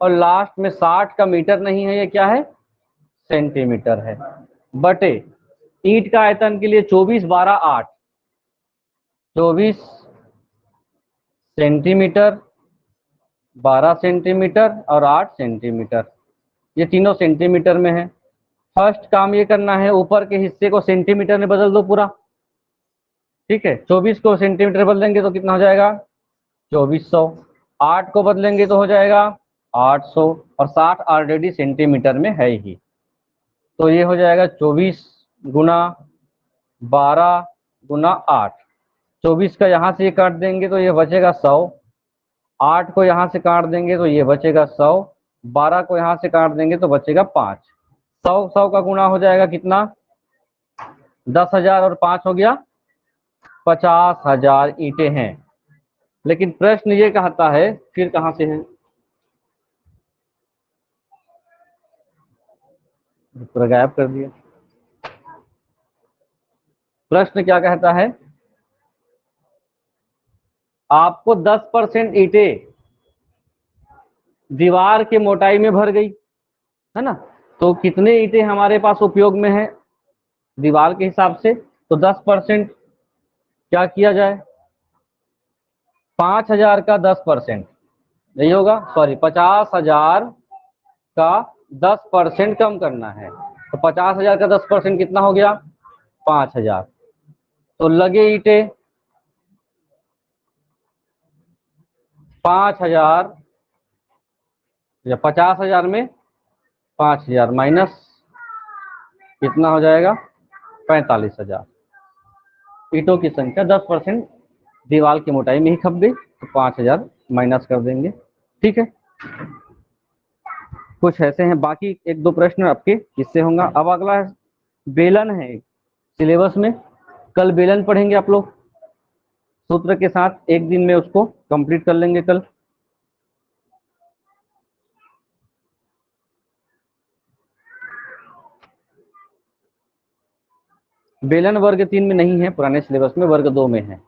और लास्ट में 60 का मीटर नहीं है, ये क्या है? सेंटीमीटर है, बटे ईंट का आयतन के लिए 24 12 8, 24 सेंटीमीटर, 12 सेंटीमीटर और 8 सेंटीमीटर। ये तीनों सेंटीमीटर में है। फर्स्ट काम ये करना है, ऊपर के हिस्से को सेंटीमीटर में बदल दो पूरा। ठीक है, 24 को सेंटीमीटर बदल देंगे तो कितना हो जाएगा? 2400। 8 को बदलेंगे तो हो जाएगा 800, और 60 ऑलरेडी सेंटीमीटर में है ही। तो ये हो जाएगा 24 गुना 12 गुना 8। 24 का यहाँ से ये काट देंगे तो ये बचेगा 100। 8 को यहाँ से काट देंगे तो ये बचेगा 100, 12 को यहां से काट देंगे तो बचेगा 5। 100 का गुणा हो जाएगा कितना, 10,000 और 5 हो गया 50,000 ईंटें हैं। लेकिन प्रश्न ये कहता है, फिर कहां से है, पूरा गायब कर दिया। प्रश्न क्या कहता है, आपको 10% ईंटें दीवार के मोटाई में भर गई है ना, तो कितने ईंटें हमारे पास उपयोग में है दीवार के हिसाब से, तो 10% क्या किया जाए, 5,000 का 10% नहीं होगा, सॉरी 50,000 का 10% कम करना है, तो 50,000 का 10% कितना हो गया 5,000। तो लगे ईंटें 5,000 या 50,000 में 5,000 माइनस कितना हो जाएगा 45,000। ईंटों की संख्या 10% दीवार की मोटाई में ही खप गई, तो 5,000 माइनस कर देंगे। ठीक है, कुछ ऐसे हैं, बाकी एक दो प्रश्न आपके इससे होगा। अब अगला बेलन है सिलेबस में, कल बेलन पढ़ेंगे आप लोग सूत्र के साथ, एक दिन में उसको कंप्लीट कर लेंगे कल। बेलन वर्ग 3 में नहीं है, पुराने सिलेबस में वर्ग 2 में है।